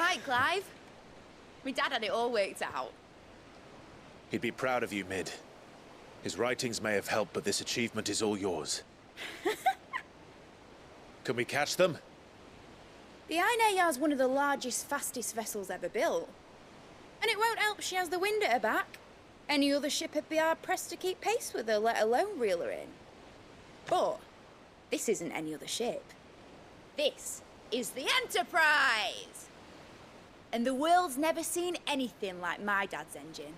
right, Clive. My dad had it all worked out. He'd be proud of you, Mid. His writings may have helped, but this achievement is all yours. Can we catch them? The Ainayar's one of the largest, fastest vessels ever built. And it won't help she has the wind at her back. Any other ship would be hard-pressed to keep pace with her, let alone reel her in. But this isn't any other ship. This is the Enterprise! And the world's never seen anything like my dad's engine.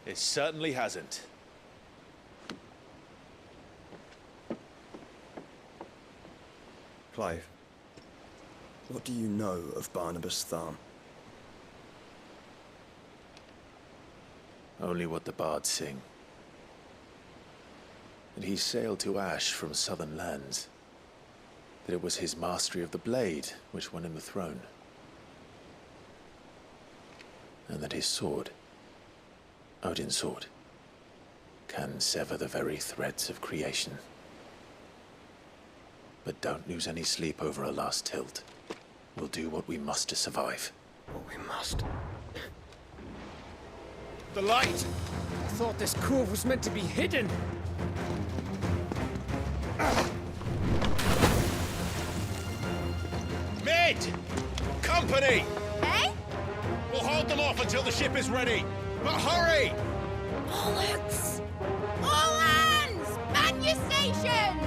It certainly hasn't. Clive, what do you know of Barnabas Tharm? Only what the bards sing. That he sailed to Ash from southern lands. That it was his mastery of the blade which won him the throne. And that his sword, Odin's sword, can sever the very threads of creation. But don't lose any sleep over a last tilt. We'll do what we must to survive. What we must. The light! I thought this cove was meant to be hidden. Mid! Company! Eh? We'll hold them off until the ship is ready. But hurry! Bollocks! All hands! Man your stations!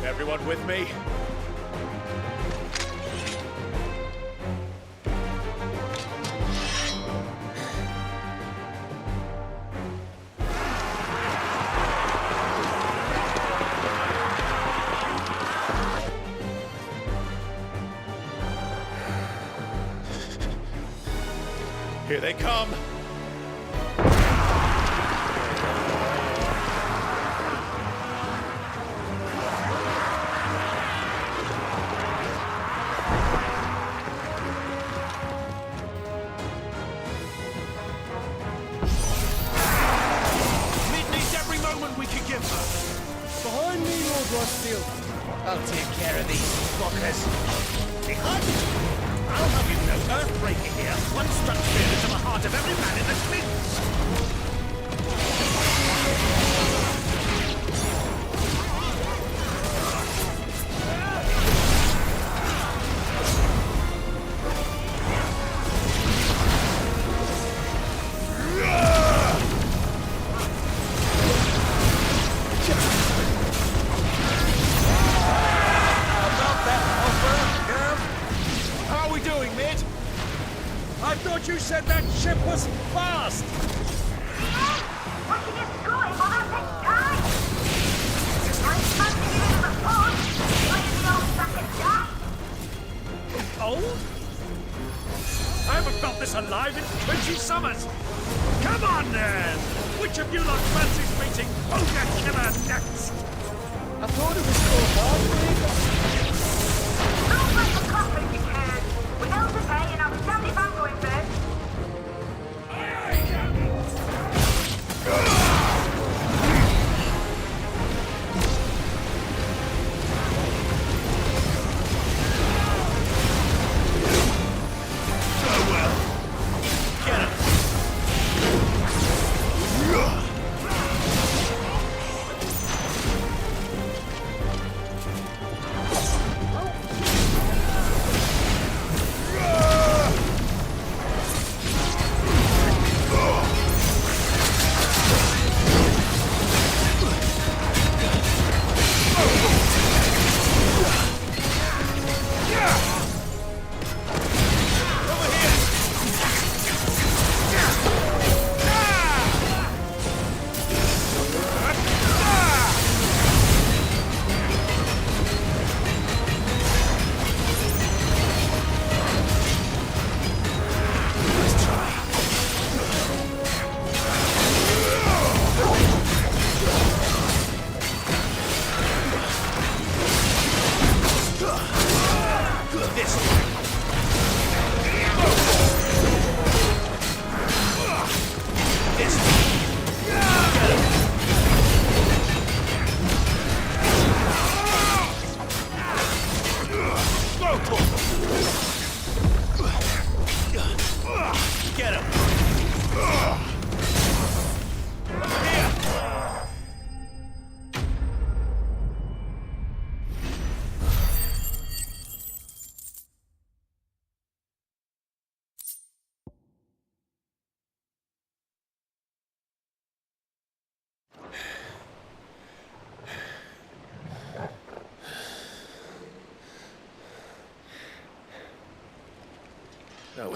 Everyone with me? Here they come! Behind me, Lord Rossfield. I'll take care of these fuckers. Behind! I'll have you know, Earthbreaker here once struck fear into the heart of every man in the streets. I thought you said that ship was fast! What you get going on our next time? Now it's time to get into the port. Why did the old sucker die? Old? I haven't felt this alive in 20 summers! Come on then! Which of you lot fancies meeting Ogre Killer next? I thought it was called Heartbreaker. Don't let the coffin be carried. We know the pay and I'll stand if I'm going first.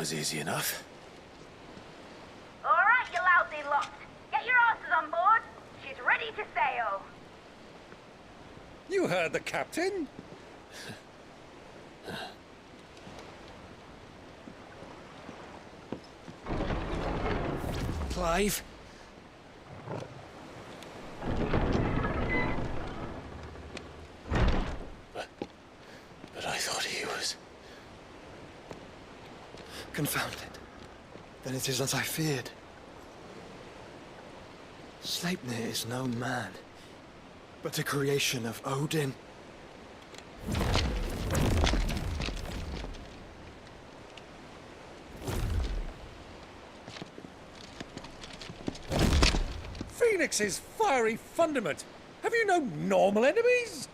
was easy enough. Alright, you lousy lot. Get your asses on board. She's ready to sail. You heard the captain. Clive? But I thought he was... Confounded. Then it is as I feared. Sleipnir is no man, but a creation of Odin. Phoenix's fiery fundament. Have you no normal enemies?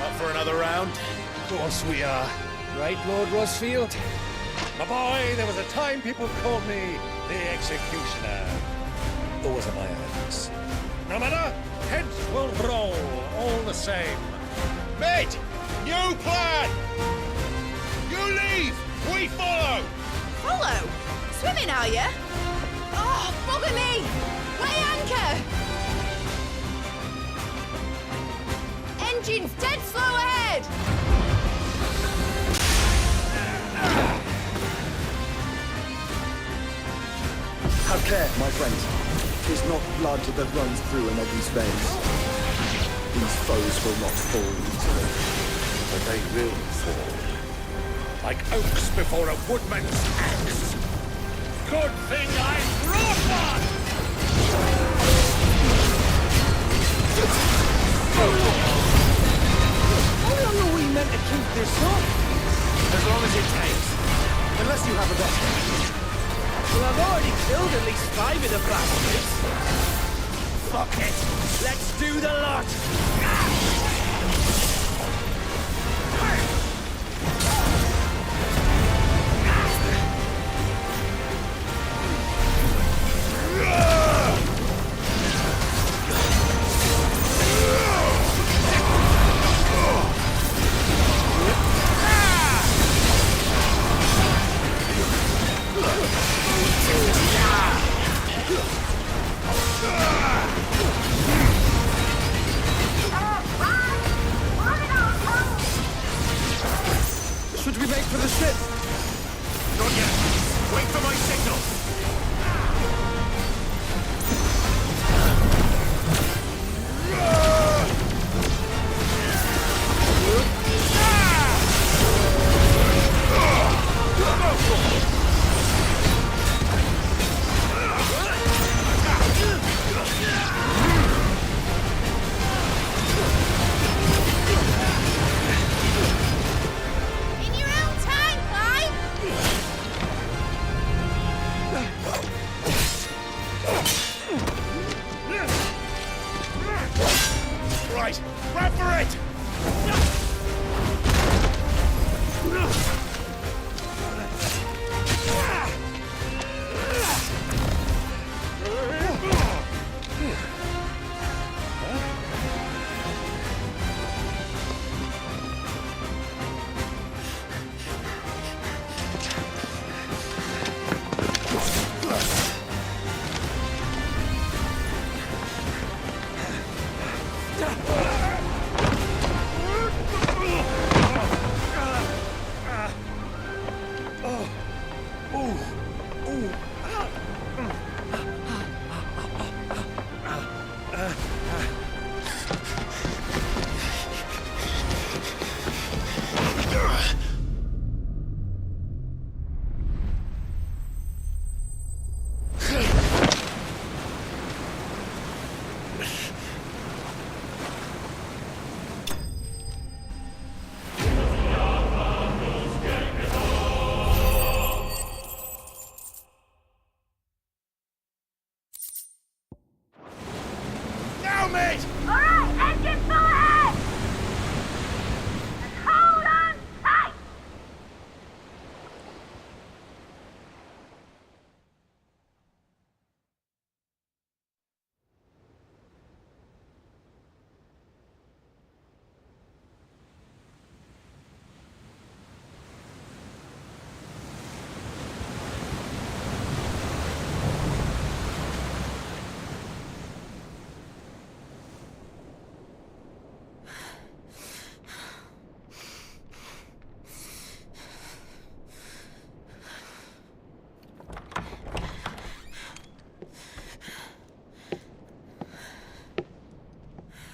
Up for another round? Of course we are. Right, Lord Rosfield? My boy, there was a time people called me the Executioner. Those are my hands. No matter, heads will roll all the same. Mate! New plan! You leave! We follow! Follow? Swimming, are you? Oh, bugger me! Weigh anchor! Engine's dead slow ahead! Have care, my friends. 'Tis not blood that runs through an Eddie's veins. These foes will not fall easily. But they will fall. Like oaks before a woodman's axe. Good thing I brought one! How long are we meant to keep this up? As long as it takes. Unless you have a better. Well, I've already killed at least 5 of the bastards. Fuck it! Let's do the lot! Should we make for the ship? Not yet. Wait for my signal. In your own time, Clive! Right, grab for it! Now, mate! Alright, engine full ahead! And hold on tight!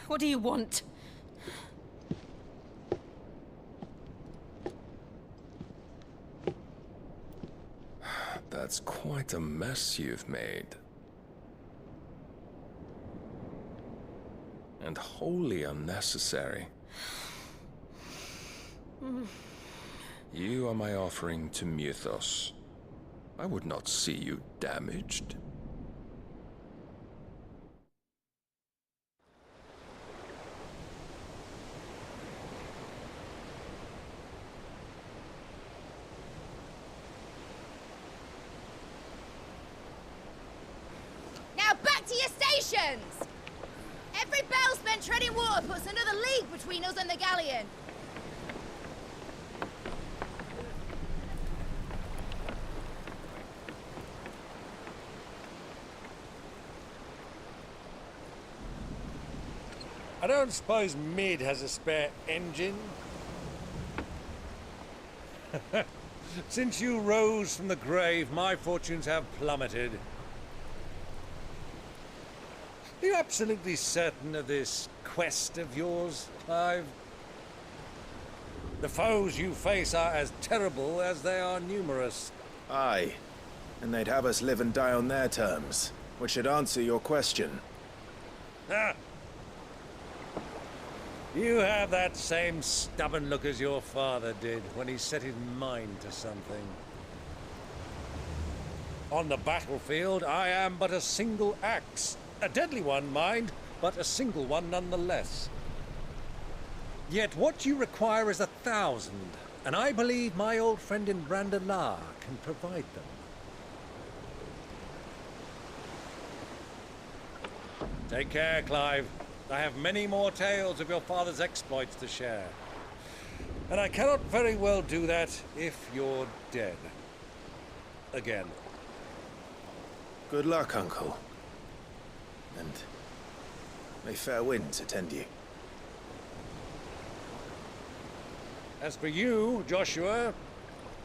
What do you want? That's quite a mess you've made. And wholly unnecessary. You are my offering to Mythos. I would not see you damaged. Now back to your stations! Every bell spent treading water puts another league between us and the galleon. I don't suppose Mid has a spare engine? Since you rose from the grave, my fortunes have plummeted. Are you absolutely certain of this quest of yours, Clive? The foes you face are as terrible as they are numerous. Aye. And they'd have us live and die on their terms, which should answer your question. Ah! You have that same stubborn look as your father did when he set his mind to something. On the battlefield, I am but a single axe. A deadly one, mind, but a single one nonetheless. Yet what you require is 1,000, and I believe my old friend in Brandalar can provide them. Take care, Clive. I have many more tales of your father's exploits to share. And I cannot very well do that if you're dead. Again. Good luck, Uncle. And may fair winds attend you. As for you, Joshua,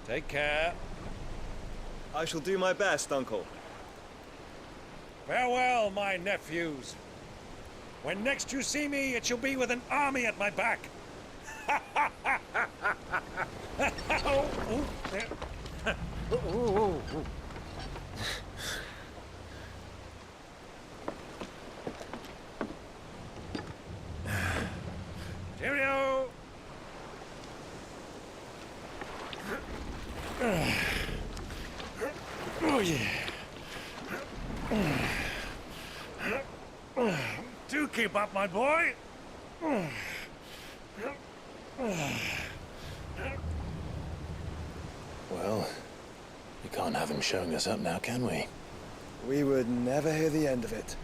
take care. I shall do my best, Uncle. Farewell, my nephews. When next you see me, it shall be with an army at my back. Cheerio! Oh, yeah. Do keep up, my boy. Well, we can't have him showing us up now, can we? We would never hear the end of it.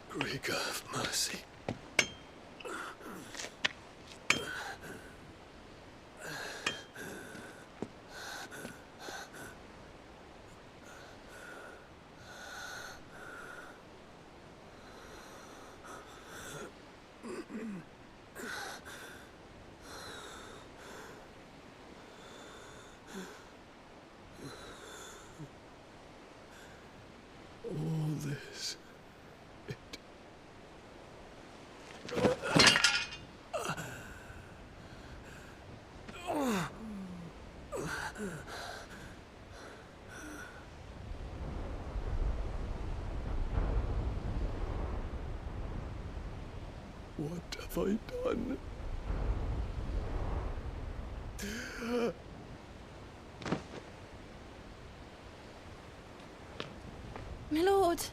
Greek of mercy. All this. What have I done? My lord.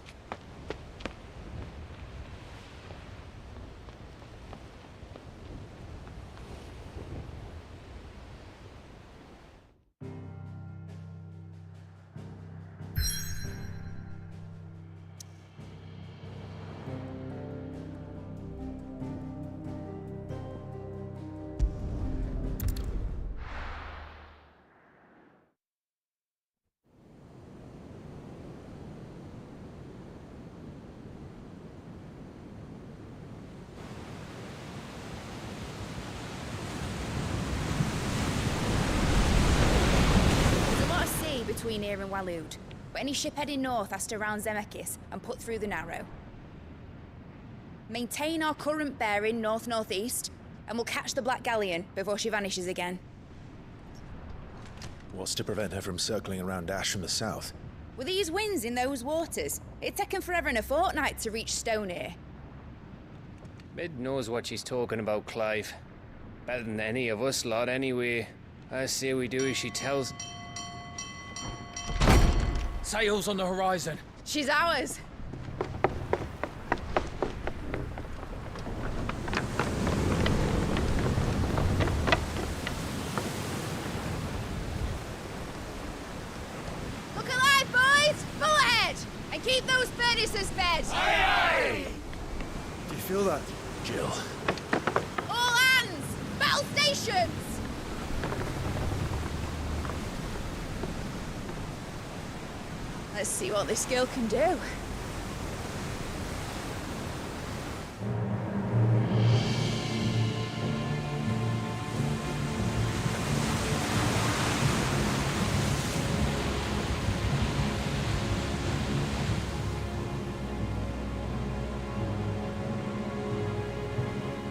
here in Waloed, but any ship heading north has to round Zemeckis and put through the Narrow. Maintain our current bearing north-northeast, and we'll catch the Black Galleon before she vanishes again. What's to prevent her from circling around Ash from the south? With these winds in those waters, it'd taken forever and a fortnight to reach Stonehere. Mid knows what she's talking about, Clive. Better than any of us lot, anyway. I say we do as she tells. Sails on the horizon. She's ours. Look alive, boys! Full ahead! And keep those furnaces fed! Do you feel that? Jill. All hands! Battle stations! Let's see what this girl can do.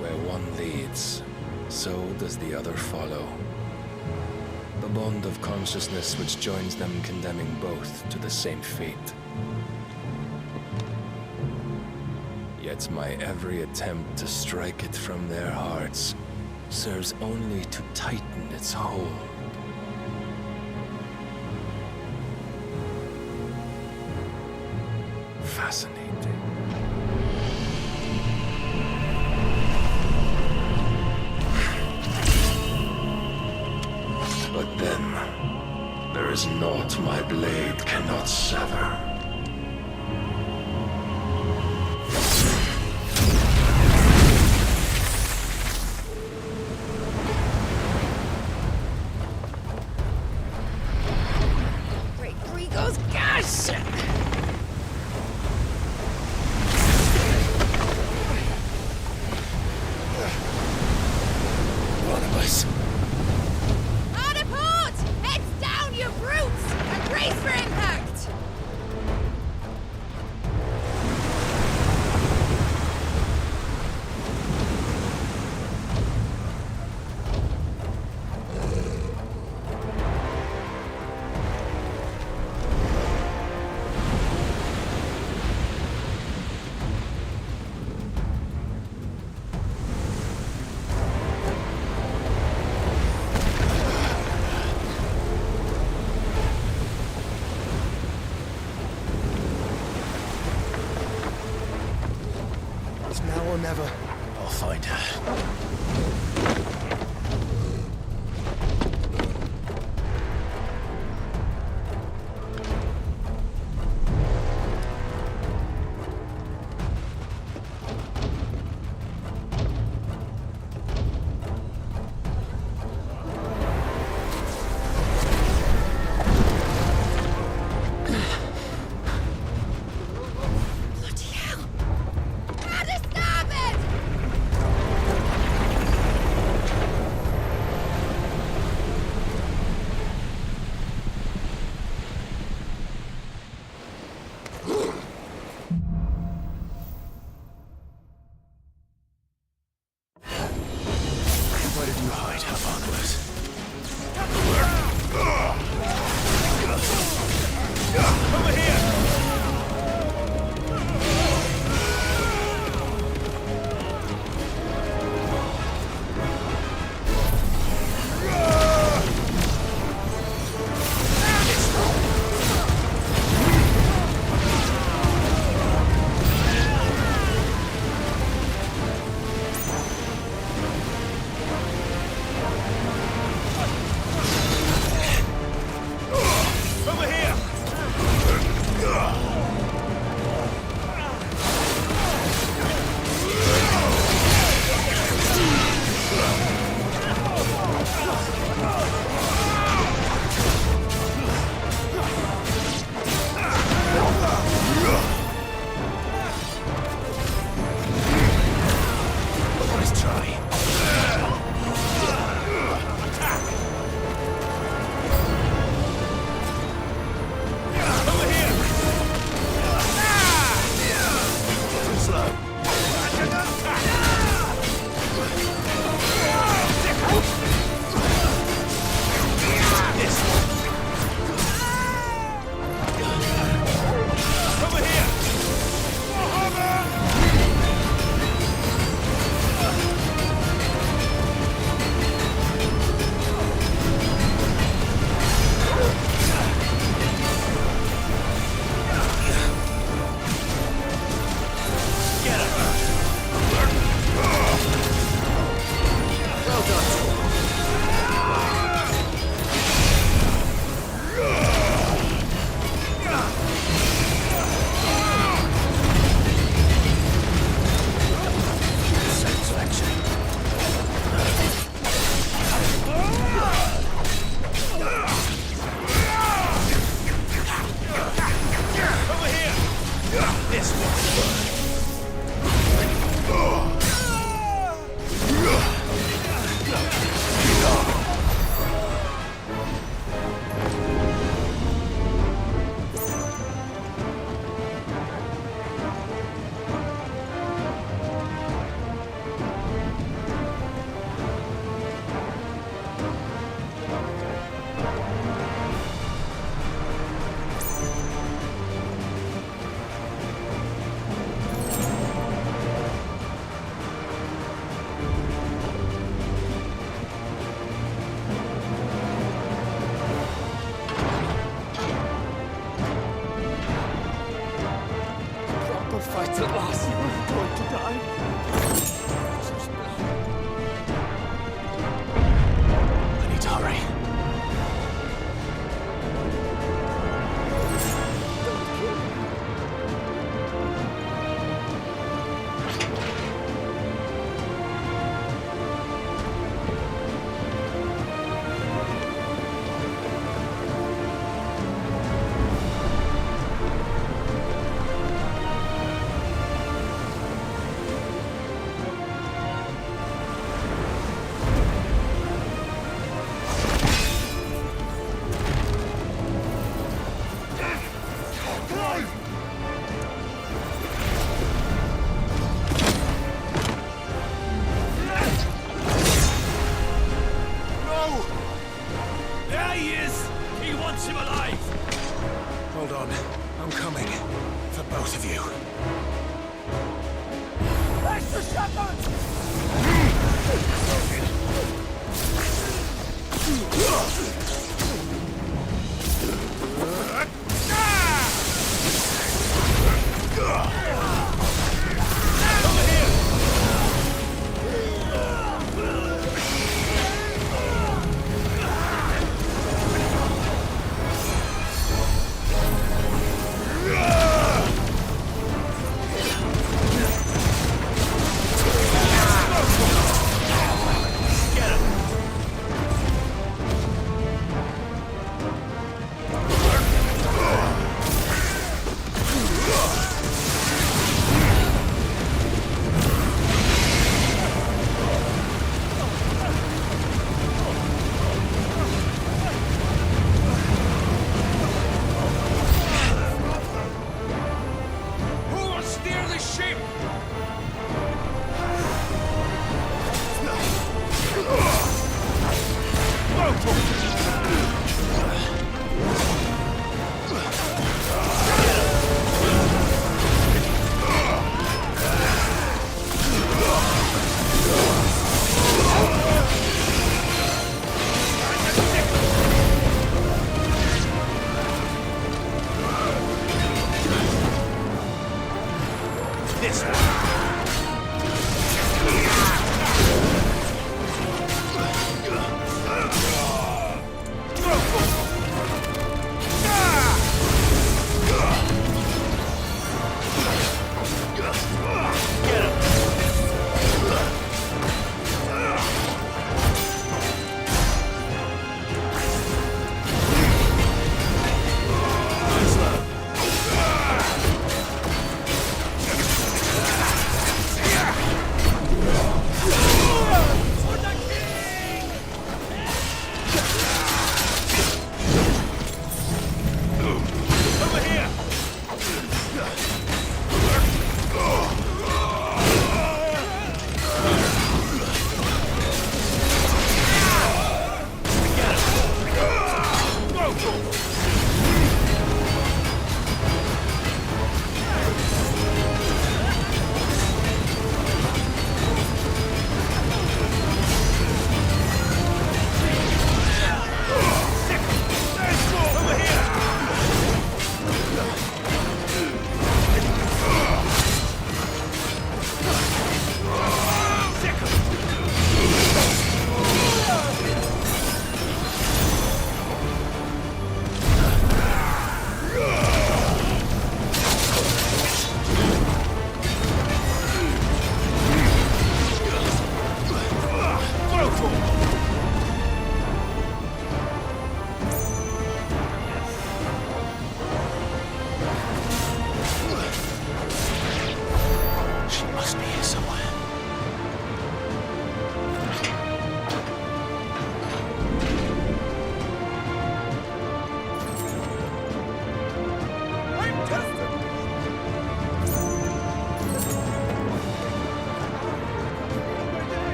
Where one leads, so does the other follow. The bond of consciousness which joins them condemning both to the same fate. Yet my every attempt to strike it from their hearts serves only to tighten its hold. Fascinating. But then, there is naught my blade cannot sever. Great Grigos, gosh! Barnabas. Hard a port! Heads down, you brutes! And brace for impact! It's now or never. I'll find her. Bloody hell! How to stop it!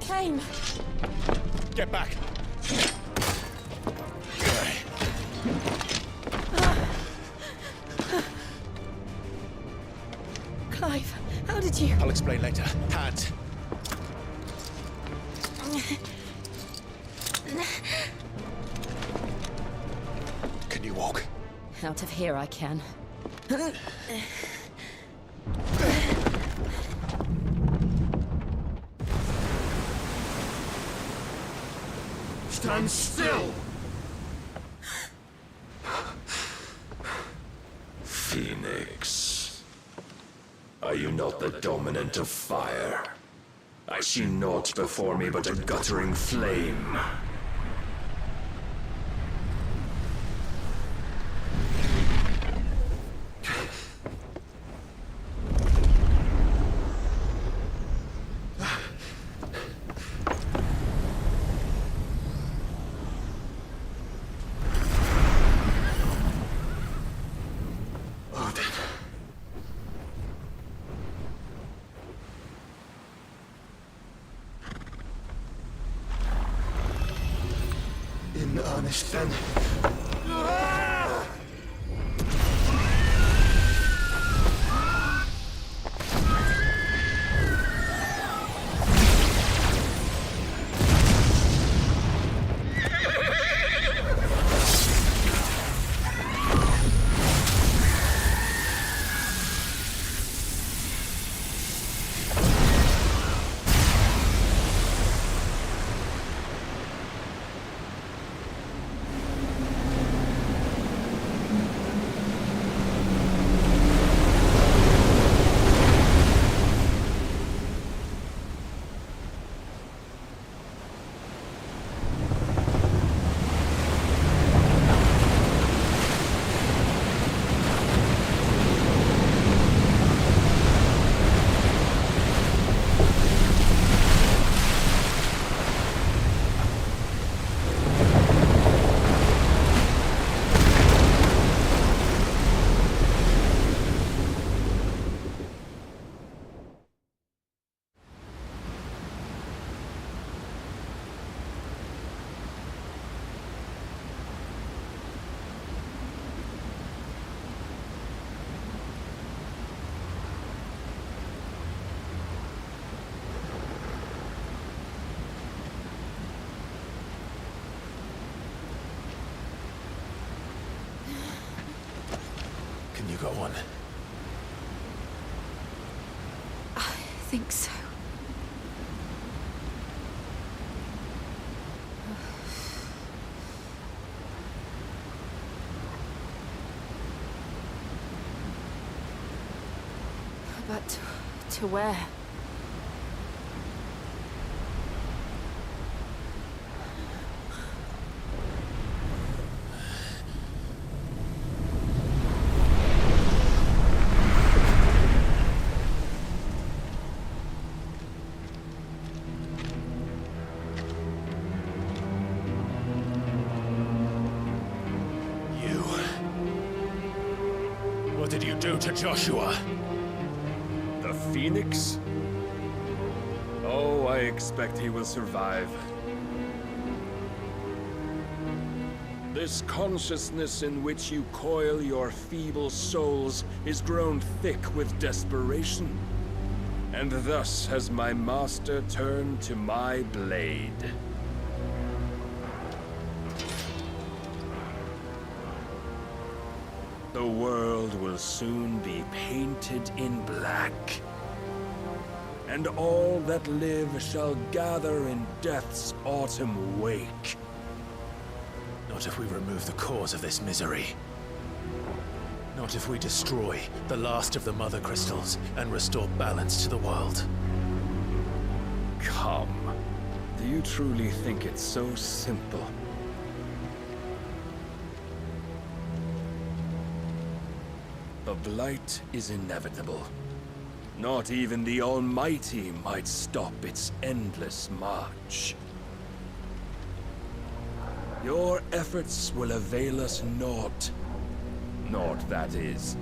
came. Get back. Clive, how did you... I'll explain later. Hands. Can you walk? Out of here I can. Stand still! Phoenix. Are you not the dominant of fire? I see naught before me but a guttering flame. In earnest, then. Can you go on? I think so. But to where? What did you do to Joshua? The Phoenix? Oh, I expect he will survive. This consciousness in which you coil your feeble souls is grown thick with desperation. And thus has my master turned to my blade. The world will soon be painted in black. And all that live shall gather in death's autumn wake. Not if we remove the cause of this misery. Not if we destroy the last of the Mother Crystals and restore balance to the world. Come. Do you truly think it's so simple? The blight is inevitable. Not even the Almighty might stop its endless march. Your efforts will avail us naught. Naught, that is,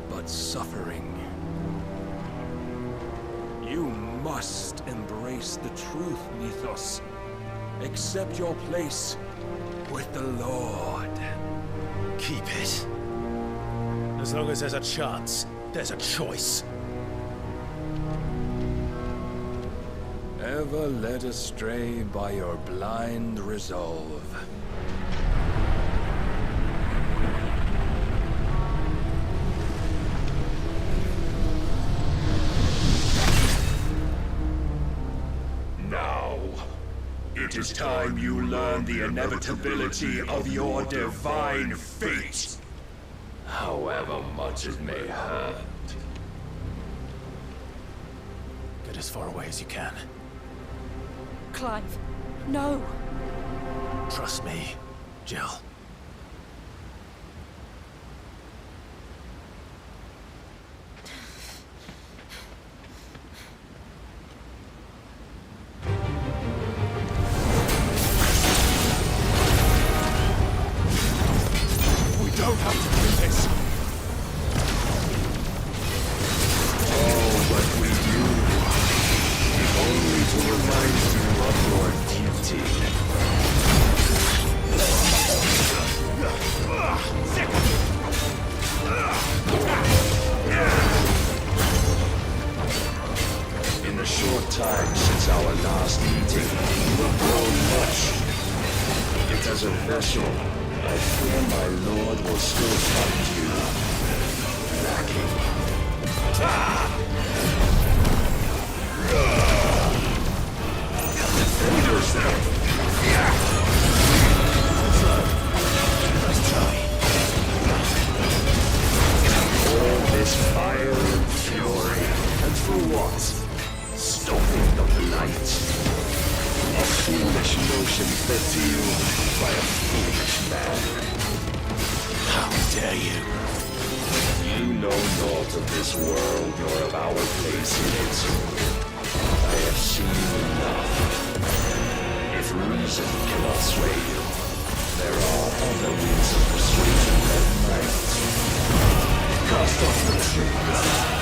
but suffering. You must embrace the truth, Mythos. Accept your place with the Lord. Keep it. As long as there's a chance, there's a choice. Ever led astray by your blind resolve. is time you learn the inevitability of your divine fate. However much it may hurt. Get as far away as you can. Clive, no. Trust me, Jill. Don't have to do this. All that we do, only to remind you of your duty. In the short time since our last meeting, you have grown much. Yet as a vessel, I fear my lord will still find you lacking. Defend yourself! Nice try. All this fire and fury, and for what? Stopping the blight. A foolish notion fed to you by a foolish man. How dare you? You know naught of this world nor of our place in it. I have seen enough. If reason cannot sway you, there are other means of persuasion that might. Cast off the chains.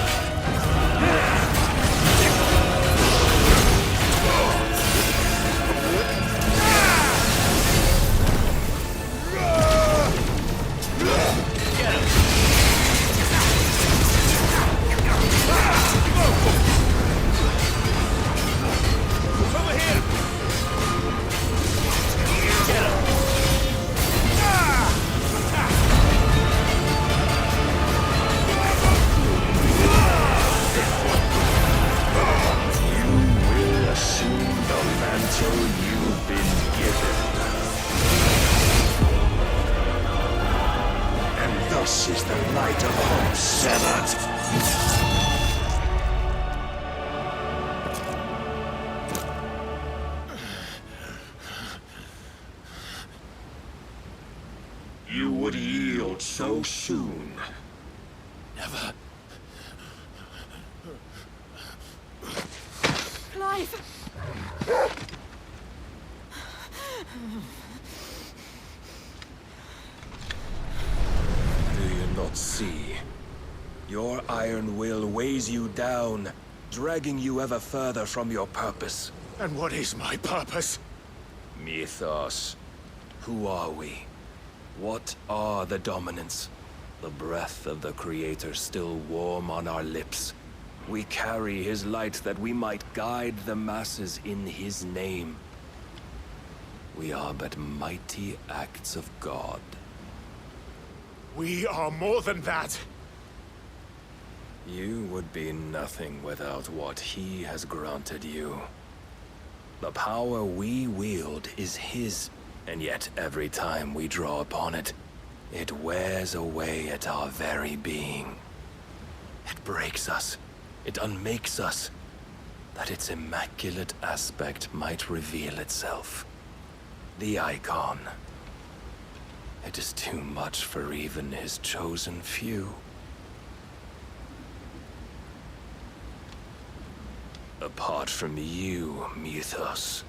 This is the light of hope severed. You would yield so soon. Never. Clive! Not see. Your iron will weighs you down, dragging you ever further from your purpose. And what is my purpose? Mythos. Who are we? What are the dominants? The breath of the Creator still warm on our lips. We carry his light that we might guide the masses in his name. We are but mighty acts of God. We are more than that. You would be nothing without what he has granted you. The power we wield is his, and yet every time we draw upon it, it wears away at our very being. It breaks us, it unmakes us, that its immaculate aspect might reveal itself. The icon. It is too much for even his chosen few. Apart from you, Mythos,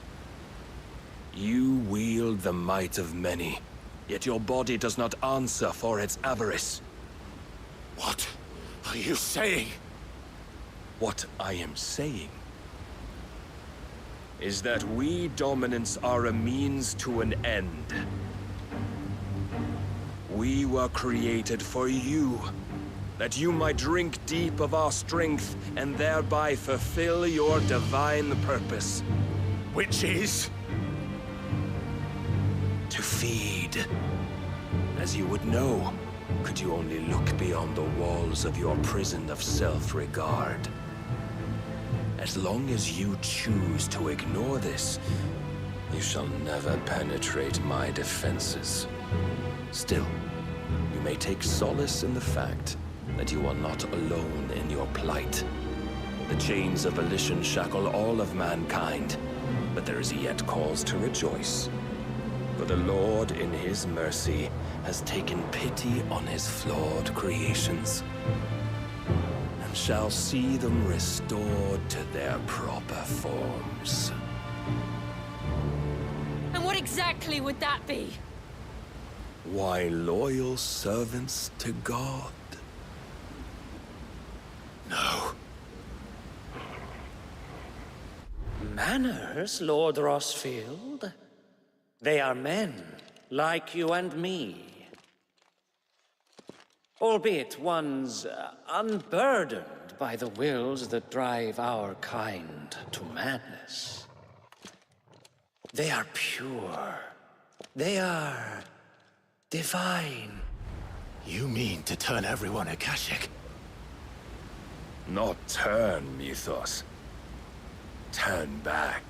you wield the might of many, yet your body does not answer for its avarice. What are you saying? What I am saying is that we dominants are a means to an end. We were created for you, that you might drink deep of our strength and thereby fulfill your divine purpose. Which is? To feed. As you would know, could you only look beyond the walls of your prison of self-regard. As long as you choose to ignore this, You shall never penetrate my defenses. Still, you may take solace in the fact that you are not alone in your plight. The chains of volition shackle all of mankind, but there is yet cause to rejoice. For the Lord, in his mercy, has taken pity on his flawed creations, and shall see them restored to their proper forms. And what exactly would that be? Why, loyal servants to God. No. Manners, Lord Rossfield? They are men, like you and me. Albeit ones unburdened by the wills that drive our kind to madness. They are pure. They are divine. You mean to turn everyone Akashic? Not turn, Mythos. Turn back.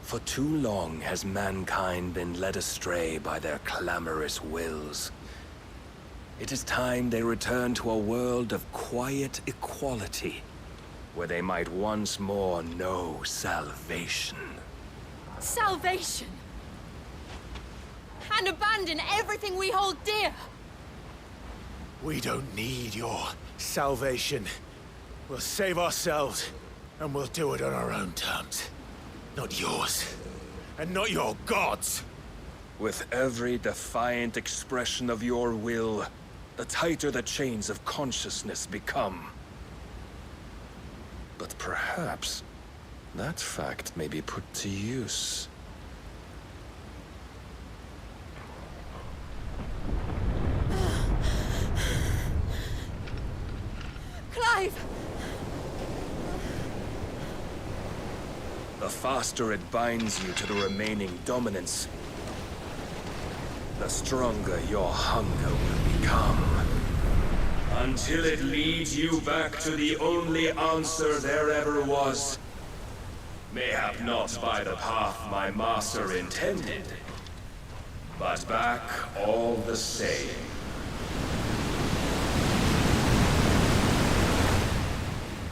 For too long has mankind been led astray by their clamorous wills. It is time they return to a world of quiet equality, where they might once more know salvation. Salvation? And abandon everything we hold dear? We don't need your salvation. We'll save ourselves, and we'll do it on our own terms. Not yours. And not your gods! With every defiant expression of your will, the tighter the chains of consciousness become. But perhaps that fact may be put to use. Clive! The faster it binds you to the remaining dominance, the stronger your hunger will become. Until it leads you back to the only answer there ever was. Mayhap not by the path my master intended, but back all the same.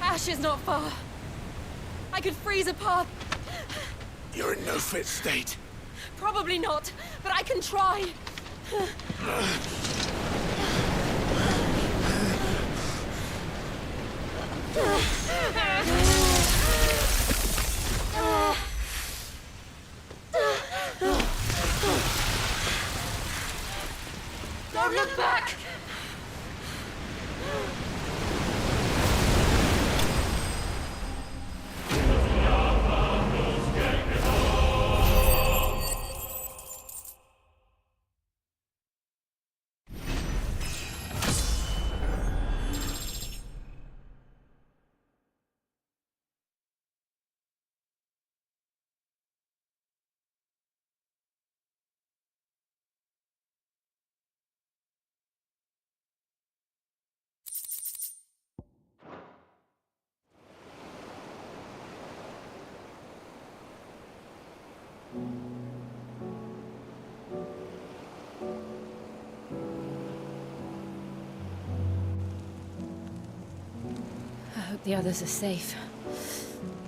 Ash is not far. I could freeze a path. You're in no fit state. Probably not, but I can try. Don't look back! I hope the others are safe.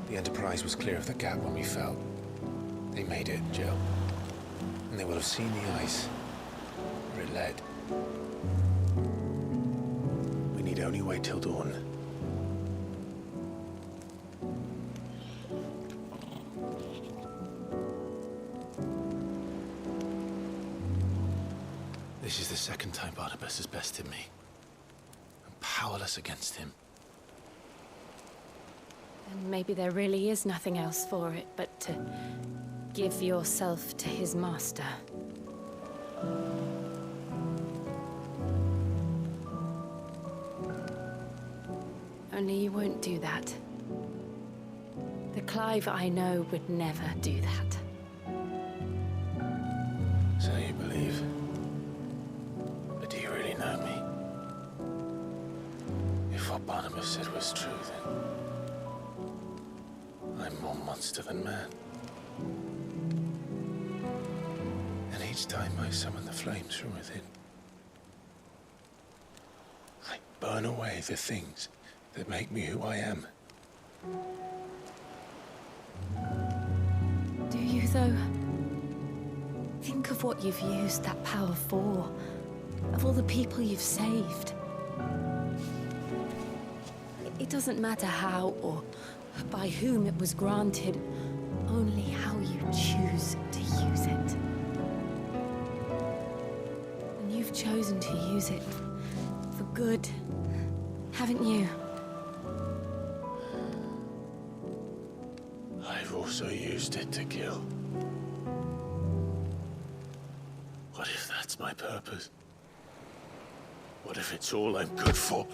The Enterprise was clear of the gap when we fell. They made it, Jill. And they will have seen the ice where it led. We need only wait till dawn. This is the second time Barnabas has bested me. I'm powerless against him. And maybe there really is nothing else for it but to give yourself to his master. Only you won't do that. The Clive I know would never do that. So you believe? But do you really know me? If what Barnabas said was true, then I'm more monster than man. And each time I summon the flames from within, I burn away the things that make me who I am. Do you, though? Think of what you've used that power for. Of all the people you've saved. It doesn't matter how or by whom it was granted, only how you choose to use it. And you've chosen to use it for good, haven't you? I've also used it to kill. What if that's my purpose? What if it's all I'm good for?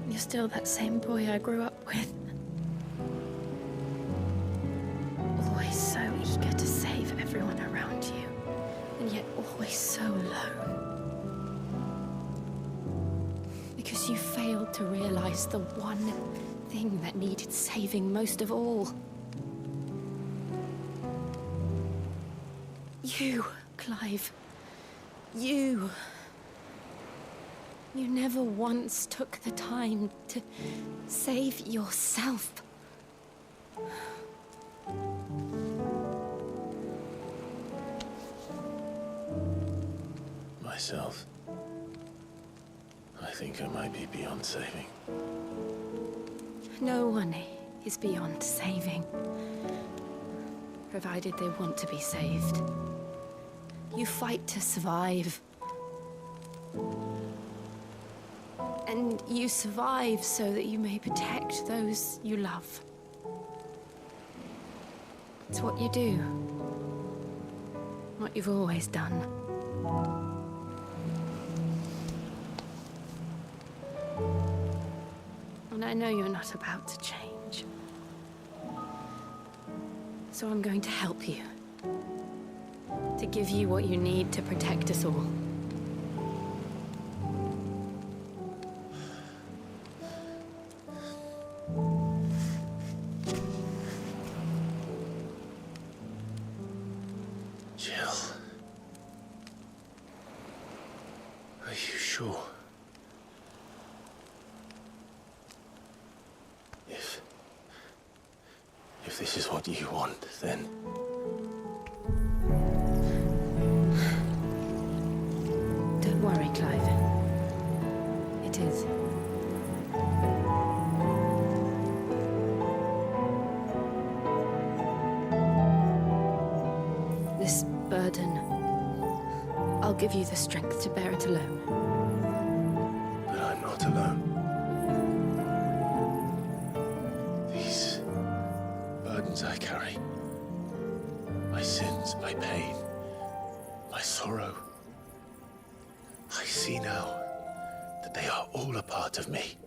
You're still that same boy I grew up with. Always so eager to save everyone around you, and yet always so alone. Because you failed to realize the one thing that needed saving most of all. You, Clive. You. You never once took the time to save yourself. Myself? I think I might be beyond saving. No one is beyond saving, provided they want to be saved. You fight to survive. And you survive so that you may protect those you love. It's what you do. What you've always done. And I know you're not about to change. So I'm going to help you. To give you what you need to protect us all. Jill. Are you sure? If this is what you want, then... Don't worry, Clive. It is. This burden, I'll give you the strength to bear it alone. But I'm not alone. These burdens I carry, my sins, my pain, my sorrow, I see now that they are all a part of me.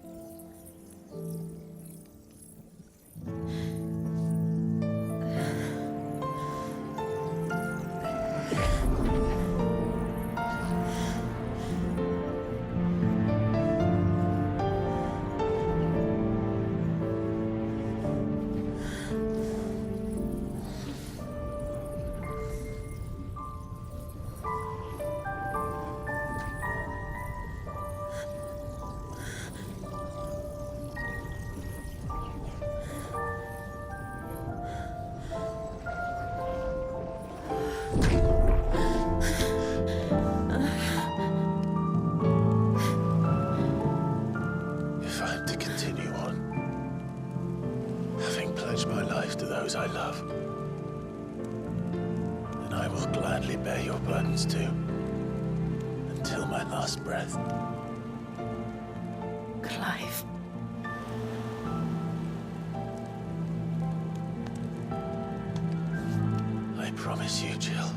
My life to those I love, and I will gladly bear your burdens too, until my last breath. Clive. I promise you, Jill,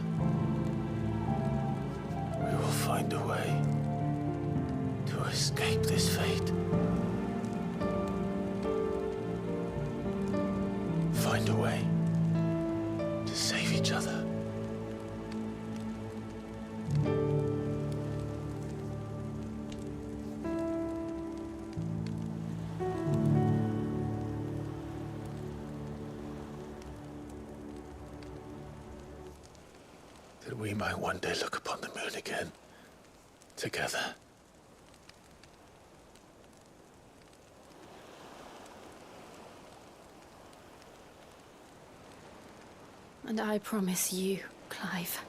we will find a way to escape this fate. Find a way to save each other. we might one day look upon the moon again. Together. And I promise you, Clive,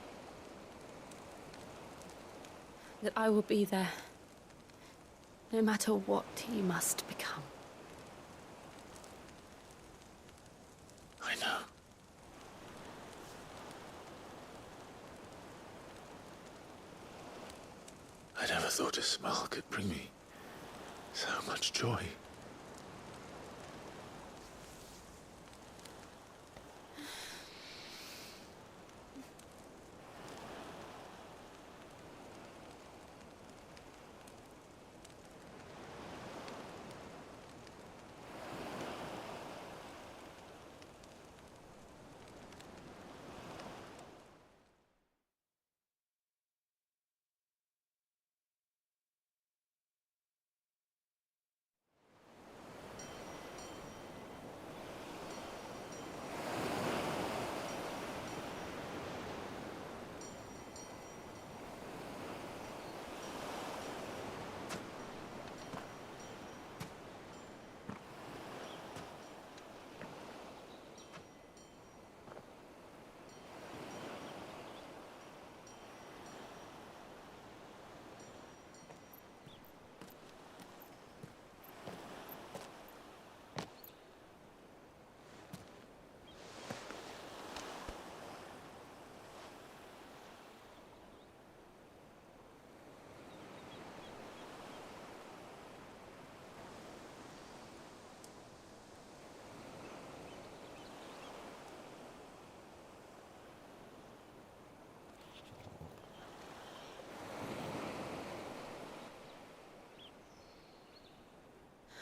that I will be there, no matter what you must become. I know. I never thought a smile could bring me so much joy.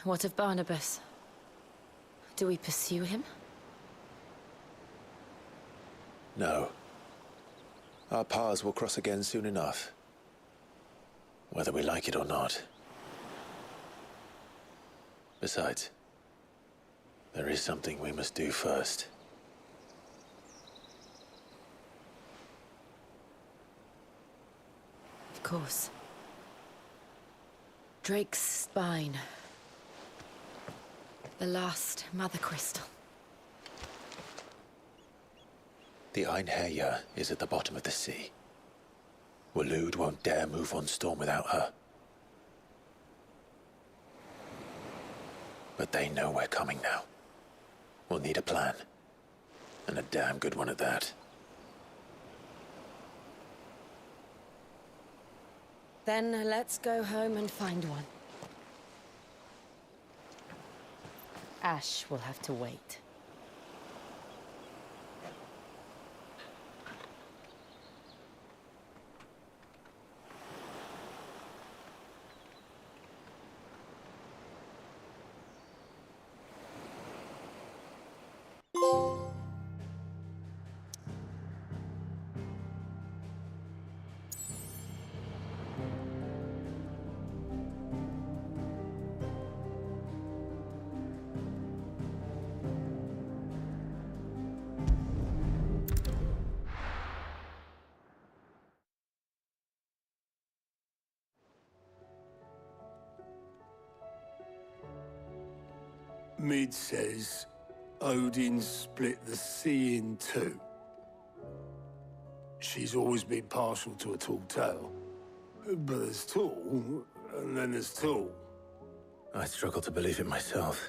What of Barnabas? Do we pursue him? No. Our paths will cross again soon enough. Whether we like it or not. Besides, there is something we must do first. Of course. Drake's spine. The last Mother Crystal. The Einherjar is at the bottom of the sea. Waloed won't dare move on Storm without her. But they know we're coming now. We'll need a plan. And a damn good one at that. Then let's go home and find one. Ash will have to wait. Mid says Odin split the sea in two. She's always been partial to a tall tale. But there's tall, and then there's tall. I struggle to believe it myself.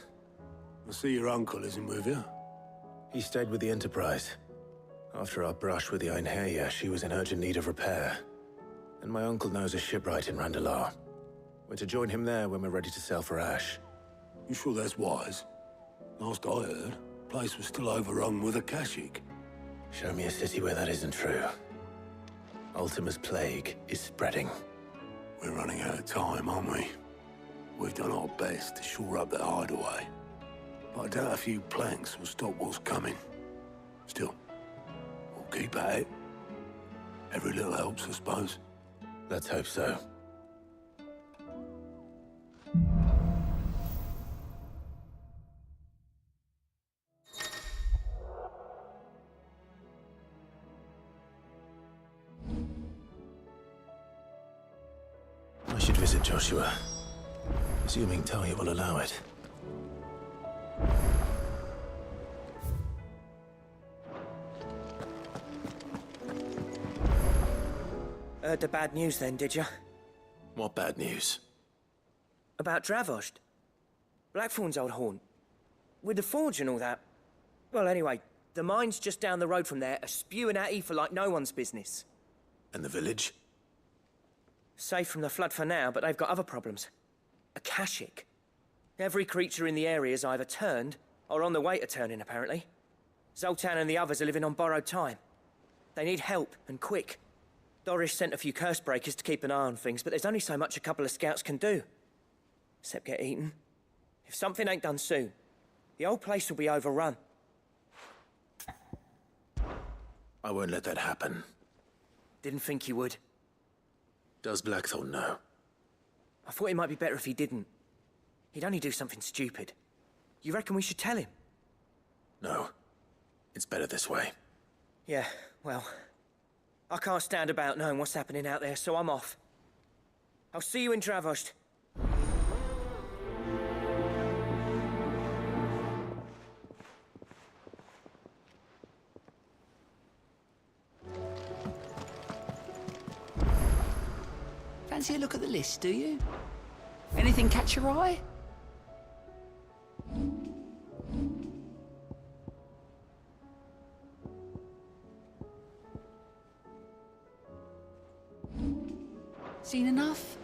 I see your uncle isn't with you. He stayed with the Enterprise. After our brush with the Einherjar, she was in urgent need of repair. And my uncle knows a shipwright in Randalar. We're to join him there when we're ready to sail for Ash. You sure that's wise? Last I heard, the place was still overrun with Akashic. Show me a city where that isn't true. Ultima's plague is spreading. We're running out of time, aren't we? We've done our best to shore up that hideaway. But I doubt a few planks will stop what's coming. Still, we'll keep at it. Every little helps, I suppose. Let's hope so. should visit Joshua. Assuming Talia will allow it. Heard the bad news then, did you? What bad news? About Dravost. Blackthorn's old haunt. With the forge and all that. Well, anyway, the mines just down the road from there are spewing out ether like no one's business. And the village? Safe from the flood for now, but they've got other problems. Akashic. Every creature in the area is either turned, or on the way to turning, apparently. Zoltan and the others are living on borrowed time. They need help, and quick. Doris sent a few curse breakers to keep an eye on things, but there's only so much a couple of scouts can do. Except get eaten. If something ain't done soon, the old place will be overrun. I won't let that happen. Didn't think you would. Does Blackthorn know? I thought it might be better if he didn't. He'd only do something stupid. You reckon we should tell him? No. It's better this way. Yeah, well... I can't stand about knowing what's happening out there, so I'm off. I'll see you in Dravost. Fancy a look at the list, do you? Anything catch your eye? Seen enough?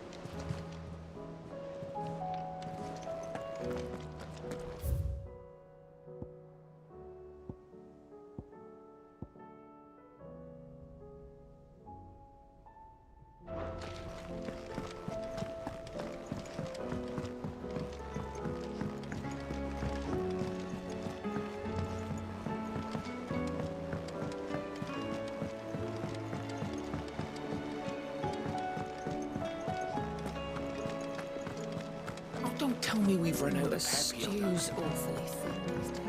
Don't tell me we've run out of Stew's awfully thin these days.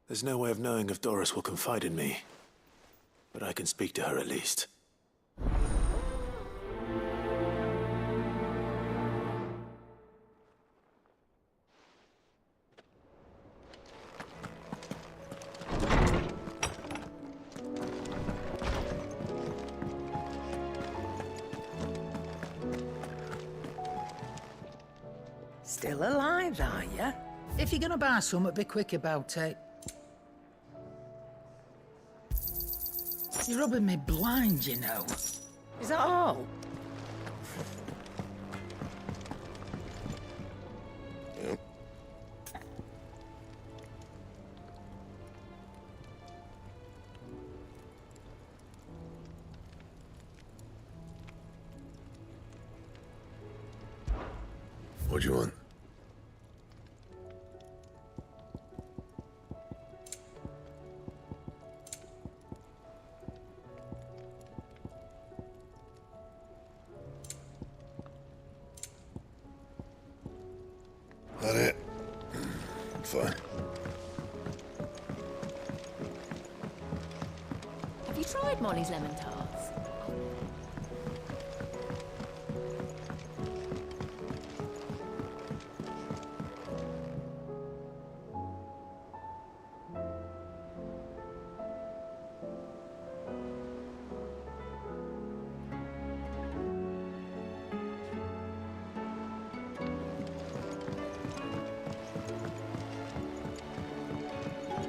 There's no way of knowing if Doris will confide in me. But I can speak to her at least. Still alive, are ya? If you're gonna buy something, be quick about it. You're rubbing me blind, you know. Is that all? What do you want? That it? Fine. Have you tried Molly's lemon tarts?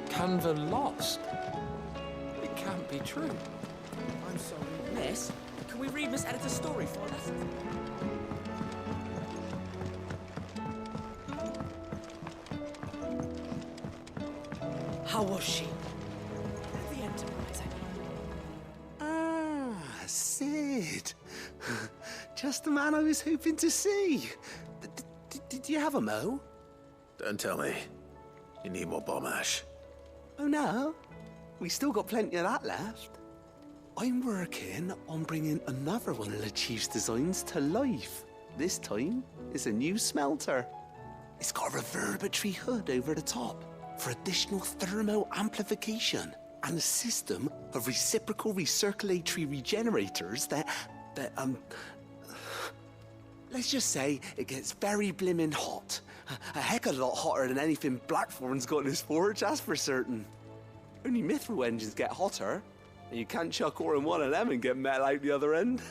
Canva lost. It can't be true. I'm sorry. Miss, can we read Miss Editor's story for us? How was she? At the Enterprise, I mean. Ah, Sid. Just the man I was hoping to see. Did you have a mo? Don't tell me. You need more bomb ash. Oh, no? We still got plenty of that left. I'm working on bringing another one of the Chief's designs to life. This time, it's a new smelter. It's got a reverberatory hood over the top for additional thermal amplification and a system of reciprocal recirculatory regenerators that let's just say it gets very blimmin' hot. A heck of a lot hotter than anything Blackthorn's got in his forge, that's for certain. Only Mithril engines get hotter, and you can't chuck ore in one of them and get metal out the other end.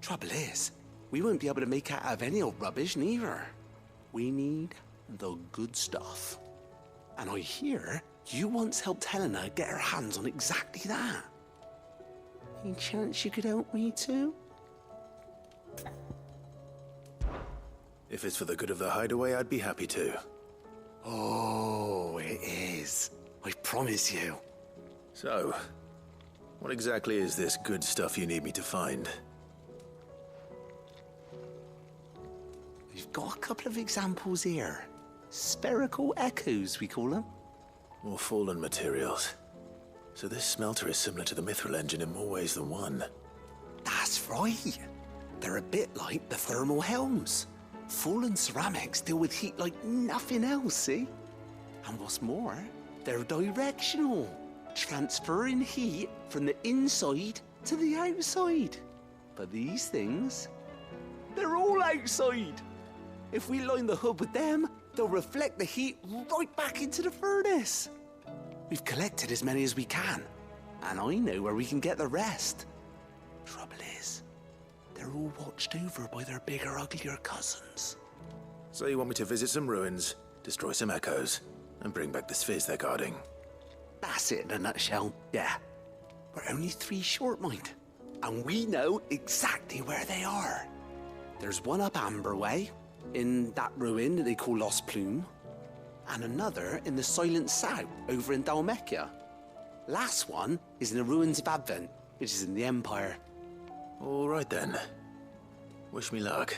Trouble is, we won't be able to make out of any old rubbish neither. We need the good stuff. And I hear you once helped Helena get her hands on exactly that. Any chance you could help me too? If it's for the good of the hideaway, I'd be happy to. Oh, it is. I promise you. So, what exactly is this good stuff you need me to find? We've got a couple of examples here. Spherical echoes, we call them. More fallen materials. So this smelter is similar to the Mithril engine in more ways than one. That's right. They're a bit like the thermal helms. Fallen ceramics deal with heat like nothing else, see? And what's more, they're directional, transferring heat from the inside to the outside. But these things, they're all outside. If we line the hood with them, they'll reflect the heat right back into the furnace. We've collected as many as we can, and I know where we can get the rest. Trouble is, they're all watched over by their bigger, uglier cousins. So you want me to visit some ruins, destroy some echoes, and bring back the spheres they're guarding? That's it in a nutshell, yeah. We're only 3 short, mind, and we know exactly where they are. There's one up Amber Way, in that ruin that they call Lost Plume, and another in the Silent South over in Dalmekia. Last one is in the ruins of Advent, which is in the Empire. All right then. Wish me luck.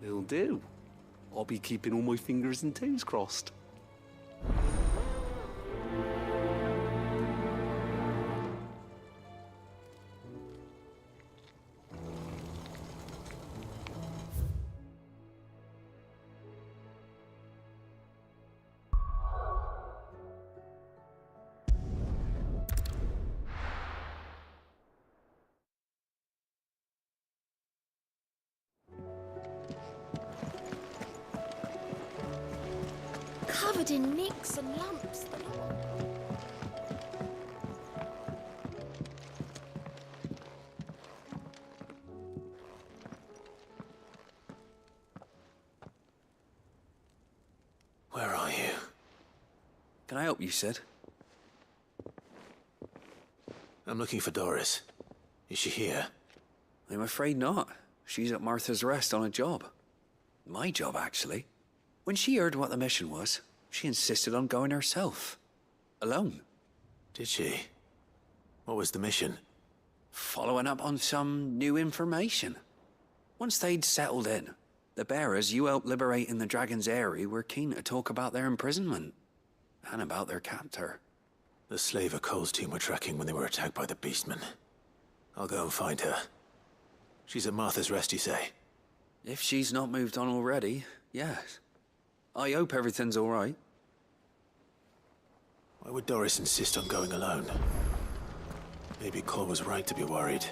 Will do. I'll be keeping all my fingers and toes crossed. Covered in nicks and lumps. Where are you? Can I help you, Sid? I'm looking for Doris. Is she here? I'm afraid not. She's at Martha's Rest on a job. My job, actually. When she heard what the mission was, she insisted on going herself. Alone. Did she? What was the mission? Following up on some new information. Once they'd settled in, the bearers you helped liberate in the Dragon's Eyrie were keen to talk about their imprisonment. And about their captor. The slaver Cole's team were tracking when they were attacked by the Beastmen. I'll go and find her. She's at Martha's Rest, you say? If she's not moved on already, yes. I hope everything's all right. Why would Doris insist on going alone? Maybe Cole was right to be worried.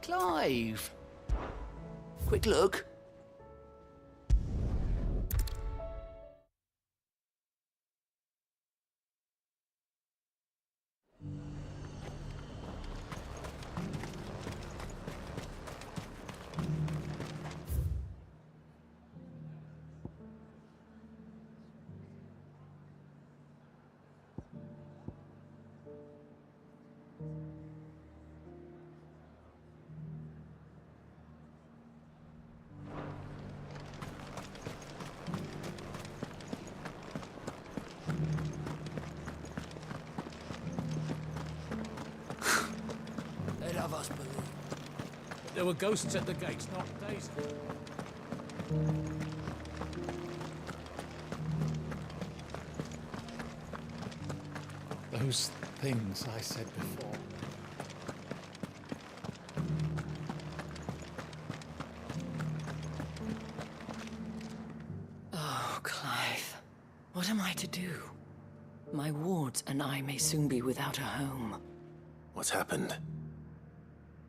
Clive! Quick look. have us believe? There were ghosts at the gates not days ago. Those things I said before. Oh, Clive. What am I to do? My wards and I may soon be without a home. What's happened?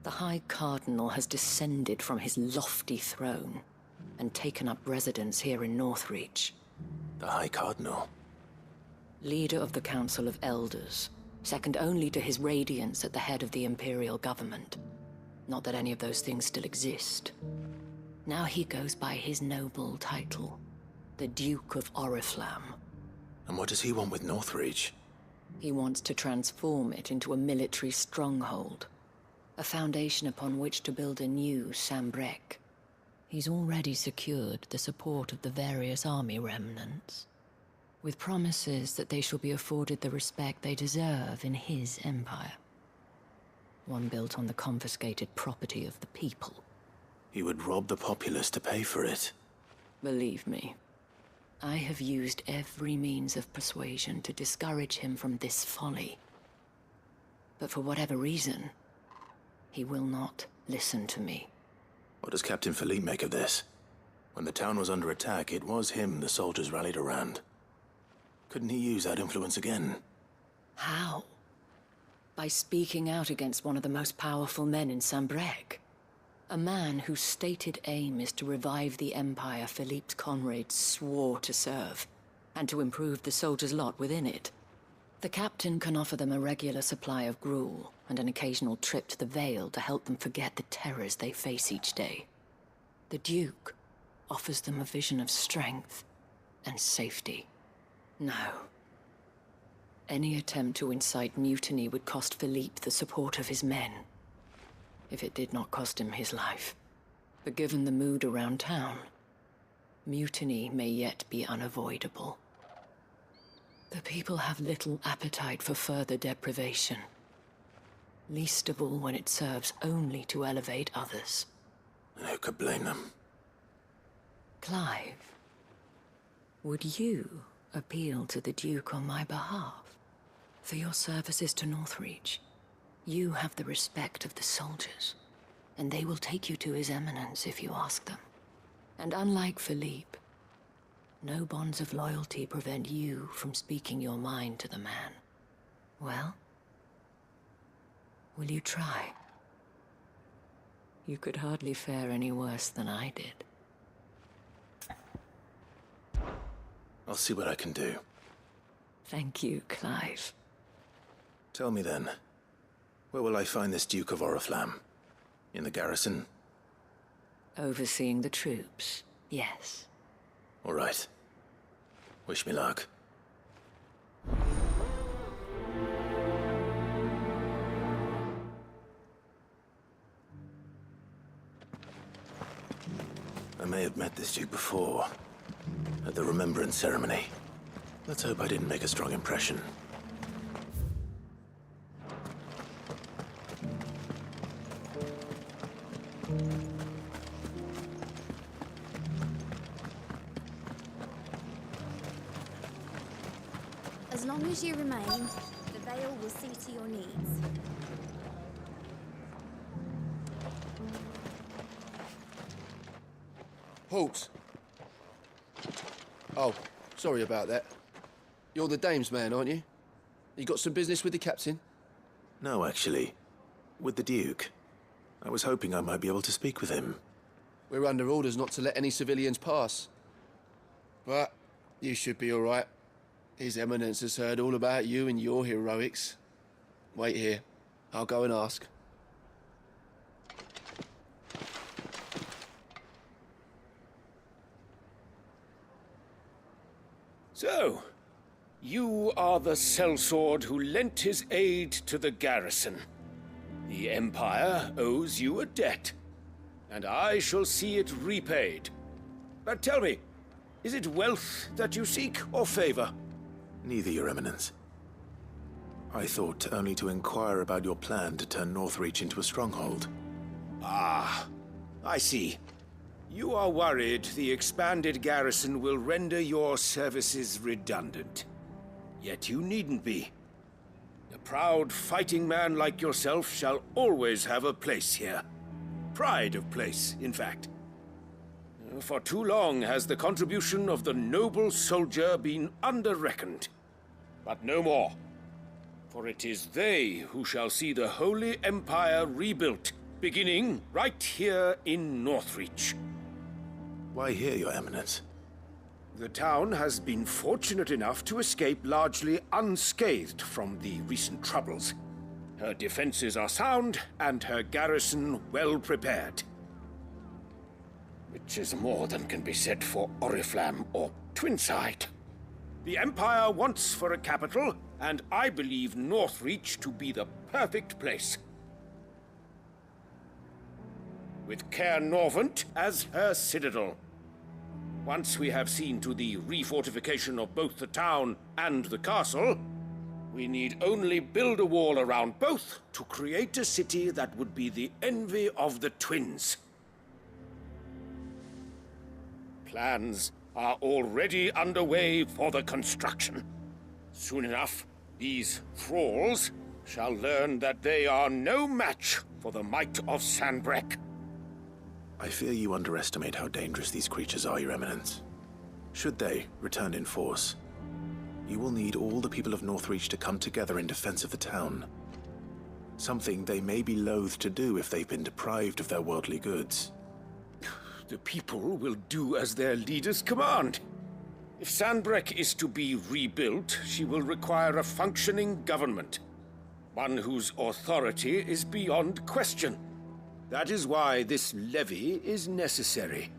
The High Cardinal has descended from his lofty throne and taken up residence here in Northreach. The High Cardinal? Leader of the Council of Elders, second only to his Radiance at the head of the Imperial government. Not that any of those things still exist. Now he goes by his noble title, the Duke of Oriflamme. And what does he want with Northreach? He wants to transform it into a military stronghold, a foundation upon which to build a new Sambrec. He's already secured the support of the various army remnants, with promises that they shall be afforded the respect they deserve in his empire. One built on the confiscated property of the people. He would rob the populace to pay for it. Believe me, I have used every means of persuasion to discourage him from this folly. But for whatever reason, he will not listen to me. What does Captain Philippe make of this? When the town was under attack, it was him the soldiers rallied around. Couldn't he use that influence again? How? By speaking out against one of the most powerful men in Sambrec. A man whose stated aim is to revive the empire Philippe's comrades swore to serve, and to improve the soldiers' lot within it. The captain can offer them a regular supply of gruel, and an occasional trip to the Vale to help them forget the terrors they face each day. The Duke offers them a vision of strength and safety. No. Any attempt to incite mutiny would cost Philippe the support of his men, if it did not cost him his life. But given the mood around town, mutiny may yet be unavoidable. The people have little appetite for further deprivation, least of all when it serves only to elevate others. And who could blame them? Clive, would you appeal to the Duke on my behalf? For your services to Northreach, you have the respect of the soldiers, and they will take you to His Eminence if you ask them. And unlike Philippe, no bonds of loyalty prevent you from speaking your mind to the man. Well, will you try? You could hardly fare any worse than I did. I'll see what I can do. Thank you, Clive. Tell me then, where will I find this Duke of Oriflamme? In the garrison? Overseeing the troops, yes. All right. Wish me luck. I may have met this Duke before, at the Remembrance Ceremony. Let's hope I didn't make a strong impression. As long as you remain, the Vale will see to your needs. Halt! Oh, sorry about that. You're the dame's man, aren't you? You got some business with the captain? No, actually. With the Duke. I was hoping I might be able to speak with him. We're under orders not to let any civilians pass. But you should be all right. His Eminence has heard all about you and your heroics. Wait here. I'll go and ask. So, you are the sellsword who lent his aid to the garrison. The Empire owes you a debt, and I shall see it repaid. But tell me, is it wealth that you seek, or favor? Neither, Your Eminence. I thought only to inquire about your plan to turn Northreach into a stronghold. Ah, I see. You are worried the expanded garrison will render your services redundant. Yet you needn't be. A proud fighting man like yourself shall always have a place here. Pride of place, in fact. For too long has the contribution of the noble soldier been under-reckoned. But no more. For it is they who shall see the Holy Empire rebuilt, beginning right here in Northreach. Why here, Your Eminence? The town has been fortunate enough to escape largely unscathed from the recent troubles. Her defenses are sound, and her garrison well prepared. Which is more than can be said for Oriflamme or Twinside. The Empire wants for a capital, and I believe Northreach to be the perfect place. With Caer Norvent as her citadel. Once we have seen to the refortification of both the town and the castle, we need only build a wall around both to create a city that would be the envy of the twins. Plans are already underway for the construction. Soon enough, these thralls shall learn that they are no match for the might of Sanbreque. I fear you underestimate how dangerous these creatures are, Your Eminence. Should they return in force, you will need all the people of Northreach to come together in defense of the town. Something they may be loath to do if they've been deprived of their worldly goods. The people will do as their leaders command. If Sanbreque is to be rebuilt, she will require a functioning government. One whose authority is beyond question. That is why this levy is necessary.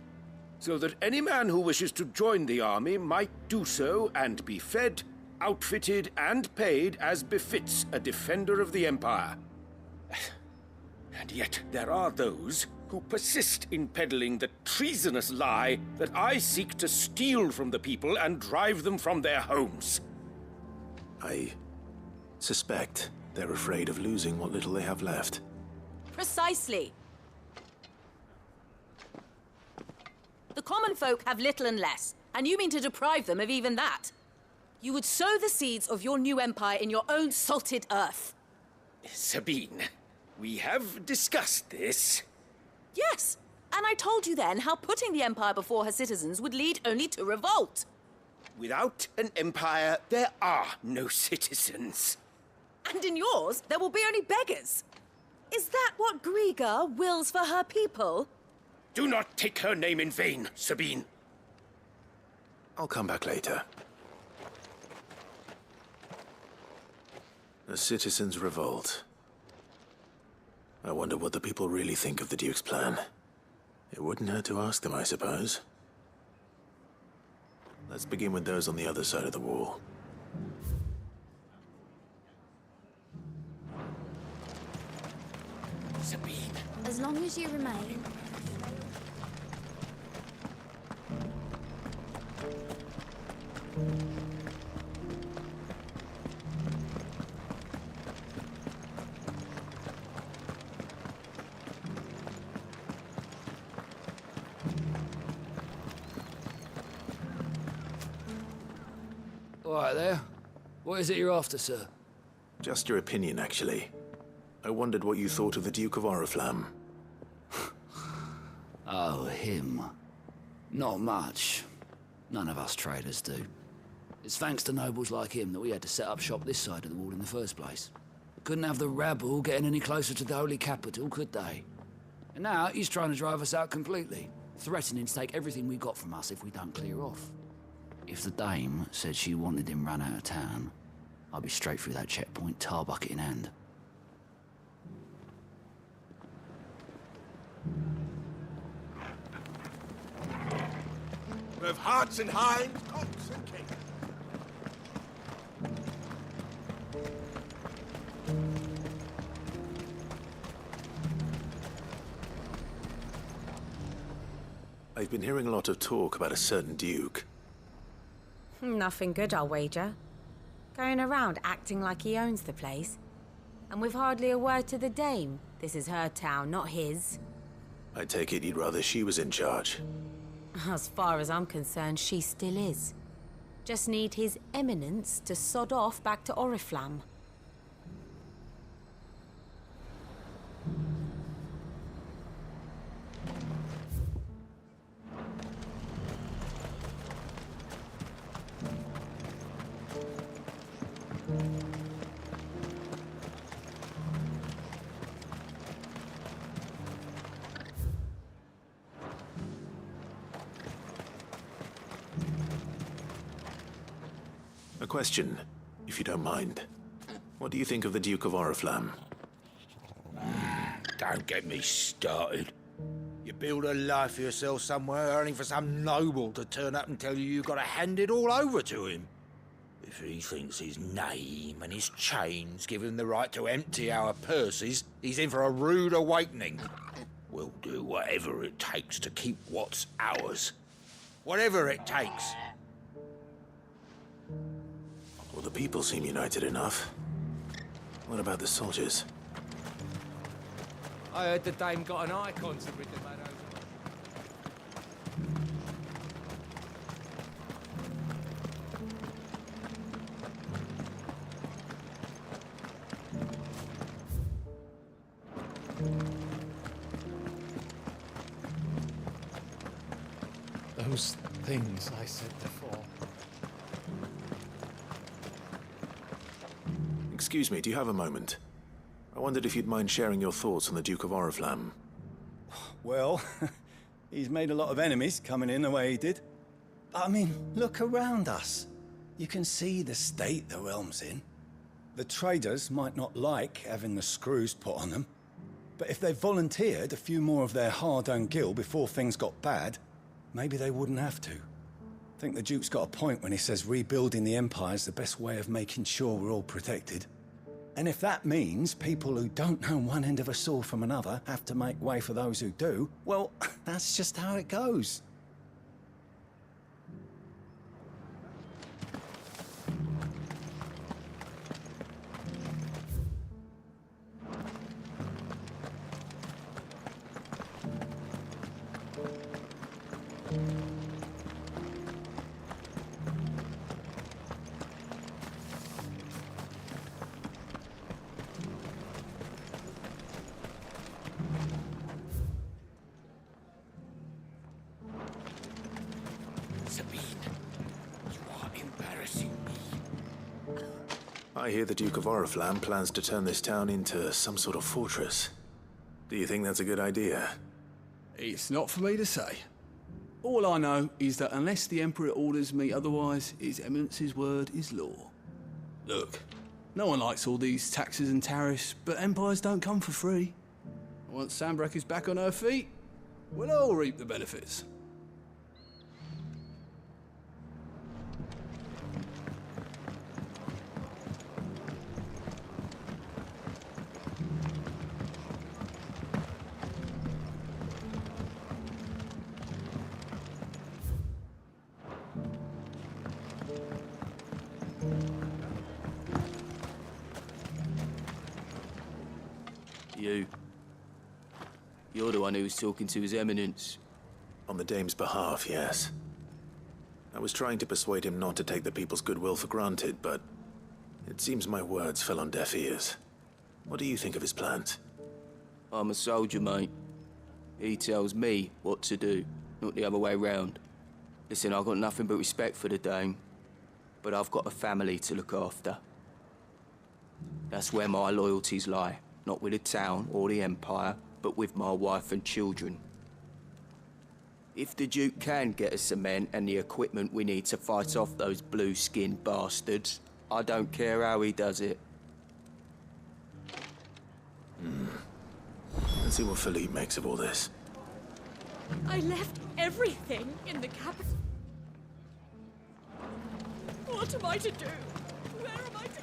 So that any man who wishes to join the army might do so and be fed, outfitted, and paid as befits a defender of the Empire. And yet there are those who persist in peddling the treasonous lie that I seek to steal from the people and drive them from their homes. I suspect they're afraid of losing what little they have left. Precisely. The common folk have little and less, and you mean to deprive them of even that. You would sow the seeds of your new empire in your own salted earth. Sabine, we have discussed this. Yes, and I told you then how putting the empire before her citizens would lead only to revolt. Without an empire, there are no citizens. And in yours, there will be only beggars. Is that what Griga wills for her people? Do not take her name in vain, Sabine. I'll come back later. A citizens' revolt. I wonder what the people really think of the Duke's plan. It wouldn't hurt to ask them, I suppose. Let's begin with those on the other side of the wall. Sabine. As long as you remain. All right there. What is it you're after, sir? Just your opinion, actually. I wondered what you thought of the Duke of Oriflamme. Oh, him. Not much. None of us traders do. It's thanks to nobles like him that we had to set up shop this side of the wall in the first place. Couldn't have the rabble getting any closer to the holy capital, could they? And now he's trying to drive us out completely, threatening to take everything we got from us if we don't clear off. If the dame said she wanted him run out of town, I'd be straight through that checkpoint, tar bucket in hand. We have hearts and hinds, cocks and kings. I've been hearing a lot of talk about a certain Duke. Nothing good, I'll wager. Going around acting like he owns the place. And with hardly a word to the dame. This is her town, not his. I take it you'd rather she was in charge. As far as I'm concerned, she still is. Just need his eminence to sod off back to Oriflamme. A question, if you don't mind. What do you think of the Duke of Oriflamme? Don't get me started. You build a life for yourself somewhere, earning for some noble to turn up and tell you you've got to hand it all over to him. If he thinks his name and his chains give him the right to empty our purses, he's in for a rude awakening. We'll do whatever it takes to keep what's ours. Whatever it takes. Well, the people seem united enough. What about the soldiers? I heard the dame got an icon to rid the man over. Those things I said before. Excuse me, do you have a moment? I wondered if you'd mind sharing your thoughts on the Duke of Oriflamme. Well, he's made a lot of enemies coming in the way he did. But I mean, look around us. You can see the state the realm's in. The traders might not like having the screws put on them, but if they volunteered a few more of their hard-earned gil before things got bad, maybe they wouldn't have to. I think the Duke's got a point when he says rebuilding the Empire's the best way of making sure we're all protected. And if that means people who don't know one end of a sword from another have to make way for those who do, well, that's just how it goes. I hear the Duke of Oriflamme plans to turn this town into some sort of fortress. Do you think that's a good idea? It's not for me to say. All I know is that unless the Emperor orders me otherwise, His Eminence's word is law. Look, no one likes all these taxes and tariffs, but empires don't come for free. Once Sanbreque is back on her feet, we'll all reap the benefits. You're the one who was talking to His Eminence. On the Dame's behalf, yes. I was trying to persuade him not to take the people's goodwill for granted, but it seems my words fell on deaf ears. What do you think of his plans? I'm a soldier, mate. He tells me what to do, not the other way round. Listen, I've got nothing but respect for the Dame, but I've got a family to look after. That's where my loyalties lie, not with the town or the Empire, but with my wife and children. If the Duke can get us the men and the equipment we need to fight off those blue-skinned bastards, I don't care how he does it. Let's see what Philippe makes of all this. I left everything in the capital. What am I to do? Where am I to go?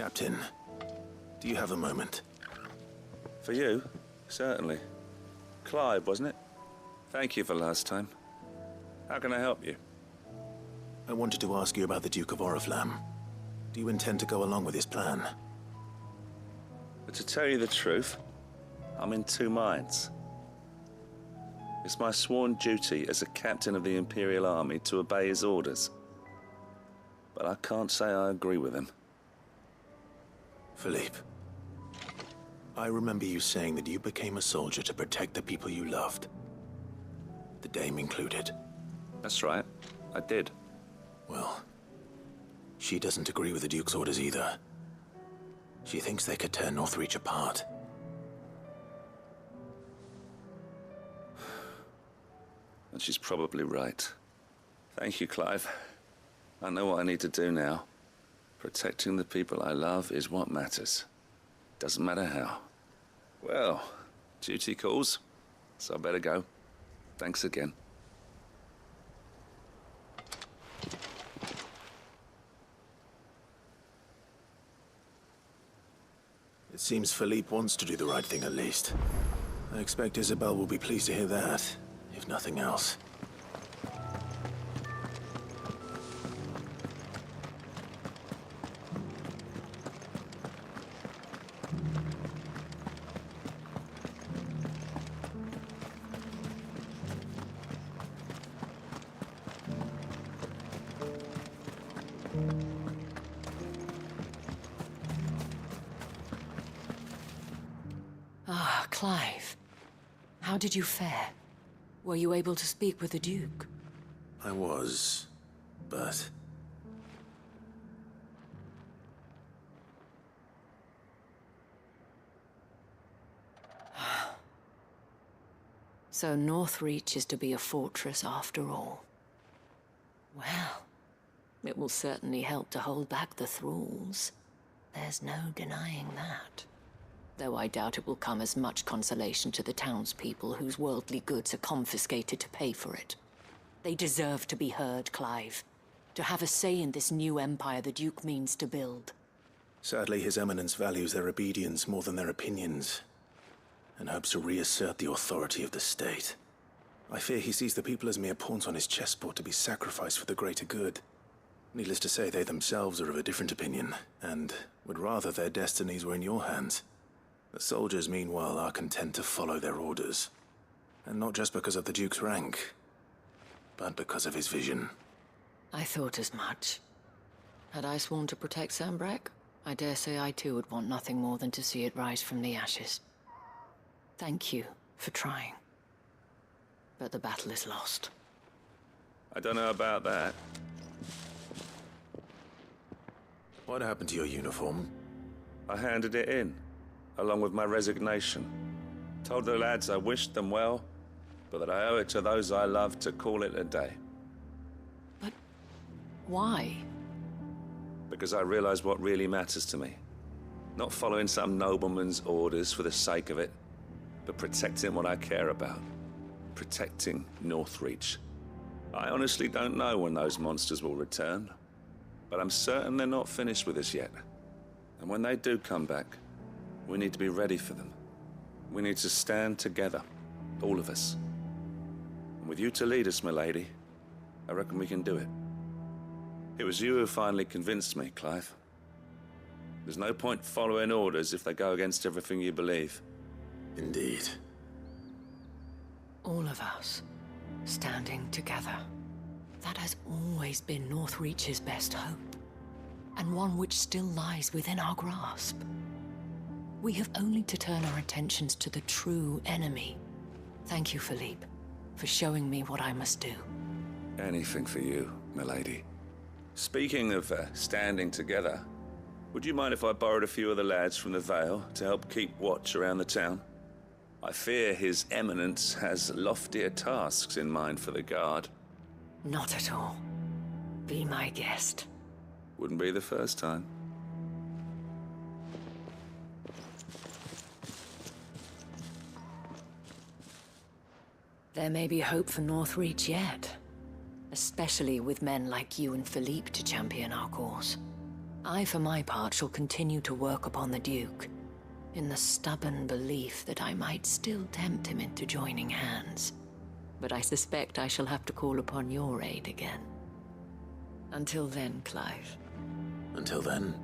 Captain, do you have a moment? For you? Certainly. Clive, wasn't it? Thank you for last time. How can I help you? I wanted to ask you about the Duke of Oriflamme. Do you intend to go along with his plan? But to tell you the truth, I'm in two minds. It's my sworn duty as a captain of the Imperial Army to obey his orders. But I can't say I agree with him. Philippe, I remember you saying that you became a soldier to protect the people you loved. The Dame included. That's right, I did. Well, she doesn't agree with the Duke's orders either. She thinks they could tear Northreach apart. And she's probably right. Thank you, Clive. I know what I need to do now. Protecting the people I love is what matters. Doesn't matter how. Well, duty calls, so I better go. Thanks again. It seems Philippe wants to do the right thing at least. I expect Isabel will be pleased to hear that, if nothing else. Ah, Clive. How did you fare? Were you able to speak with the Duke? I was, but... So Northreach is to be a fortress after all. Well, it will certainly help to hold back the thralls. There's no denying that. Though I doubt it will come as much consolation to the townspeople whose worldly goods are confiscated to pay for it. They deserve to be heard, Clive. To have a say in this new empire the Duke means to build. Sadly, His Eminence values their obedience more than their opinions, and hopes to reassert the authority of the state. I fear he sees the people as mere pawns on his chessboard to be sacrificed for the greater good. Needless to say, they themselves are of a different opinion, and would rather their destinies were in your hands. The soldiers, meanwhile, are content to follow their orders. And not just because of the Duke's rank, but because of his vision. I thought as much. Had I sworn to protect Sanbreque, I dare say I too would want nothing more than to see it rise from the ashes. Thank you for trying. But the battle is lost. I don't know about that. What happened to your uniform? I handed it in, along with my resignation. Told the lads I wished them well, but that I owe it to those I love to call it a day. But why? Because I realized what really matters to me. Not following some nobleman's orders for the sake of it, but protecting what I care about. Protecting Northreach. I honestly don't know when those monsters will return, but I'm certain they're not finished with us yet. And when they do come back, we need to be ready for them. We need to stand together, all of us. And with you to lead us, milady, I reckon we can do it. It was you who finally convinced me, Clive. There's no point following orders if they go against everything you believe. Indeed. All of us, standing together. That has always been Northreach's best hope, and one which still lies within our grasp. We have only to turn our attentions to the true enemy. Thank you, Philippe, for showing me what I must do. Anything for you, milady. Speaking of standing together, would you mind if I borrowed a few of the lads from the Vale to help keep watch around the town? I fear His Eminence has loftier tasks in mind for the guard. Not at all. Be my guest. Wouldn't be the first time. There may be hope for Northreach yet. Especially with men like you and Philippe to champion our cause. I, for my part, shall continue to work upon the Duke, in the stubborn belief that I might still tempt him into joining hands. But I suspect I shall have to call upon your aid again. Until then, Clive. Until then.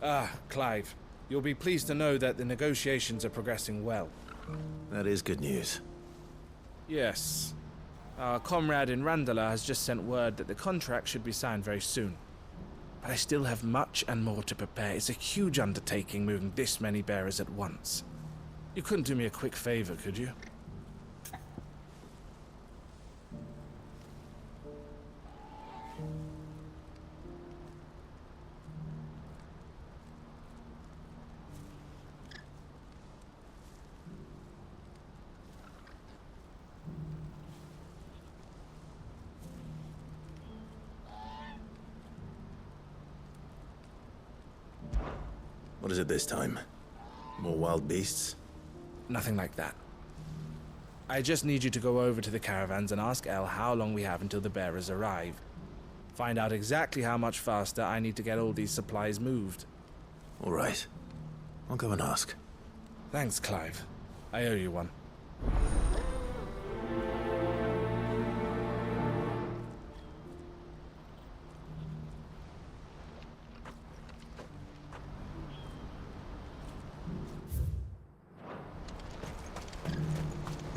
Ah, Clive. You'll be pleased to know that the negotiations are progressing well. That is good news. Yes. Our comrade in Randala has just sent word that the contract should be signed very soon. But I still have much and more to prepare. It's a huge undertaking moving this many bearers at once. You couldn't do me a quick favor, could you? What is it this time? More wild beasts? Nothing like that. I just need you to go over to the caravans and ask Elle how long we have until the bearers arrive. Find out exactly how much faster I need to get all these supplies moved. All right. I'll go and ask. Thanks, Clive. I owe you one.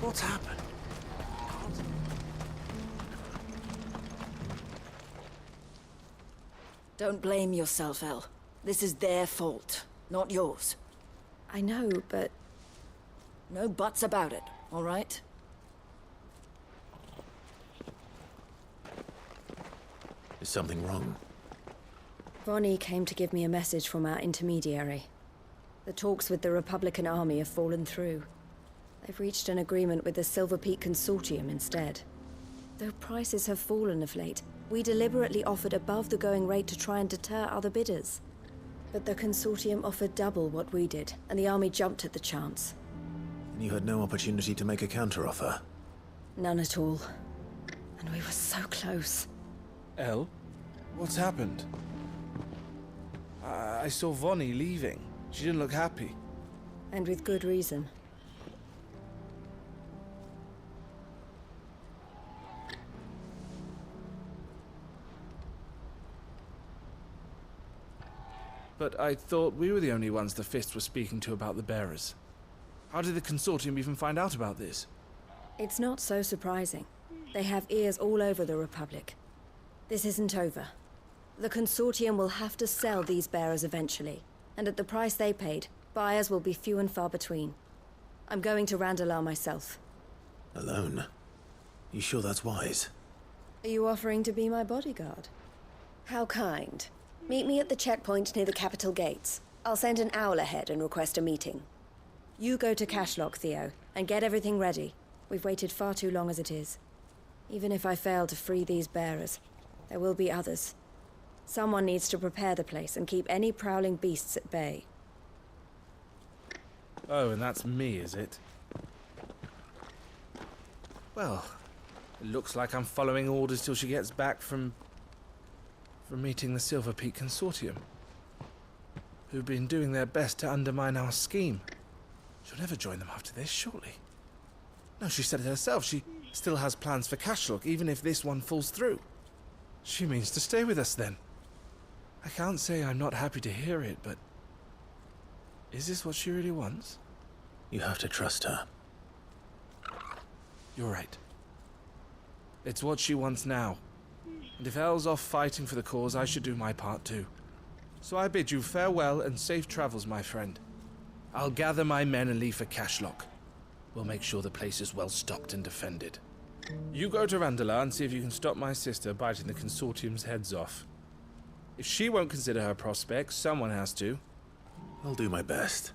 What's happened? Don't blame yourself, Elle. This is their fault, not yours. I know, but... No buts about it, all right? Is something wrong? Vonnie came to give me a message from our intermediary. The talks with the Republican army have fallen through. They've reached an agreement with the Silver Peak Consortium instead. Though prices have fallen of late, we deliberately offered above the going rate to try and deter other bidders. But the Consortium offered double what we did, and the army jumped at the chance. And you had no opportunity to make a counteroffer? None at all. And we were so close. Elle? What's happened? I saw Vonnie leaving. She didn't look happy. And with good reason. But I thought we were the only ones the Fist were speaking to about the bearers. How did the Consortium even find out about this? It's not so surprising. They have ears all over the Republic. This isn't over. The Consortium will have to sell these bearers eventually, and at the price they paid, buyers will be few and far between. I'm going to Randalar myself. Alone? You sure that's wise? Are you offering to be my bodyguard? How kind. Meet me at the checkpoint near the capital gates. I'll send an owl ahead and request a meeting. You go to Cashlock, Theo, and get everything ready. We've waited far too long as it is. Even if I fail to free these bearers, there will be others. Someone needs to prepare the place and keep any prowling beasts at bay. Oh, and that's me, is it? Well, it looks like I'm following orders till she gets back from meeting the Silver Peak Consortium, who've been doing their best to undermine our scheme. She'll never join them after this, surely. No, she said it herself. She still has plans for Cashlock, even if this one falls through. She means to stay with us then. I can't say I'm not happy to hear it, but... is this what she really wants? You have to trust her. You're right. It's what she wants now. And if Elle's off fighting for the cause, I should do my part too. So I bid you farewell and safe travels, my friend. I'll gather my men and leave for Cashlock. We'll make sure the place is well stocked and defended. You go to Randala and see if you can stop my sister biting the Consortium's heads off. If she won't consider her prospects, someone has to. I'll do my best.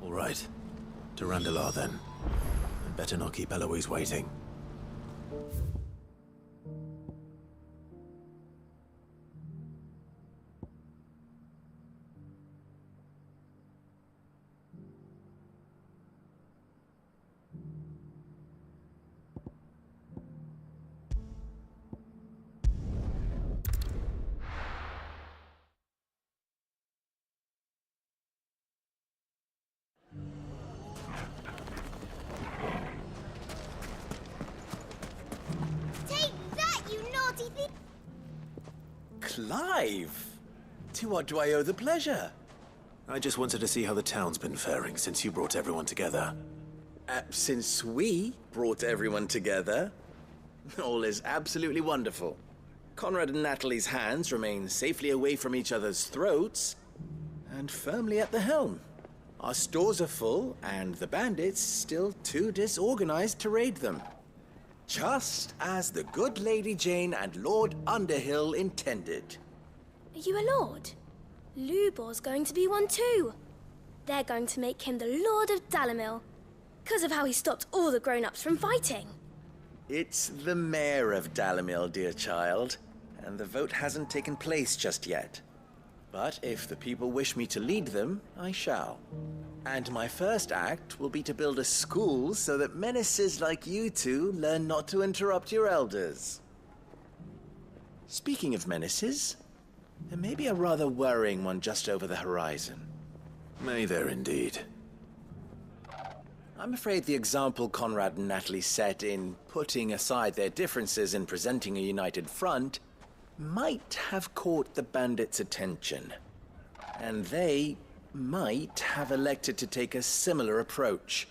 All right. To Randala, then. And better not keep Eloise waiting. Clive! To what do I owe the pleasure? I just wanted to see how the town's been faring since you brought everyone together. Since we brought everyone together, all is absolutely wonderful. Conrad and Natalie's hands remain safely away from each other's throats and firmly at the helm. Our stores are full, and the bandits still too disorganized to raid them. Just as the good Lady Jane and Lord Underhill intended. Are you a lord? Lubor's going to be one too. They're going to make him the Lord of Dalimil, because of how he stopped all the grown-ups from fighting. It's the mayor of Dalimil, dear child, and the vote hasn't taken place just yet. But if the people wish me to lead them, I shall. And my first act will be to build a school so that menaces like you two learn not to interrupt your elders. Speaking of menaces, there may be a rather worrying one just over the horizon. May there indeed. I'm afraid the example Conrad and Natalie set in putting aside their differences and presenting a united front might have caught the bandits' attention. And they might have elected to take a similar approach.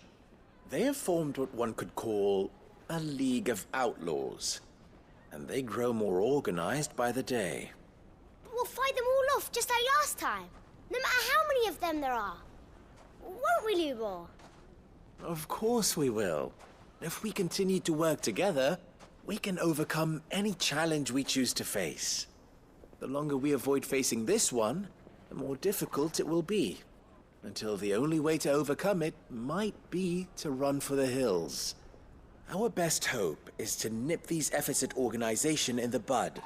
They have formed what one could call a League of Outlaws, and they grow more organized by the day. We'll fight them all off just like last time, no matter how many of them there are. Won't we, Lubor? Of course we will. If we continue to work together, we can overcome any challenge we choose to face. The longer we avoid facing this one, the more difficult it will be, until the only way to overcome it might be to run for the hills. Our best hope is to nip these efforts at organization in the bud,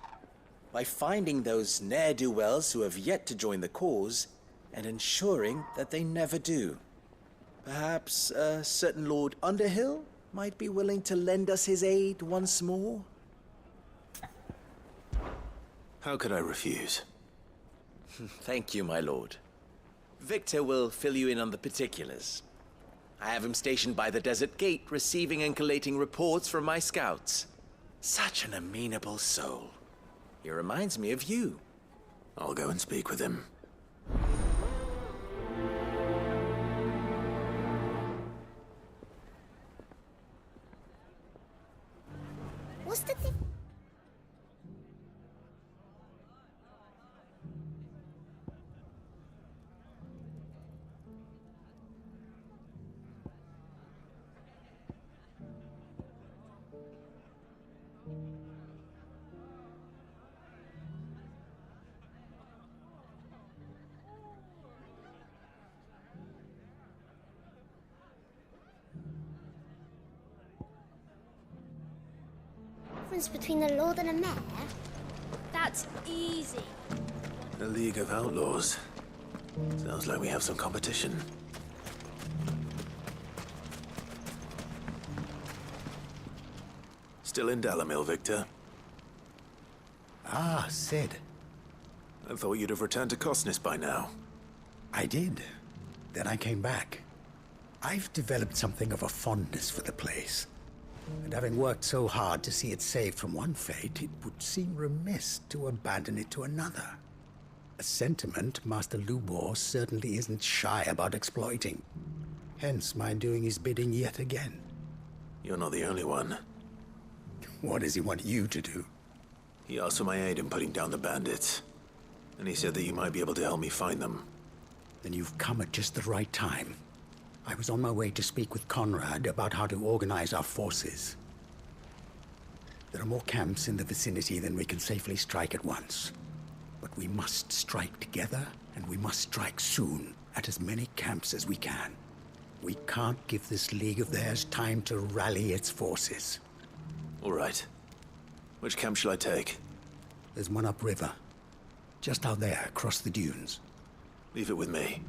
by finding those ne'er-do-wells who have yet to join the cause, and ensuring that they never do. Perhaps a certain Lord Underhill might be willing to lend us his aid once more? How could I refuse? Thank you, my lord. Victor will fill you in on the particulars. I have him stationed by the Desert Gate, receiving and collating reports from my scouts. Such an amenable soul. He reminds me of you. I'll go and speak with him. What's the thing? Difference between a lord and a mayor? That's easy. A League of Outlaws. Sounds like we have some competition. Still in Dalimil, Victor? Ah, Sid. I thought you'd have returned to Cosnis by now. I did. then I came back. I've developed something of a fondness for the place. And having worked so hard to see it saved from one fate, it would seem remiss to abandon it to another. A sentiment Master Lubor certainly isn't shy about exploiting. Hence my doing his bidding yet again. You're not the only one. What does he want you to do? He asked for my aid in putting down the bandits. And he said that you might be able to help me find them. Then you've come at just the right time. I was on my way to speak with Conrad about how to organize our forces. There are more camps in the vicinity than we can safely strike at once. But we must strike together, and we must strike soon at as many camps as we can. We can't give this league of theirs time to rally its forces. All right. Which camp shall I take? There's one upriver. Just out there, across the dunes. Leave it with me.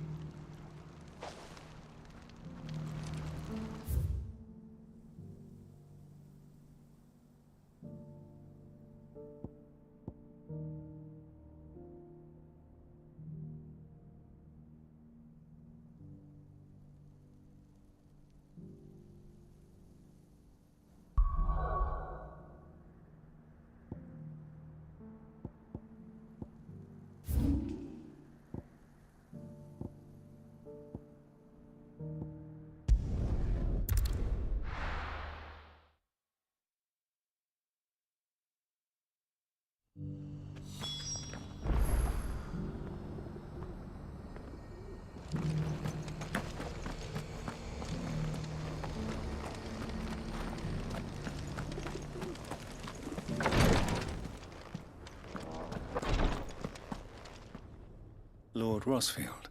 Lord Rosfield,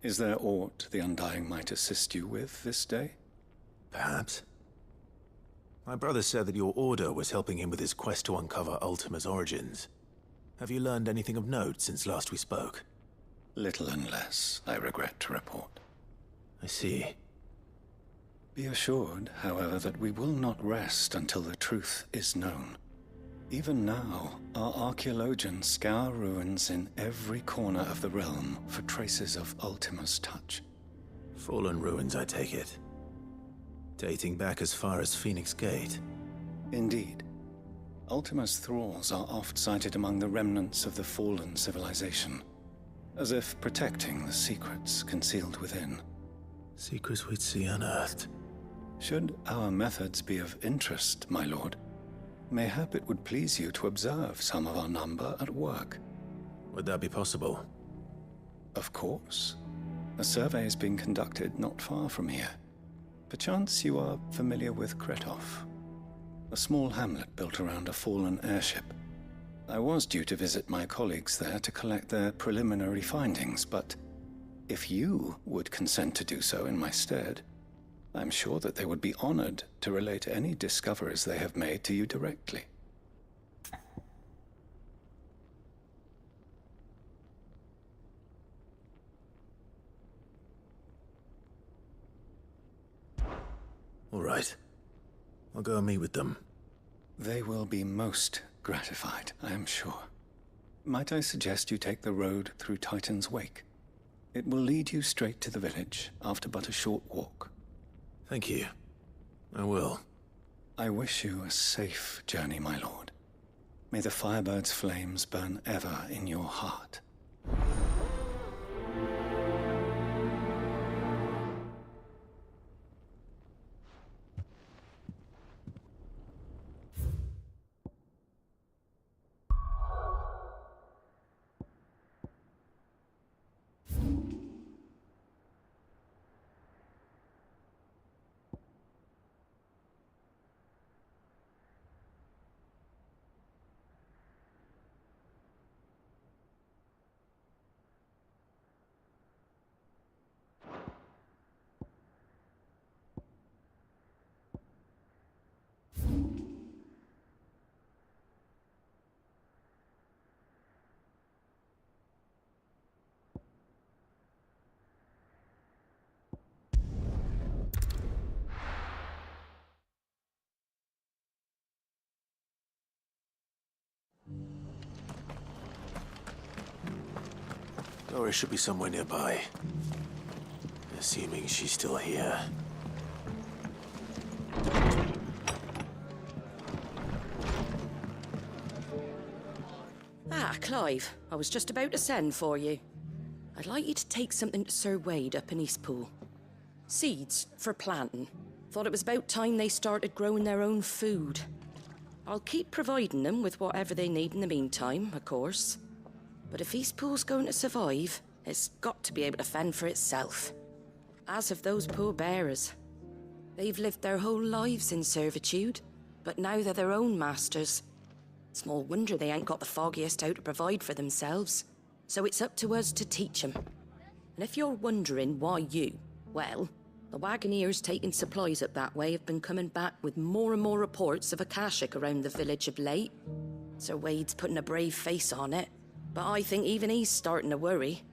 is there aught the Undying might assist you with this day? Perhaps. My brother said that your order was helping him with his quest to uncover Ultima's origins. Have you learned anything of note since last we spoke? Little and less, I regret to report. I see. Be assured, however, that we will not rest until the truth is known. Even now, our archaeologians scour ruins in every corner of the realm for traces of Ultima's touch. Fallen ruins, I take it. Dating back as far as Phoenix Gate. Indeed. Ultima's thralls are oft sighted among the remnants of the fallen civilization, as if protecting the secrets concealed within. Secrets we'd see unearthed. Should our methods be of interest, my lord, mayhap it would please you to observe some of our number at work. Would that be possible? Of course. A survey is being conducted not far from here. Perchance you are familiar with Kretov, a small hamlet built around a fallen airship. I was due to visit my colleagues there to collect their preliminary findings, but if you would consent to do so in my stead, I'm sure that they would be honored to relate any discoveries they have made to you directly. All right. I'll go and meet with them. They will be most gratified, I am sure. Might I suggest you take the road through Titan's Wake? It will lead you straight to the village after but a short walk. Thank you. I will. I wish you a safe journey, my lord. May the Firebird's flames burn ever in your heart. Doris should be somewhere nearby. Assuming she's still here. Ah, Clive. I was just about to send for you. I'd like you to take something to Sir Wade up in Eastpool. Seeds for planting. Thought it was about time they started growing their own food. I'll keep providing them with whatever they need in the meantime, of course. But if Eastpool's going to survive, it's got to be able to fend for itself. As have those poor bearers. They've lived their whole lives in servitude, but now they're their own masters. Small wonder they ain't got the foggiest how to provide for themselves. So it's up to us to teach them. And if you're wondering why you, well, the wagoneers taking supplies up that way have been coming back with more and more reports of Akashic around the village of late. Sir Wade's putting a brave face on it, but I think even he's starting to worry.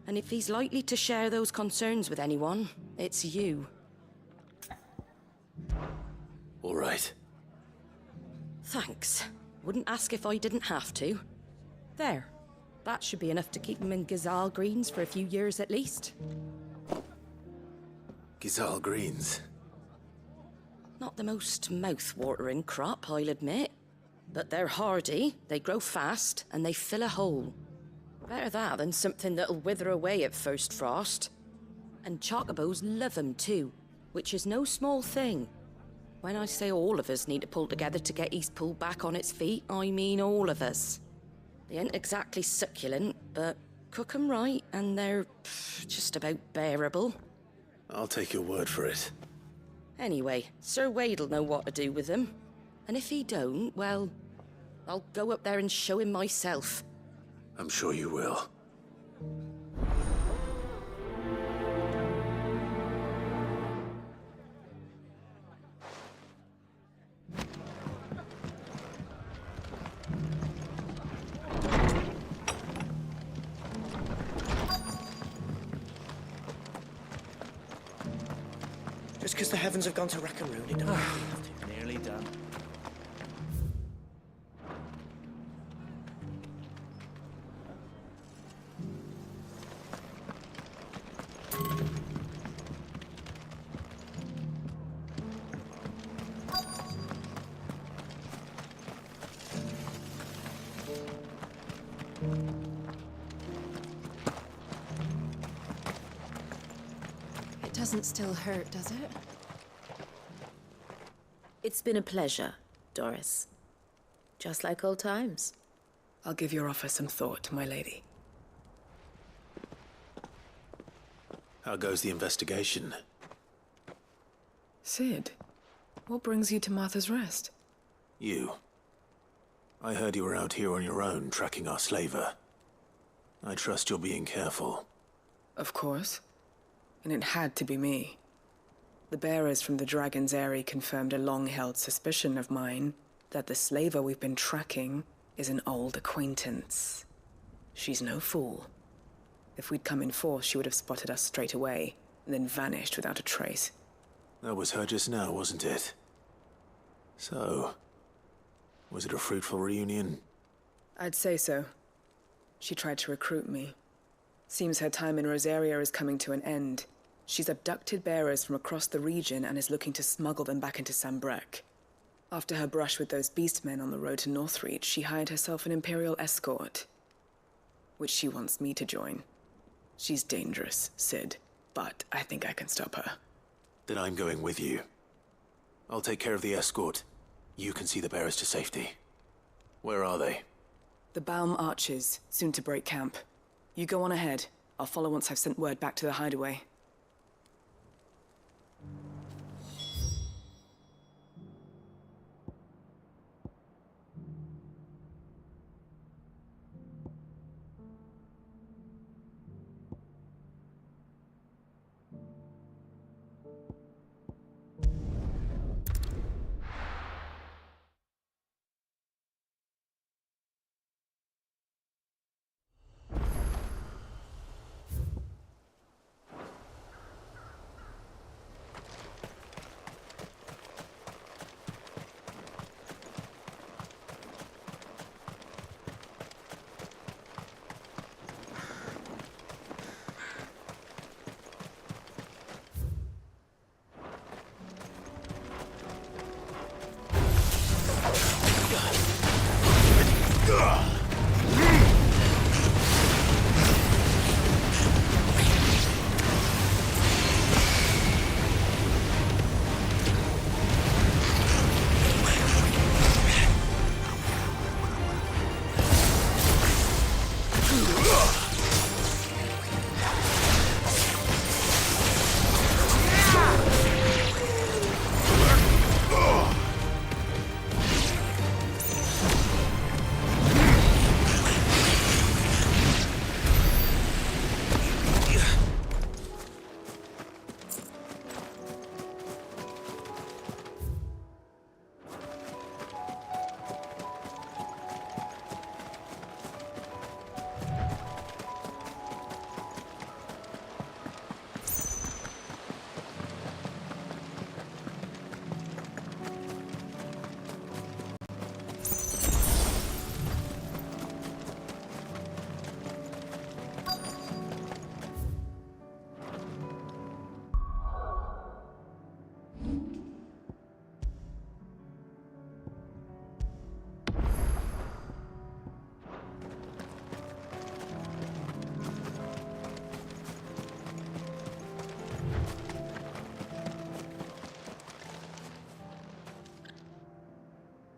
And if he's likely to share those concerns with anyone, it's you. All right. Thanks. Wouldn't ask if I didn't have to. There. That should be enough to keep them in Gazal Greens for a few years at least. Gazal Greens? Not the most mouth-watering crop, I'll admit. But they're hardy, they grow fast, and they fill a hole. Better that than something that'll wither away at first frost. And chocobos love them too, which is no small thing. When I say all of us need to pull together to get Eastpool back on its feet, I mean all of us. They ain't exactly succulent, but cook 'em right and they're just about bearable. I'll take your word for it. Anyway, Sir Wade'll know what to do with them. And if he don't, well, I'll go up there and show him myself. I'm sure you will. Just because the heavens have gone to rack and ruin it, don't mean we have to. Nearly done. It doesn't still hurt, does it? It's been a pleasure, Doris. Just like old times. I'll give your offer some thought, my lady. How goes the investigation? Sid, what brings you to Martha's Rest? You. I heard you were out here on your own, tracking our slaver. I trust you're being careful. Of course. And it had to be me. The bearers from the Dragon's Eyrie confirmed a long-held suspicion of mine that the slaver we've been tracking is an old acquaintance. She's no fool. If we'd come in force, she would have spotted us straight away, and then vanished without a trace. That was her just now, wasn't it? So, was it a fruitful reunion? I'd say so. She tried to recruit me. Seems her time in Rosaria is coming to an end. She's abducted bearers from across the region and is looking to smuggle them back into Sambrec. After her brush with those beastmen on the road to Northreach, she hired herself an Imperial escort, which she wants me to join. She's dangerous, Sid, but I think I can stop her. Then I'm going with you. I'll take care of the escort. You can see the bearers to safety. Where are they? The Baum Archers, soon to break camp. You go on ahead. I'll follow once I've sent word back to the hideaway.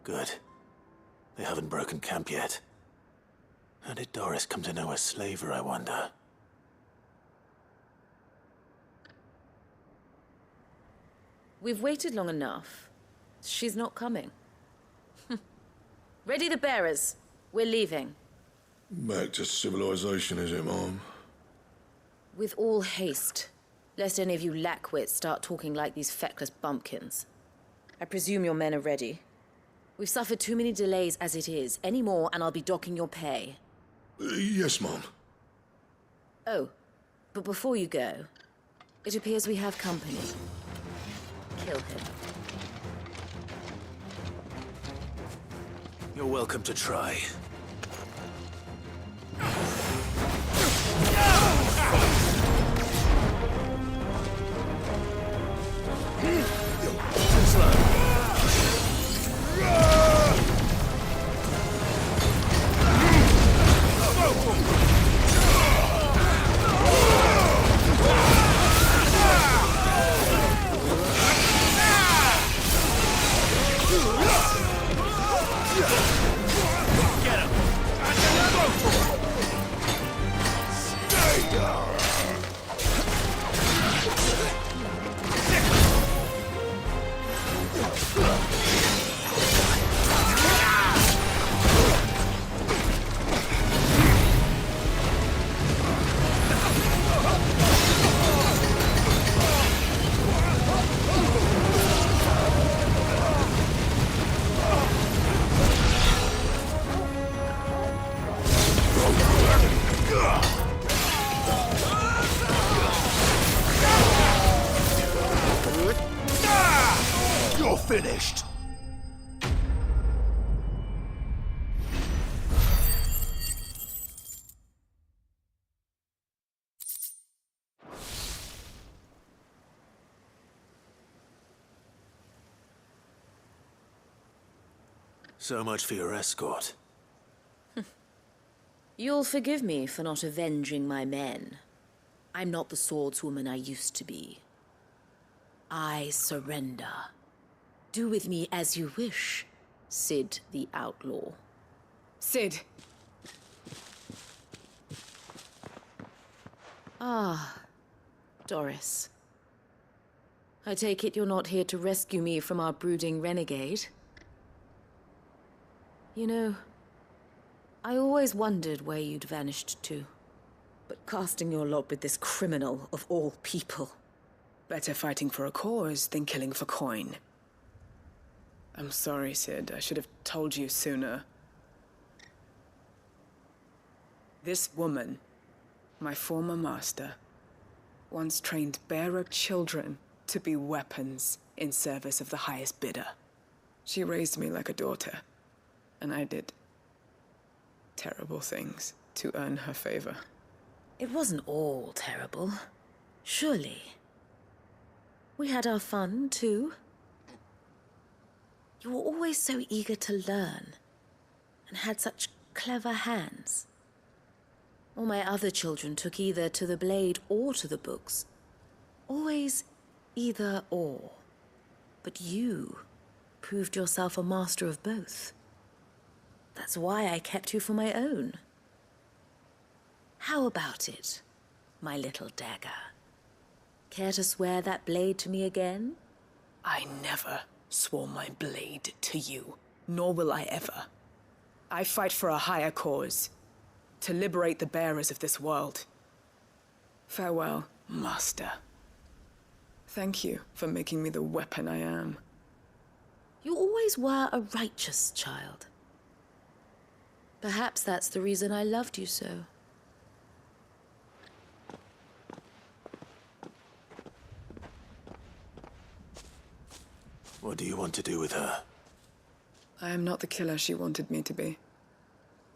Good. They haven't broken camp yet. How did Doris come to know a slaver, I wonder? We've waited long enough. She's not coming. Ready the bearers. We're leaving. Back to civilization, is it, Mom? With all haste, lest any of you lackwits start talking like these feckless bumpkins. I presume your men are ready. We've suffered too many delays as it is. Any more, and I'll be docking your pay. Yes, Mom. Oh, but before you go, it appears we have company. Kill him. You're welcome to try. You're finished. So much for your escort. You'll forgive me for not avenging my men. I'm not the swordswoman I used to be. I surrender. Do with me as you wish, Sid the Outlaw. Sid! Ah, Doris. I take it you're not here to rescue me from our brooding renegade? You know, I always wondered where you'd vanished to. But casting your lot with this criminal of all people... Better fighting for a cause than killing for coin. I'm sorry, Sid. I should have told you sooner. This woman, my former master, once trained bearer children to be weapons in service of the highest bidder. She raised me like a daughter, and I did terrible things to earn her favor. It wasn't all terrible, surely. We had our fun, too. You were always so eager to learn, and had such clever hands. All my other children took either to the blade or to the books. Always either or. But you proved yourself a master of both. That's why I kept you for my own. How about it, my little dagger? Care to swear that blade to me again? I never swore my blade to you, nor will I ever. I fight for a higher cause, to liberate the bearers of this world. Farewell, Master. Thank you for making me the weapon I am. You always were a righteous child. Perhaps that's the reason I loved you so. What do you want to do with her? I am not the killer she wanted me to be.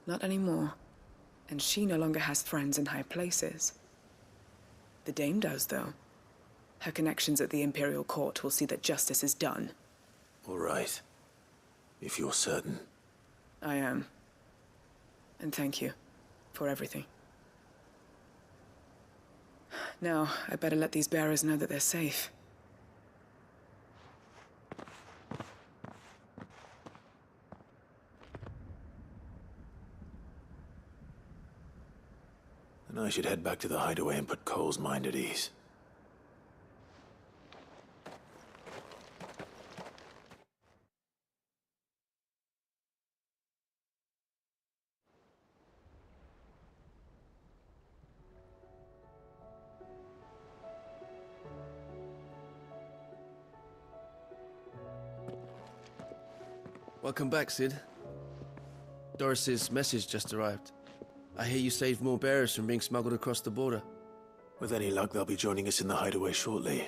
Not anymore. And she no longer has friends in high places. The Dame does, though. Her connections at the Imperial Court will see that justice is done. All right. If you're certain. I am. And thank you for everything. Now, I better let these bearers know that they're safe. And I should head back to the hideaway and put Cole's mind at ease. Welcome back, Sid. Doris's message just arrived. I hear you saved more bearers from being smuggled across the border. With any luck, they'll be joining us in the hideaway shortly.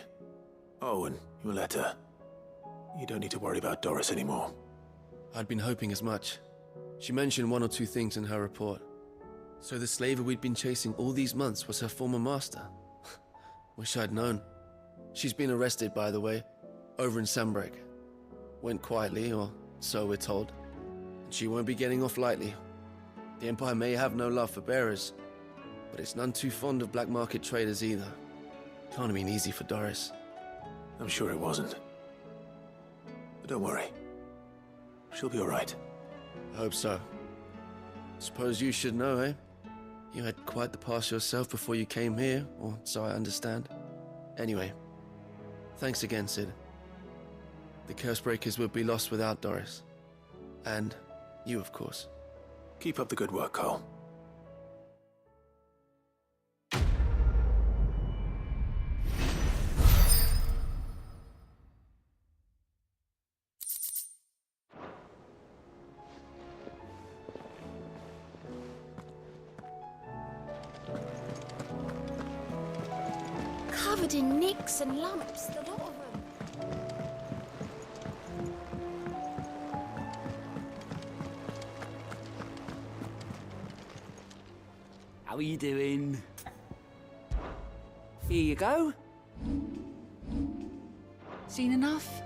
Oh, and your letter. You don't need to worry about Doris anymore. I'd been hoping as much. She mentioned one or two things in her report. So the slaver we'd been chasing all these months was her former master. Wish I'd known. She's been arrested, by the way, over in Sanbreg. Went quietly, or so we're told. And she won't be getting off lightly. The Empire may have no love for bearers, but it's none too fond of black market traders either. Can't have been easy for Doris. I'm sure it wasn't. But don't worry. She'll be all right. I hope so. Suppose you should know, eh? You had quite the past yourself before you came here, or so I understand. Anyway, thanks again, Sid. The Cursebreakers would be lost without Doris. And you, of course. Keep up the good work, Cole. Covered in nicks and lumps, the lot of them. How are you doing? Here you go. Seen enough?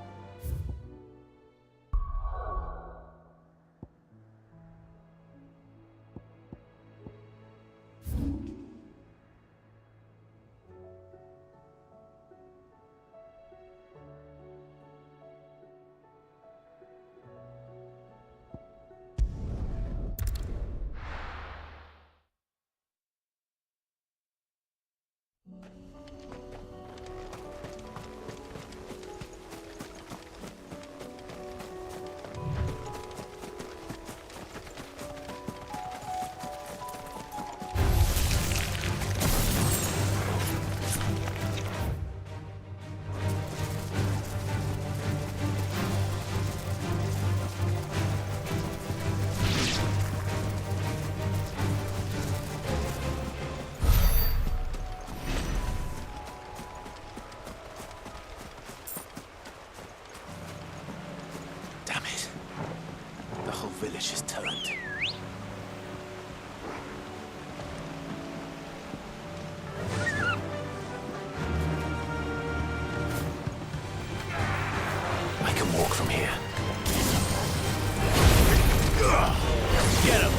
Village is turned. I can walk from here. Get him!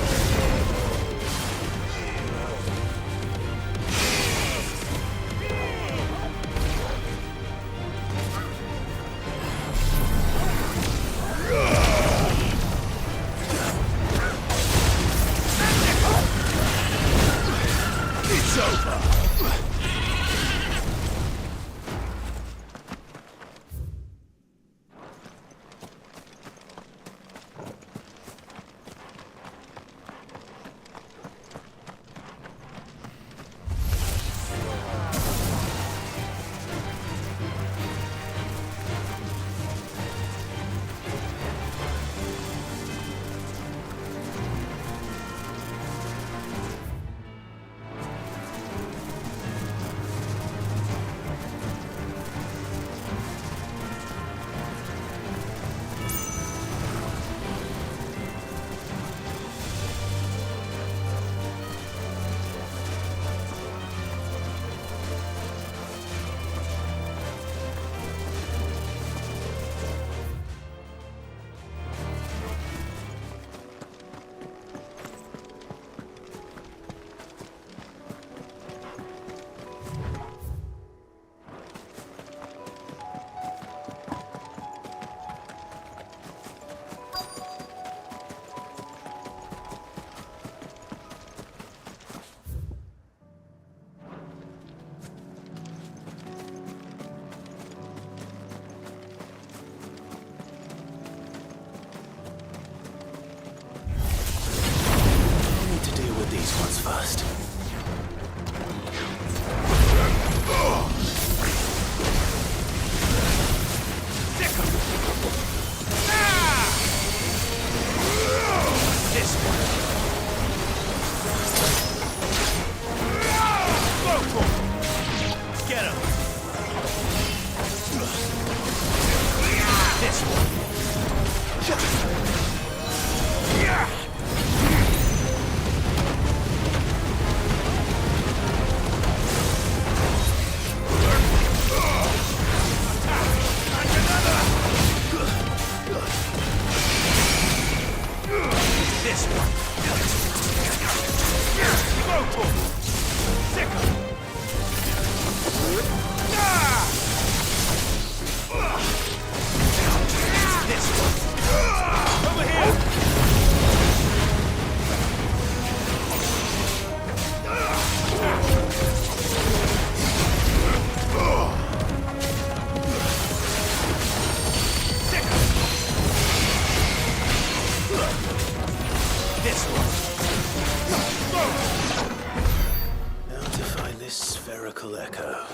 Now to find this spherical echo.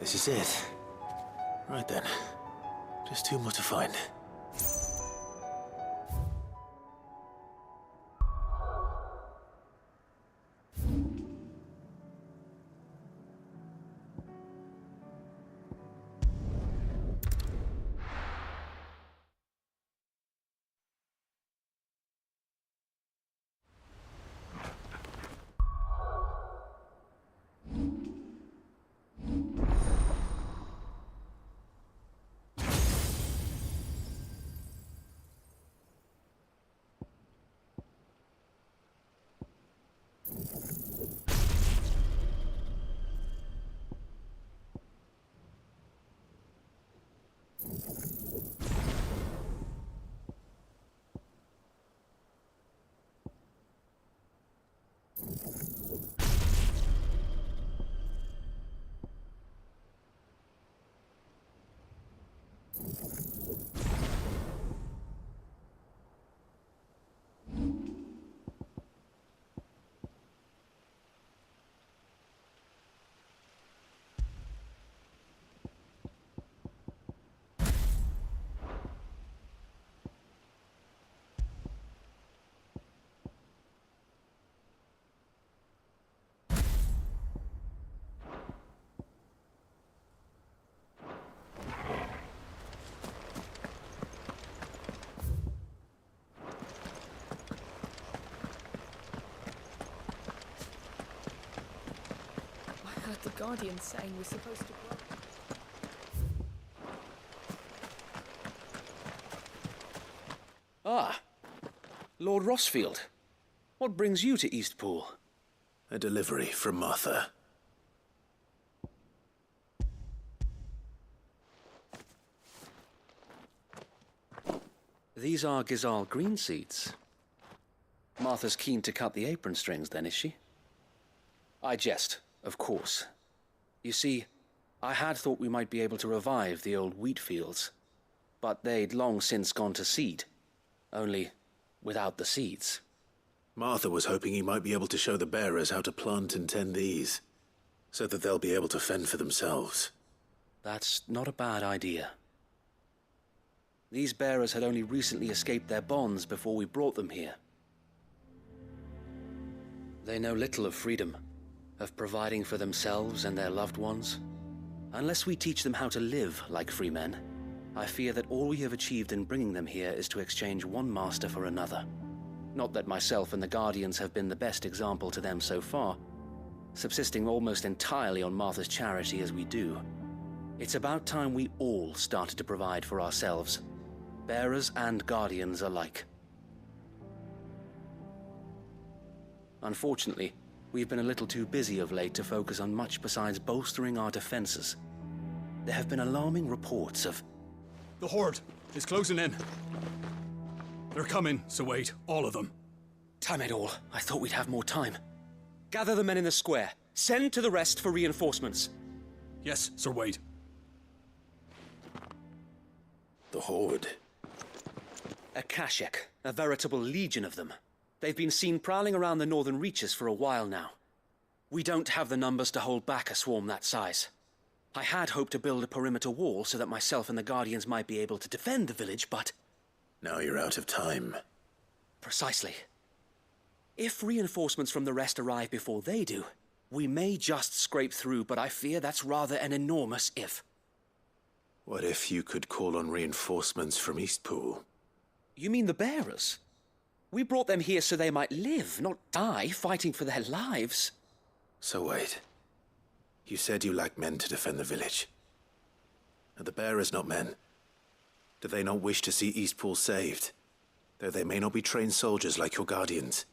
This is it. Right then. Just two more to find. The Guardian saying we're supposed to grow. Ah, Lord Rossfield. What brings you to Eastpool? A delivery from Martha. These are Gizal green seeds. Martha's keen to cut the apron strings, then, is she? I jest, of course. You see, I had thought we might be able to revive the old wheat fields, but they'd long since gone to seed, only without the seeds. Martha was hoping he might be able to show the bearers how to plant and tend these, so that they'll be able to fend for themselves. That's not a bad idea. These bearers had only recently escaped their bonds before we brought them here. They know little of freedom, of providing for themselves and their loved ones. Unless we teach them how to live like free men, I fear that all we have achieved in bringing them here is to exchange one master for another. Not that myself and the Guardians have been the best example to them so far, subsisting almost entirely on Martha's charity as we do. It's about time we all started to provide for ourselves, bearers and Guardians alike. Unfortunately, we've been a little too busy of late to focus on much besides bolstering our defenses. There have been alarming reports of... The Horde is closing in. They're coming, so wait, all of them. Damn it all, I thought we'd have more time. Gather the men in the square. Send to the rest for reinforcements. Yes, Sir Wade. The Horde. A Kashek, a veritable legion of them. They've been seen prowling around the northern reaches for a while now. We don't have the numbers to hold back a swarm that size. I had hoped to build a perimeter wall so that myself and the Guardians might be able to defend the village, but... Now you're out of time. Precisely. If reinforcements from the rest arrive before they do, we may just scrape through, but I fear that's rather an enormous if. What if you could call on reinforcements from Eastpool? You mean the bearers? We brought them here so they might live, not die fighting for their lives. So wait. You said you lack men to defend the village. Are the bearers not men? Do they not wish to see Eastpool saved? Though they may not be trained soldiers like your guardians,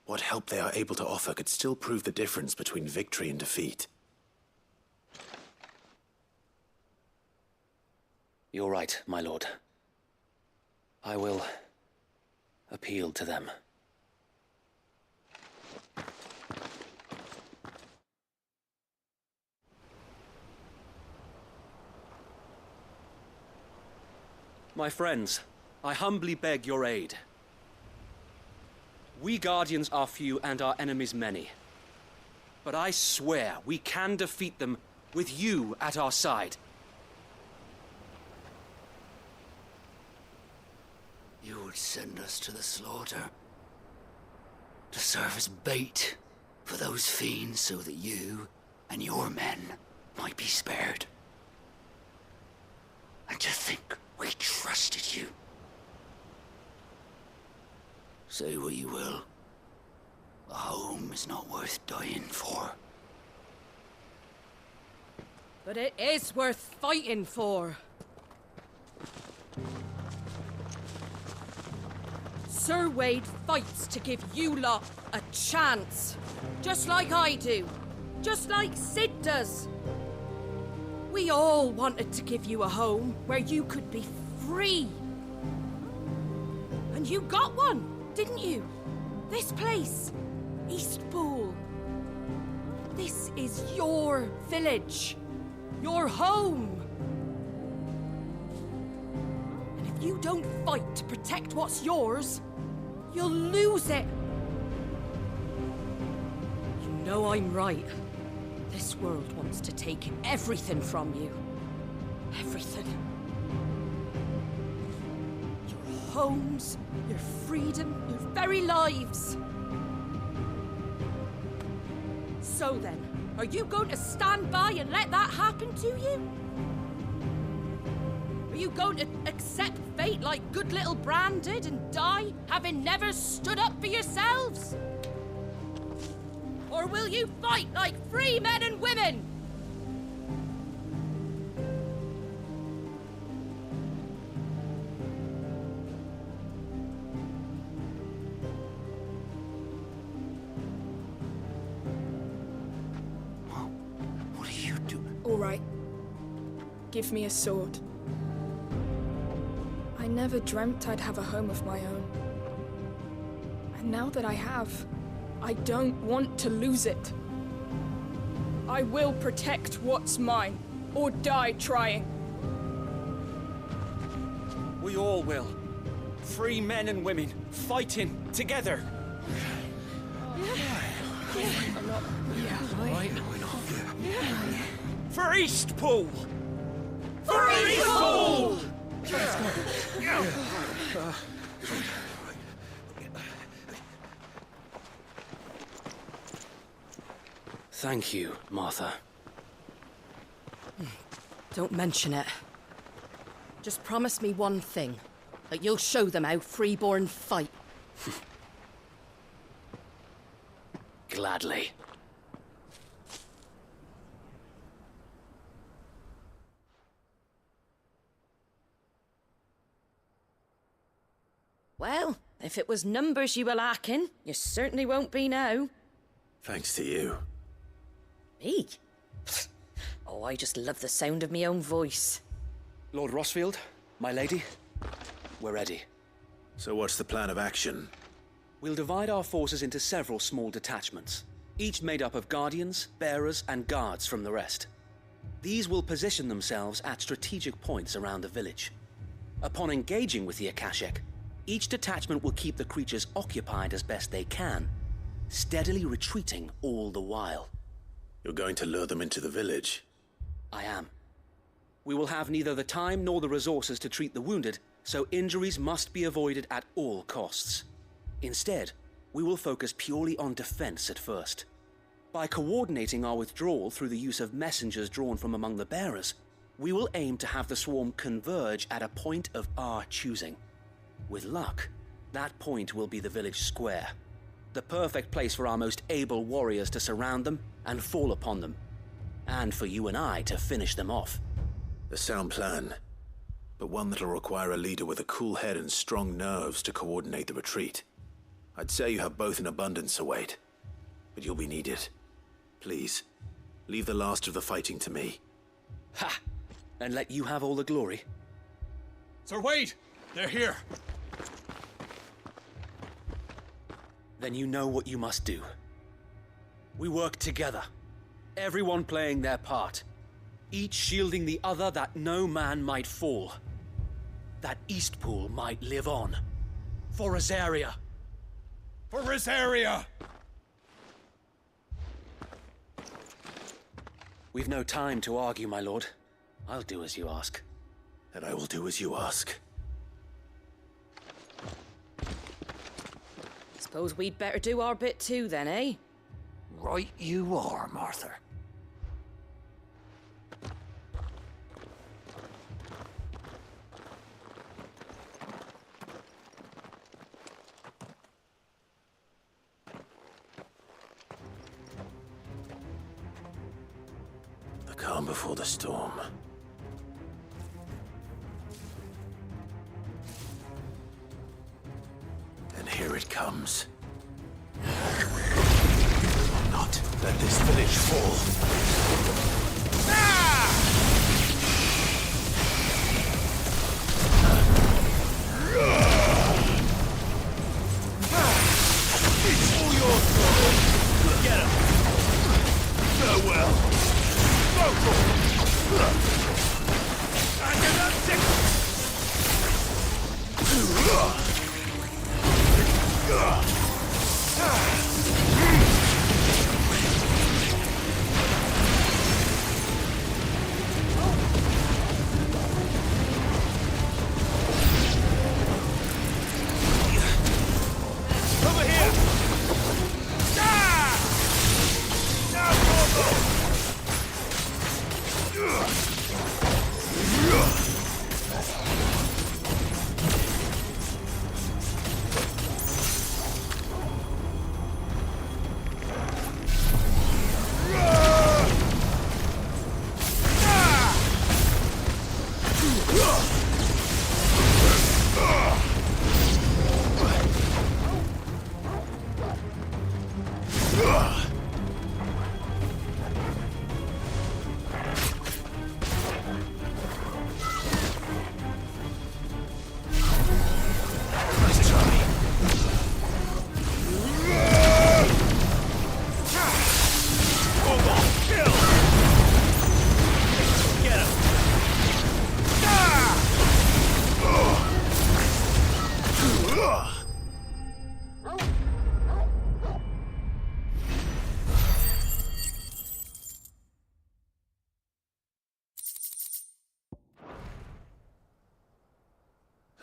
what help they are able to offer could still prove the difference between victory and defeat. You're right, my lord. I will appeal to them. My friends, I humbly beg your aid. We Guardians are few and our enemies many. But I swear we can defeat them with you at our side. You would send us to the slaughter, to serve as bait for those fiends so that you and your men might be spared. And to think we trusted you. Say what you will, a home is not worth dying for. But it is worth fighting for. Sir Wade fights to give you lot a chance. Just like I do. Just like Sid does. We all wanted to give you a home where you could be free. And you got one, didn't you? This place, Eastpool. This is your village. Your home. And if you don't fight to protect what's yours, you'll lose it. You know I'm right. This world wants to take everything from you. Everything. Your homes, your freedom, your very lives. So then, are you going to stand by and let that happen to you? Are you going to accept fate like good little Bran did and die, having never stood up for yourselves? Or will you fight like free men and women? What are you doing? All right. Give me a sword. I never dreamt I'd have a home of my own. And now that I have, I don't want to lose it. I will protect what's mine, or die trying. We all will. Free men and women, fighting together. For Eastpool! For Eastpool! Thank you, Martha. Don't mention it. Just promise me one thing. That you'll show them how freeborn fight. Gladly. Well, if it was numbers you were lacking, you certainly won't be now. Thanks to you. Me? Oh, I just love the sound of my own voice. Lord Rossfield, my lady, we're ready. So what's the plan of action? We'll divide our forces into several small detachments, each made up of guardians, bearers, and guards from the rest. These will position themselves at strategic points around the village. Upon engaging with the Akashic, each detachment will keep the creatures occupied as best they can, steadily retreating all the while. You're going to lure them into the village? I am. We will have neither the time nor the resources to treat the wounded, so injuries must be avoided at all costs. Instead, we will focus purely on defense at first. By coordinating our withdrawal through the use of messengers drawn from among the bearers, we will aim to have the swarm converge at a point of our choosing. With luck, that point will be the village square, the perfect place for our most able warriors to surround them and fall upon them, and for you and I to finish them off. A sound plan. but one that'll require a leader with a cool head and strong nerves to coordinate the retreat. I'd say you have both in abundance, Sir Wade, but you'll be needed. Please, leave the last of the fighting to me. Ha! And let you have all the glory? Sir Wade! They're here! Then you know what you must do. We work together, everyone playing their part, each shielding the other that no man might fall, that Eastpool might live on. For Rosaria! For Rosaria! We've no time to argue, my lord. I'll do as you ask. And I will do as you ask. Suppose we'd better do our bit too, then, eh? Right you are, Martha. The calm before the storm. And here it comes. Not let this village fall. It's all yours. Get him. Farewell. Over here! Now,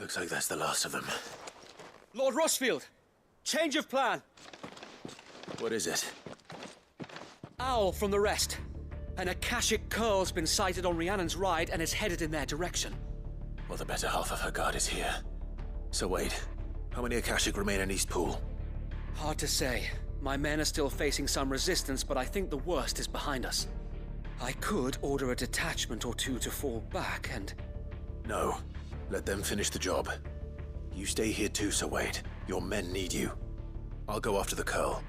Looks like that's the last of them. Lord Rossfield! Change of plan! What is it? Owl from the rest. An Akashic curl's been sighted on Rhiannon's ride and is headed in their direction. Well, the better half of her guard is here. So Wade, how many Akashic remain in Eastpool? Hard to say. My men are still facing some resistance, but I think the worst is behind us. I could order a detachment or two to fall back and... No. Let them finish the job. You stay here too, Sir Wade. Your men need you. I'll go after the Curl.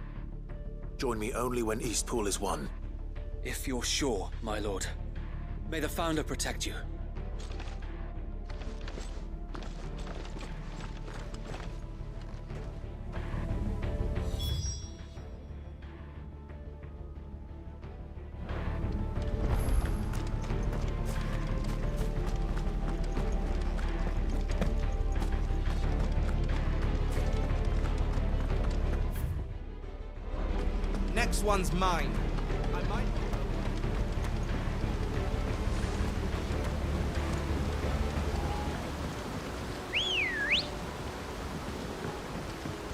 Join me only when Eastpool is won. If you're sure, my lord. May the Founder protect you. Next one's mine. I might...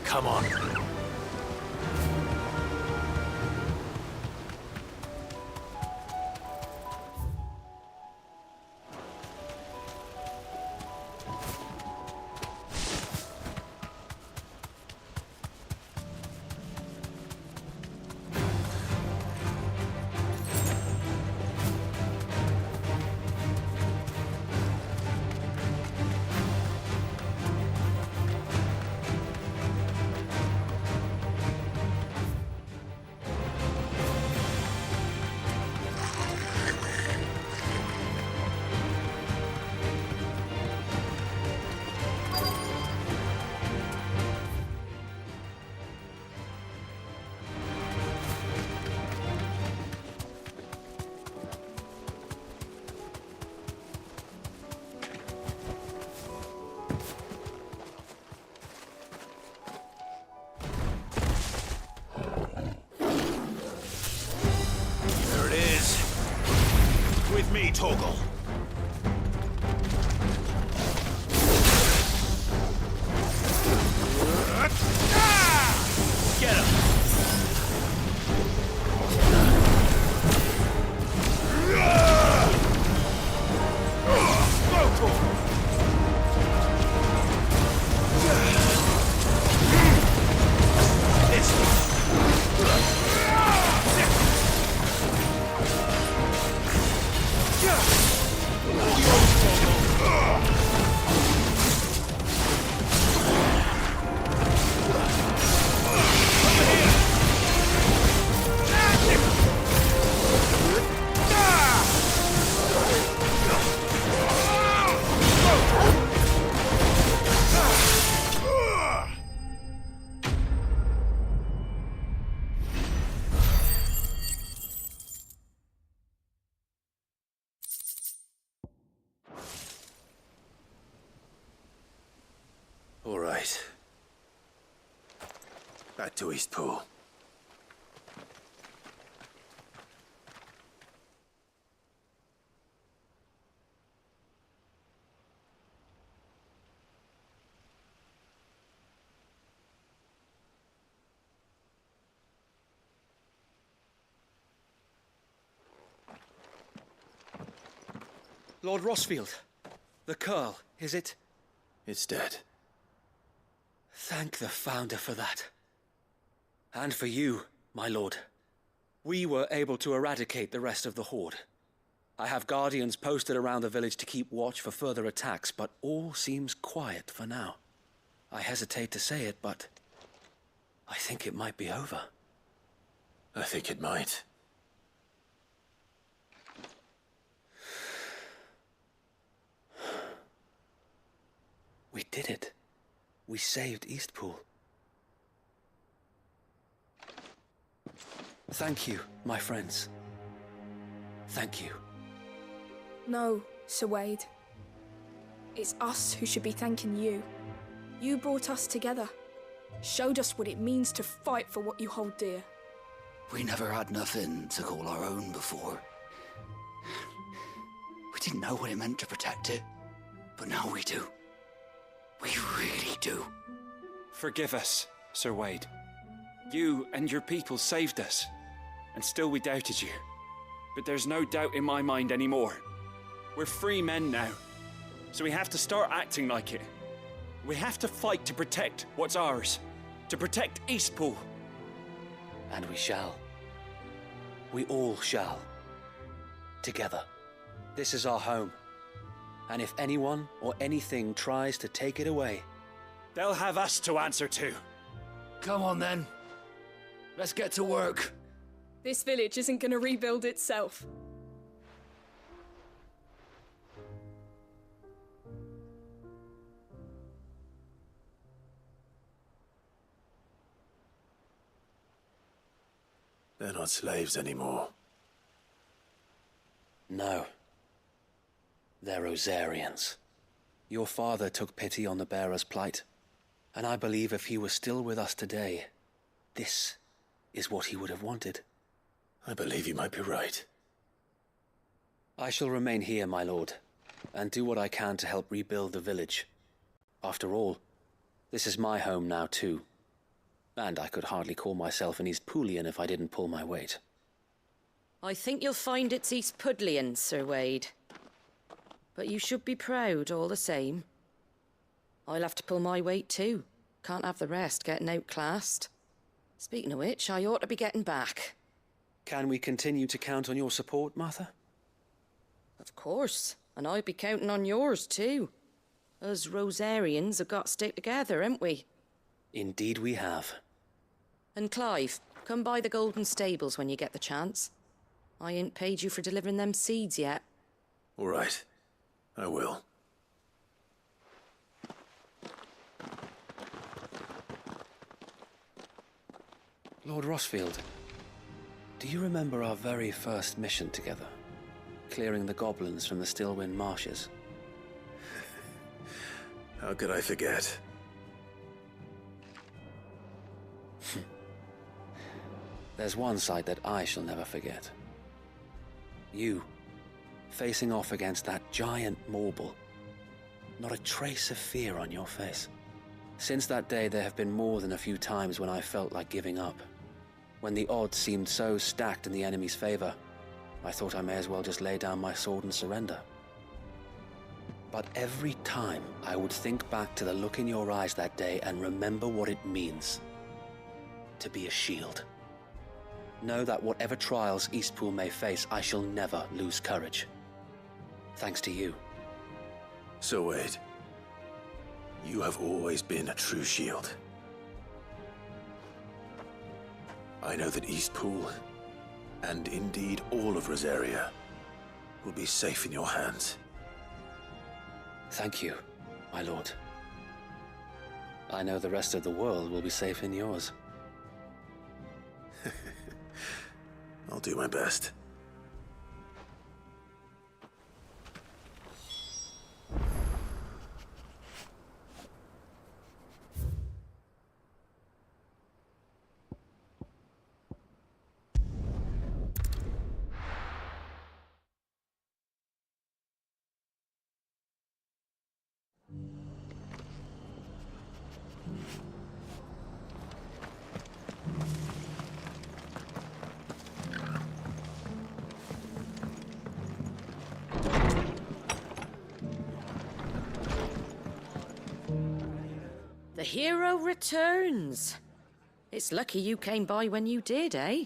Come on. Right. Back to Eastpool. Lord Rossfield, the Curl, is it? It's dead. Thank the Founder for that. And for you, my lord. We were able to eradicate the rest of the Horde. I have guardians posted around the village to keep watch for further attacks, but all seems quiet for now. I hesitate to say it, but I think it might be over. I think it might. We did it. We saved Eastpool. Thank you, my friends. Thank you. No, Sir Wade. It's us who should be thanking you. You brought us together. Showed us what it means to fight for what you hold dear. We never had nothing to call our own before. We didn't know what it meant to protect it, but now we do. We really do. Forgive us, Sir Wade. You and your people saved us, and still we doubted you. But there's no doubt in my mind anymore. We're free men now, so we have to start acting like it. We have to fight to protect what's ours, to protect Eastpool. And we shall. We all shall. Together. This is our home. And if anyone or anything tries to take it away, they'll have us to answer to. Come on then. Let's get to work. This village isn't gonna rebuild itself. They're not slaves anymore. No. They're Rosarians. Your father took pity on the bearer's plight, and I believe if he was still with us today, this is what he would have wanted. I believe you might be right. I shall remain here, my lord, and do what I can to help rebuild the village. After all, this is my home now too, and I could hardly call myself an Eastpoolian if I didn't pull my weight. I think you'll find it's Eastpudlian, Sir Wade. But you should be proud all the same. I'll have to pull my weight too. Can't have the rest getting outclassed. Speaking of which, I ought to be getting back. Can we continue to count on your support, Martha? Of course, and I'll be counting on yours too. Us Rosarians have got to stick together, haven't we? Indeed we have. And Clive, come by the Golden Stables when you get the chance. I ain't paid you for delivering them seeds yet. All right. I will. Lord Rossfield, do you remember our very first mission together? Clearing the goblins from the Stillwind marshes? How could I forget? There's one sight that I shall never forget. You, facing off against that giant Morble. Not a trace of fear on your face. Since that day, there have been more than a few times when I felt like giving up. When the odds seemed so stacked in the enemy's favor, I thought I may as well just lay down my sword and surrender. But every time I would think back to the look in your eyes that day and remember what it means to be a shield. Know that whatever trials Eastpool may face, I shall never lose courage. Thanks to you. So Wade, you have always been a true shield. I know that Eastpool, and indeed all of Rosaria, will be safe in your hands. Thank you, my lord. I know the rest of the world will be safe in yours. I'll do my best. hero returns. It's lucky you came by when you did, eh?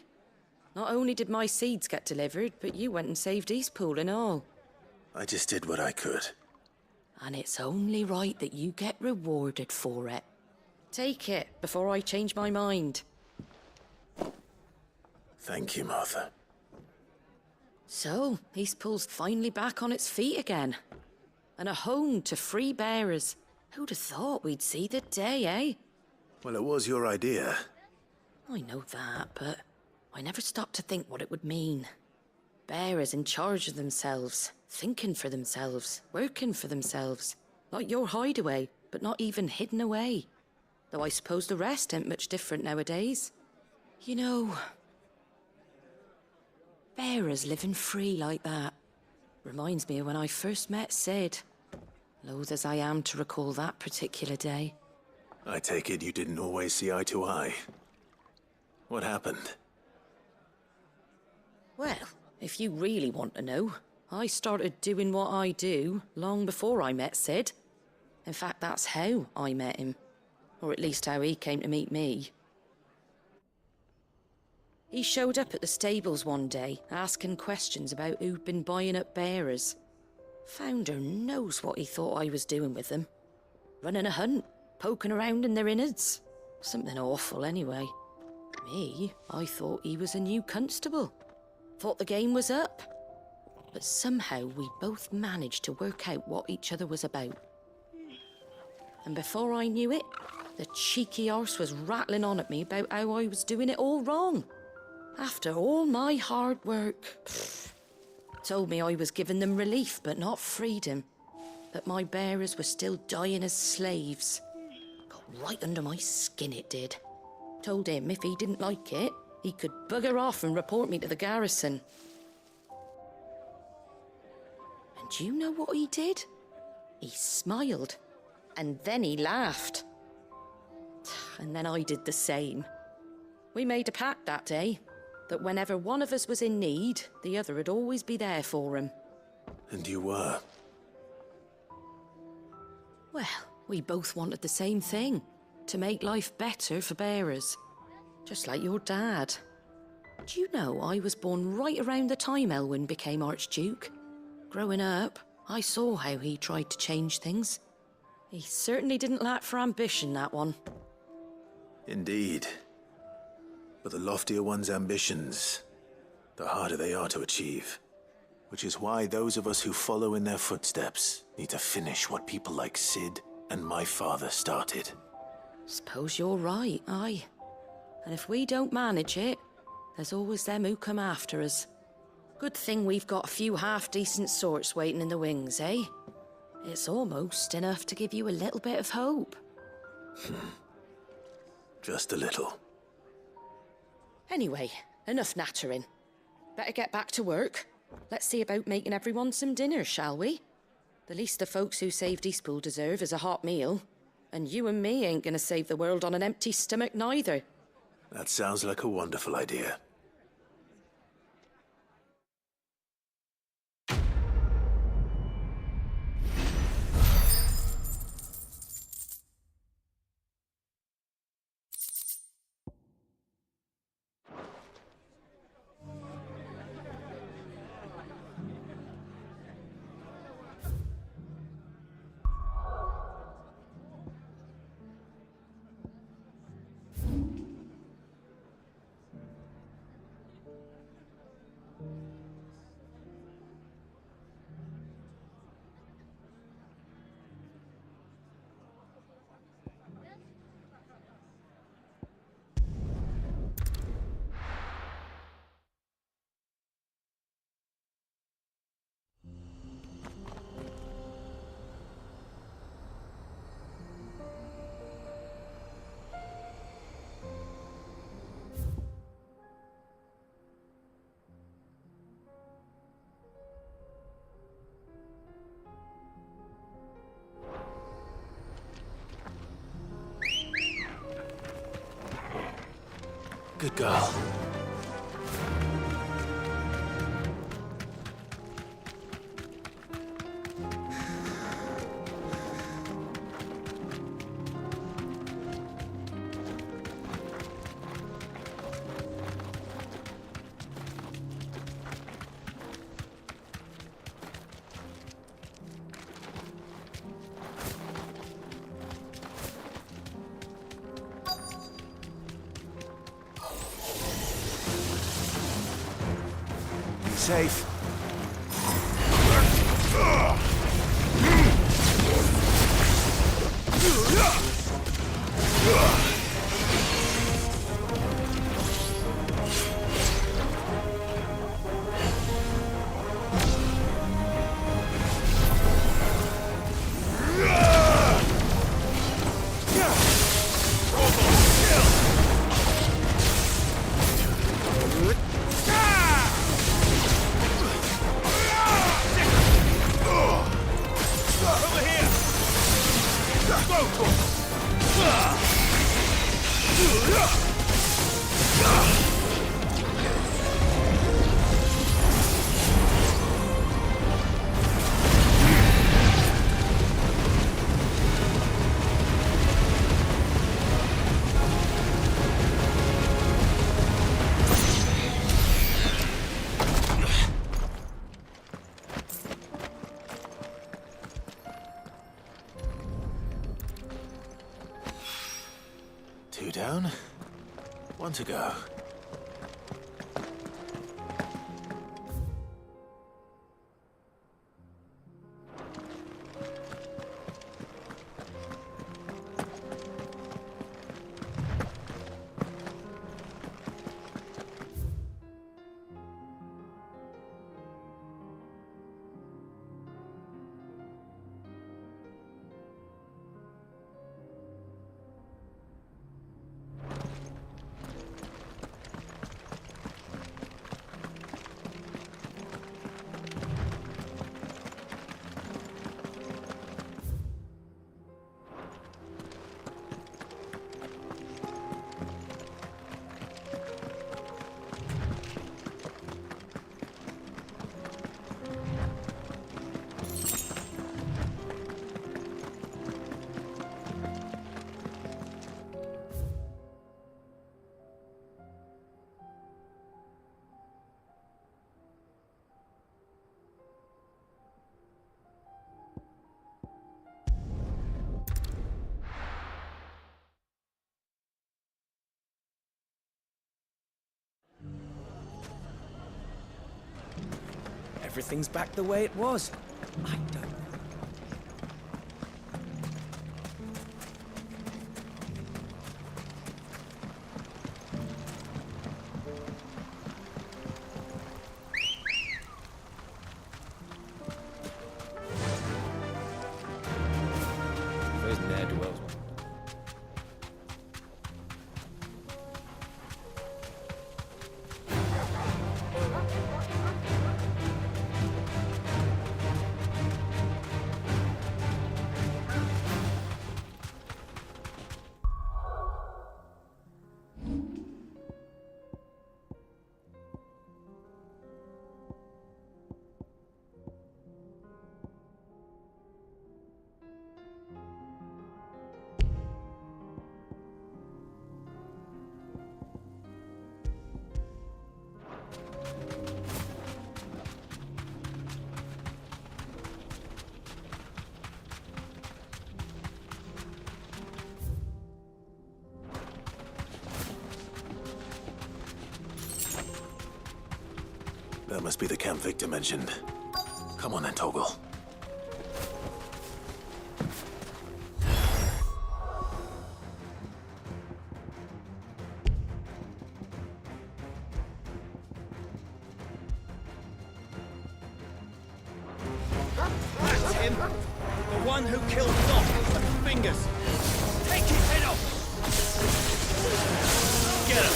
Not only did my seeds get delivered, but you went and saved Eastpool and all. I just did what I could. And it's only right that you get rewarded for it. Take it before I change my mind. Thank you, Martha. So, Eastpool's finally back on its feet again. And a home to free bearers. Who'd have thought we'd see the day, eh? Well, it was your idea. I know that, but I never stopped to think what it would mean. Bearers in charge of themselves, thinking for themselves, working for themselves. Like your hideaway, but not even hidden away. Though I suppose the rest ain't much different nowadays. You know, bearers living free like that reminds me of when I first met Sid. Loath as I am to recall that particular day. I take it you didn't always see eye to eye. What happened? Well, if you really want to know, I started doing what I do long before I met Sid. In fact, that's how I met him. Or at least how he came to meet me. He showed up at the stables one day, asking questions about who'd been buying up bearers. Founder knows what he thought I was doing with them. Running a hunt, poking around in their innards. Something awful anyway. Me, I thought he was a new constable. Thought the game was up. But somehow we both managed to work out what each other was about. And before I knew it, the cheeky arse was rattling on at me about how I was doing it all wrong. After all my hard work. Told me I was giving them relief, but not freedom. That my bearers were still dying as slaves. Got right under my skin, it did. Told him if he didn't like it, he could bugger off and report me to the garrison. And do you know what he did? He smiled. And then he laughed. And then I did the same. We made a pact that day, that whenever one of us was in need, the other would always be there for him. And you were? Well, we both wanted the same thing. To make life better for bearers. Just like your dad. Do you know I was born right around the time Elwyn became Archduke? Growing up, I saw how he tried to change things. He certainly didn't lack for ambition, that one. Indeed. But the loftier one's ambitions, the harder they are to achieve. Which is why those of us who follow in their footsteps need to finish what people like Sid and my father started. Suppose you're right, aye. And if we don't manage it, there's always them who come after us. Good thing we've got a few half-decent sorts waiting in the wings, eh? It's almost enough to give you a little bit of hope. Just a little. Anyway, enough nattering. Better get back to work. Let's see about making everyone some dinner, shall we? The least the folks who saved Eastpool deserve is a hot meal. And you and me ain't gonna save the world on an empty stomach neither. That sounds like a wonderful idea. Good girl. safe. Two down, one to go. Everything's back the way it was. I don't know. There's ne'er-do-wells. That must be the camp Victor mentioned. Come on then, Toggle. That's him! The one who killed Doc with the fingers! Take his head off! Get him!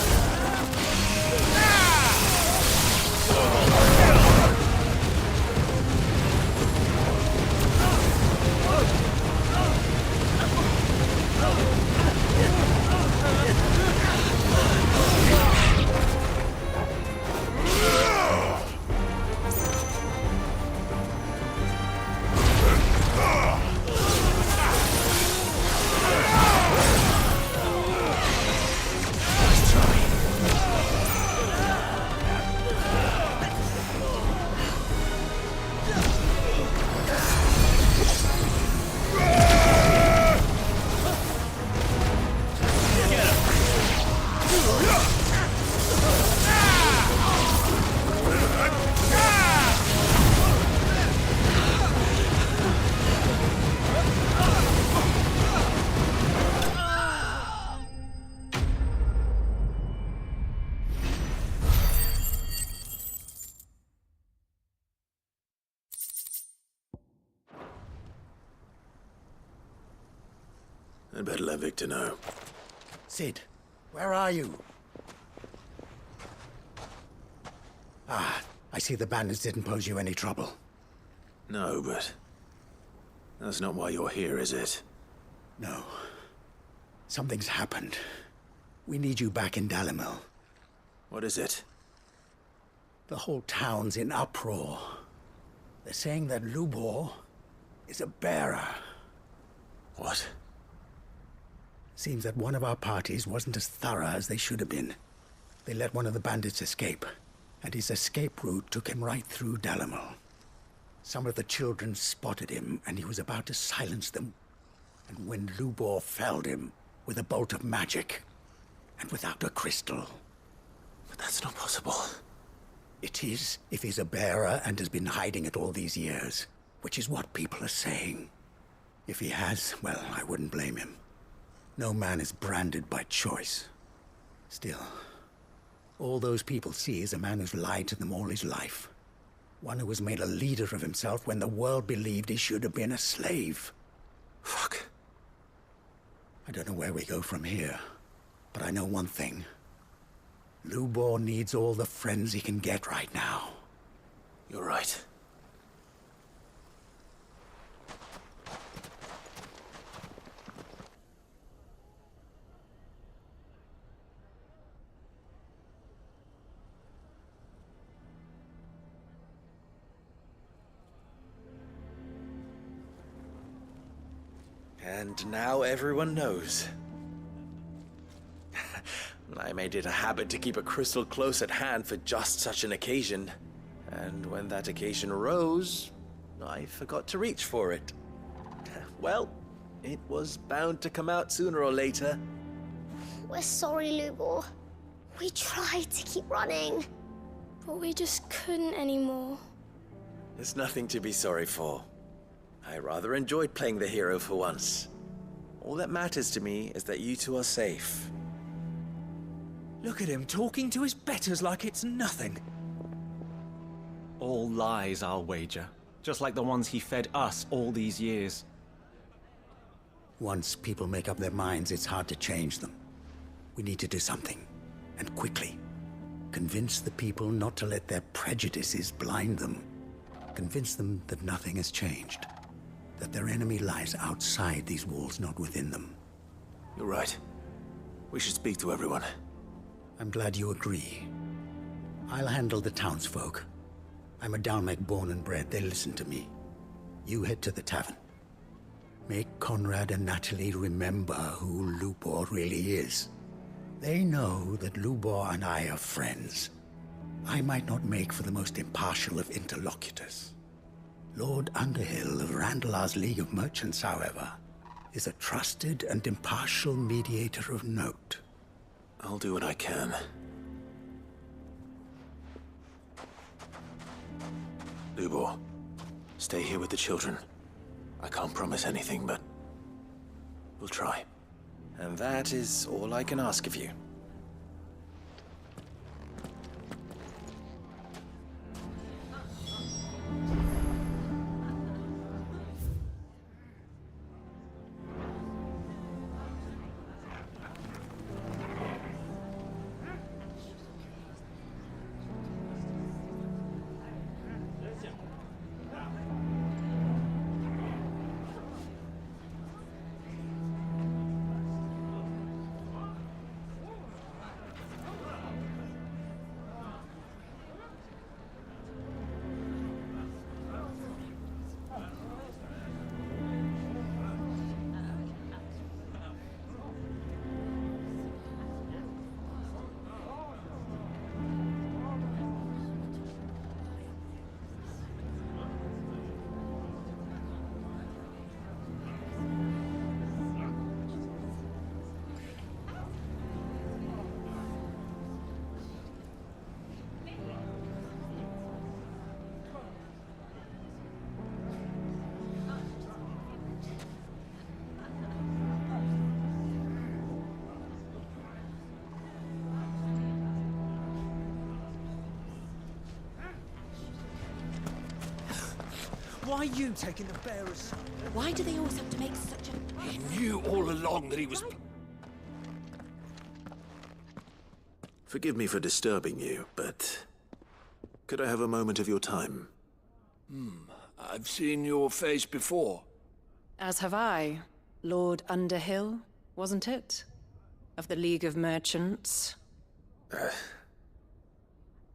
I'd better let Victor know. Sid, where are you? Ah, I see the bandits didn't pose you any trouble. No, but that's not why you're here, is it? No. Something's happened. We need you back in Dalimil. What is it? The whole town's in uproar. They're saying that Lubor is a bearer. What? Seems that one of our parties wasn't as thorough as they should have been. They let one of the bandits escape, and his escape route took him right through Dalimil. Some of the children spotted him, and he was about to silence them. And when Lubor felled him with a bolt of magic, and without a crystal. But that's not possible. It is, if he's a bearer and has been hiding it all these years, which is what people are saying. If he has, well, I wouldn't blame him. No man is branded by choice. Still, all those people see is a man who's lied to them all his life. One who was made a leader of himself when the world believed he should have been a slave. Fuck. I don't know where we go from here, but I know one thing. Lubor needs all the friends he can get right now. You're right. And now everyone knows. I made it a habit to keep a crystal close at hand for just such an occasion. And when that occasion arose, I forgot to reach for it. Well, it was bound to come out sooner or later. We're sorry, Lubor. We tried to keep running. But we just couldn't anymore. There's nothing to be sorry for. I rather enjoyed playing the hero for once. All that matters to me is that you two are safe. Look at him talking to his betters like it's nothing. All lies, I'll wager. Just like the ones he fed us all these years. Once people make up their minds, it's hard to change them. We need to do something, and quickly. Convince the people not to let their prejudices blind them. Convince them that nothing has changed. That their enemy lies outside these walls, not within them. You're right. We should speak to everyone. I'm glad you agree. I'll handle the townsfolk. I'm a Dalmec born and bred. They listen to me. You head to the tavern. Make Conrad and Natalie remember who Lubor really is. They know that Lubor and I are friends. I might not make for the most impartial of interlocutors. Lord Underhill of Randalar's League of Merchants, however, is a trusted and impartial mediator of note. I'll do what I can. Lubor, stay here with the children. I can't promise anything, but we'll try. And that is all I can ask of you. Why are you taking the bearer's side? Why do they always have to make such a... He knew all along that he was... Forgive me for disturbing you, but... could I have a moment of your time? I've seen your face before. As have I. Lord Underhill, wasn't it? Of the League of Merchants.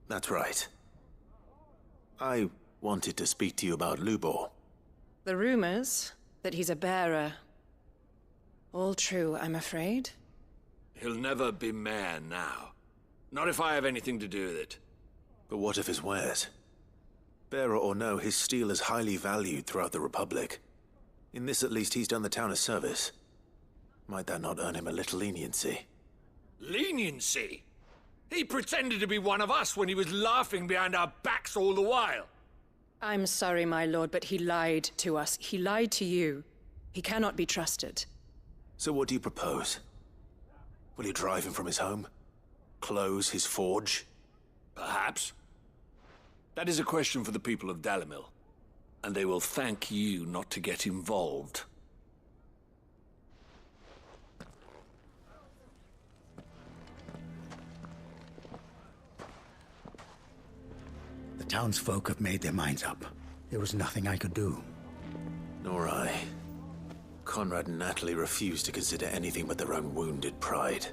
That's right. I wanted to speak to you about Lubor. The rumors that he's a bearer. All true, I'm afraid. He'll never be mayor now. Not if I have anything to do with it. But what of his wares? Bearer or no, his steel is highly valued throughout the Republic. In this at least he's done the town a service. Might that not earn him a little leniency? Leniency? He pretended to be one of us when he was laughing behind our backs all the while. I'm sorry, my lord, but he lied to us. He lied to you. He cannot be trusted. So what do you propose? Will you drive him from his home? Close his forge? Perhaps. That is a question for the people of Dalimil. And they will thank you not to get involved. The townsfolk have made their minds up. There was nothing I could do. Nor I. Conrad and Natalie refused to consider anything but their own wounded pride.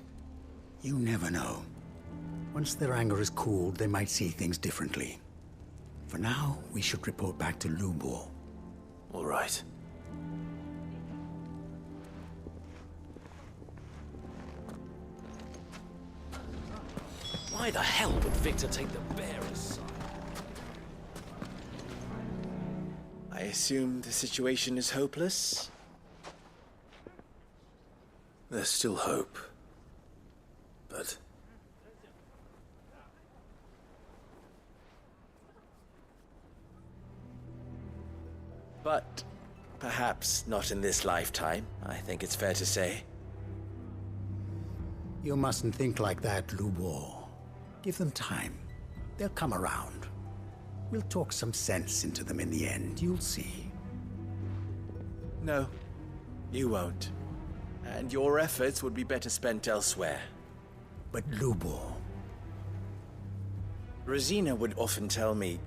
You never know. Once their anger is cooled, they might see things differently. For now, we should report back to Lubor. All right. Why the hell would Victor take the bearer's side? I assume the situation is hopeless? There's still hope. But... But perhaps not in this lifetime, I think it's fair to say. You mustn't think like that, Lubor. Give them time. They'll come around. We'll talk some sense into them in the end, you'll see. No, you won't. And your efforts would be better spent elsewhere. But Lubor... Rosina would often tell me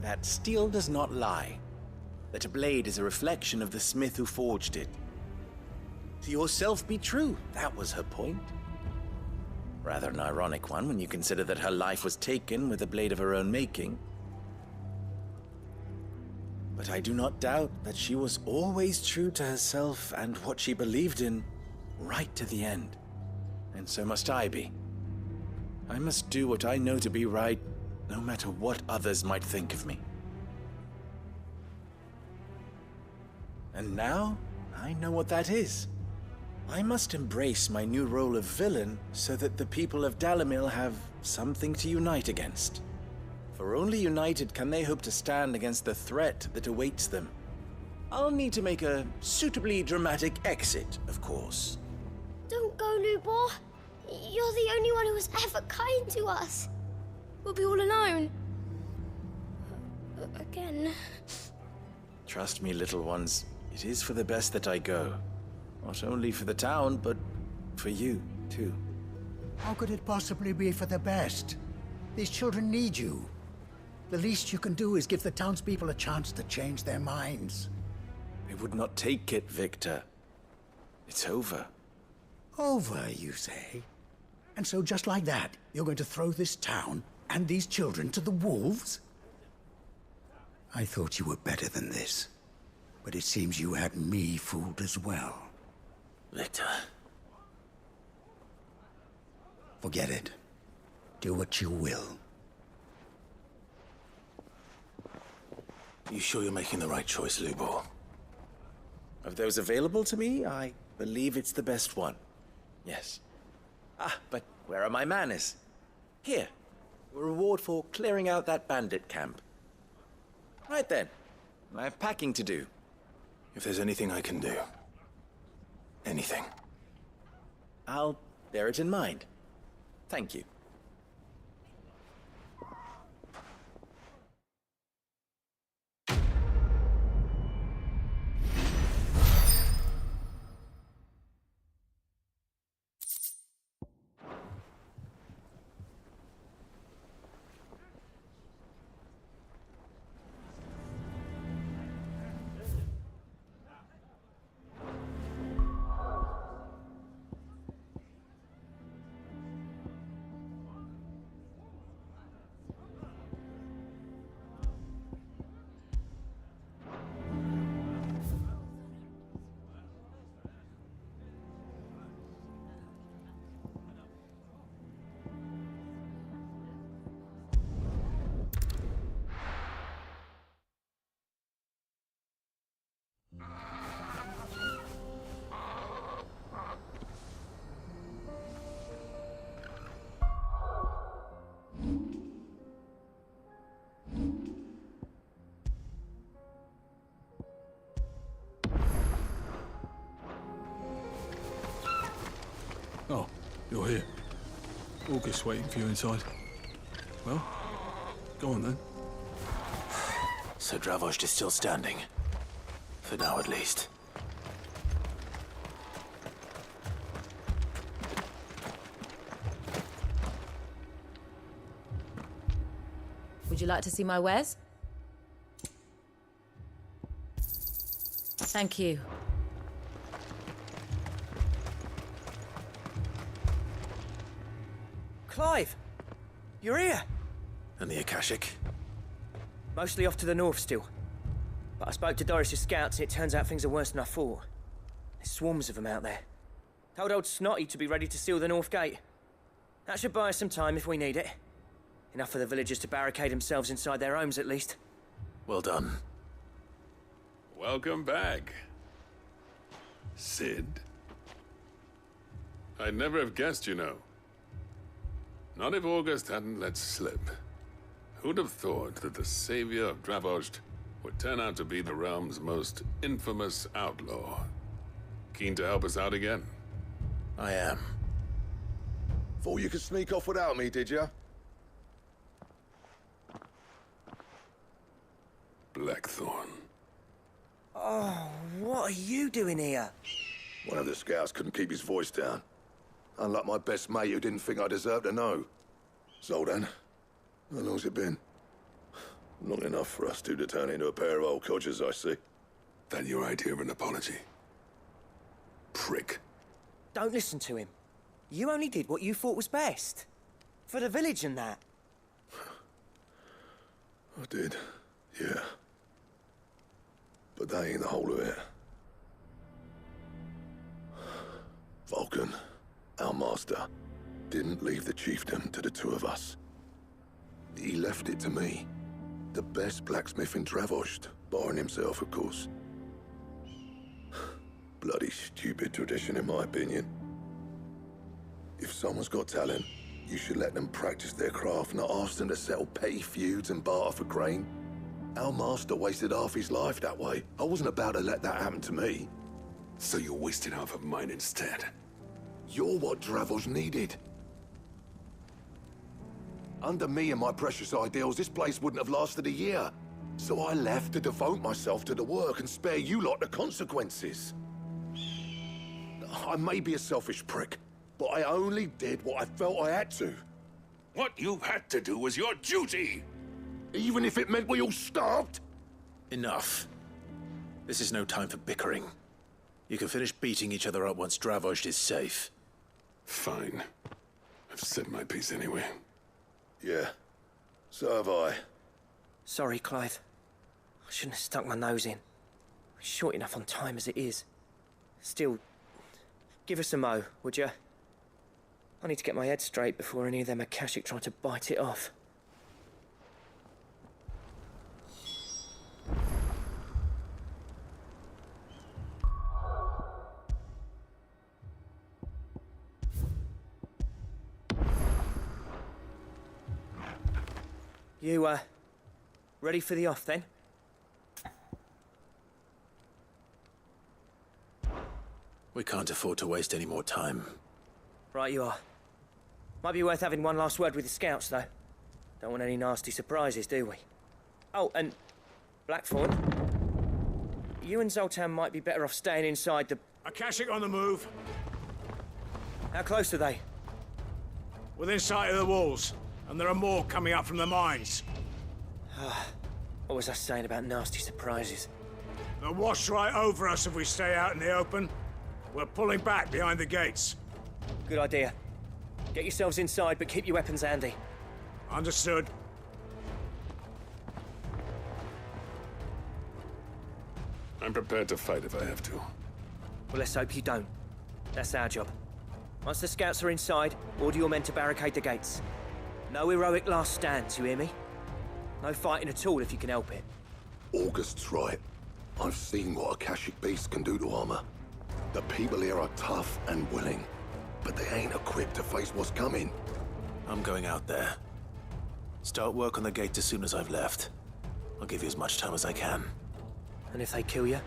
that steel does not lie, that a blade is a reflection of the smith who forged it. To yourself be true, that was her point. Rather an ironic one when you consider that her life was taken with a blade of her own making. But I do not doubt that she was always true to herself and what she believed in, right to the end. And so must I be. I must do what I know to be right, no matter what others might think of me. And now, I know what that is. I must embrace my new role of villain so that the people of Dalimil have something to unite against. For only united can they hope to stand against the threat that awaits them. I'll need to make a suitably dramatic exit, of course. Don't go, Lubor. You're the only one who was ever kind to us. We'll be all alone. Again. Trust me, little ones. It is for the best that I go. Not only for the town, but for you, too. How could it possibly be for the best? These children need you. The least you can do is give the townspeople a chance to change their minds. I would not take it, Victor. It's over. Over, you say? And so just like that, you're going to throw this town and these children to the wolves? I thought you were better than this. But it seems you had me fooled as well. Victor. Forget it. Do what you will. You sure you're making the right choice, Lubor? Of those available to me, I believe it's the best one. Yes. Ah, but where are my manners? Here. A reward for clearing out that bandit camp. Right then. I have packing to do. If there's anything I can do. Anything. I'll bear it in mind. Thank you. You're here. August waiting for you inside. Well, go on then. So Dravost is still standing. For now, at least. Would you like to see my wares? Thank you. Clive! You're here! And the Akashic? Mostly off to the north still. But I spoke to Doris's scouts and it turns out things are worse than I thought. There's swarms of them out there. Told old Snotty to be ready to seal the north gate. That should buy us some time if we need it. Enough for the villagers to barricade themselves inside their homes at least. Well done. Welcome back, Sid. I'd never have guessed, you know. Not if August hadn't let slip. Who'd have thought that the savior of Dravost would turn out to be the realm's most infamous outlaw? Keen to help us out again? I am. Thought you could sneak off without me, did you? Blackthorn. Oh, what are you doing here? One of the scouts couldn't keep his voice down. Unlike my best mate who didn't think I deserved to know. Zoldan, how long's it been? Long enough for us two to turn into a pair of old codgers, I see. That your idea of an apology? Prick. Don't listen to him. You only did what you thought was best. For the village and that. I did, yeah. But that ain't the whole of it. Vulcan, our master, didn't leave the chiefdom to the two of us. He left it to me. The best blacksmith in Dravost, barring himself, of course. Bloody stupid tradition, in my opinion. If someone's got talent, you should let them practice their craft, not ask them to settle petty feuds and barter for grain. Our master wasted half his life that way. I wasn't about to let that happen to me. So you wasted half of mine instead? You're what Dravost needed. Under me and my precious ideals, this place wouldn't have lasted a year. So I left to devote myself to the work and spare you lot the consequences. I may be a selfish prick, but I only did what I felt I had to. What you had to do was your duty! Even if it meant we all starved? Enough. This is no time for bickering. You can finish beating each other up once Dravost is safe. Fine. I've said my piece anyway. Yeah. So have I. Sorry, Clive. I shouldn't have stuck my nose in. We're short enough on time as it is. Still, give us a mo, would you? I need to get my head straight before any of them Akashic try to bite it off. You, ready for the off, then? We can't afford to waste any more time. Right you are. Might be worth having one last word with the scouts, though. Don't want any nasty surprises, do we? Oh, and Blackthorn, you and Zoltan might be better off staying inside the... Akashic on the move. How close are they? Within sight of the walls. And there are more coming up from the mines. What was I saying about nasty surprises? They'll wash right over us if we stay out in the open. We're pulling back behind the gates. Good idea. Get yourselves inside, but keep your weapons handy. Understood. I'm prepared to fight if I have to. Well, let's hope you don't. That's our job. Once the scouts are inside, order your men to barricade the gates. No heroic last stands, you hear me? No fighting at all if you can help it. August's right. I've seen what Akashic beasts can do to armor. The people here are tough and willing, but they ain't equipped to face what's coming. I'm going out there. Start work on the gate as soon as I've left. I'll give you as much time as I can. And if they kill you?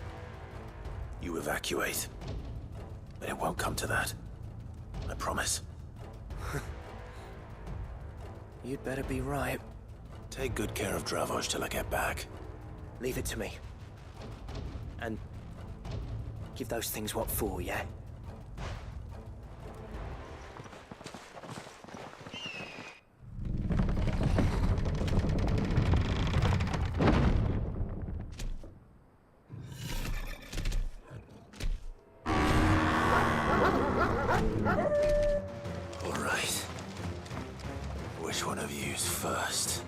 You evacuate. But it won't come to that. I promise. You'd better be right. Take good care of Dravoj till I get back. Leave it to me. And give those things what for, yeah? All right. Which one of you's first?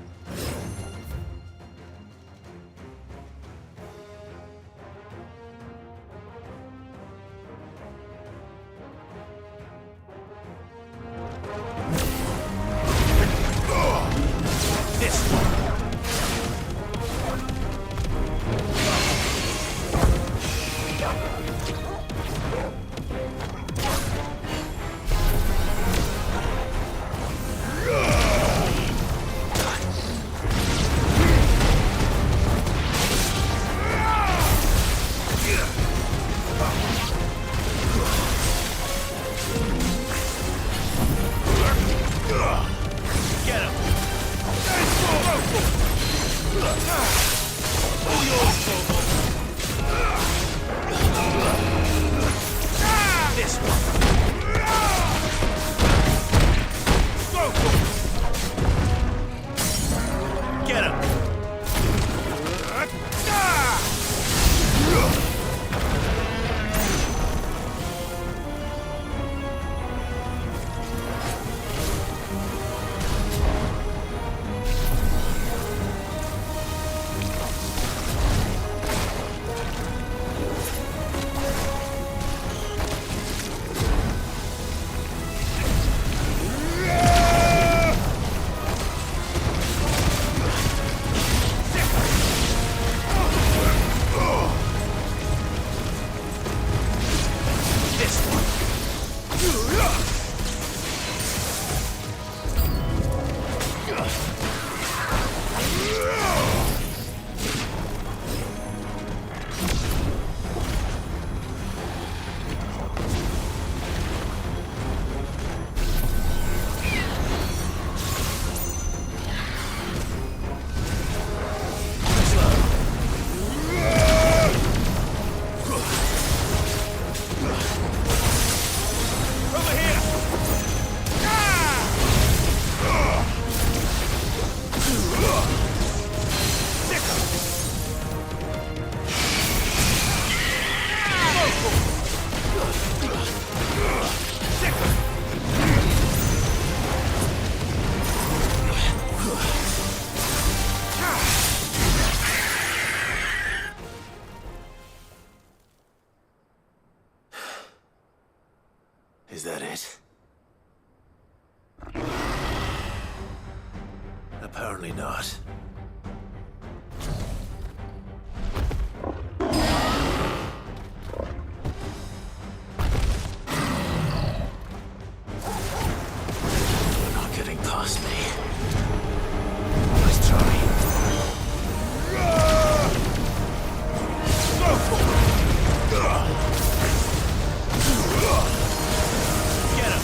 Is that it? Apparently not. You're not getting past me. Nice try. Get him!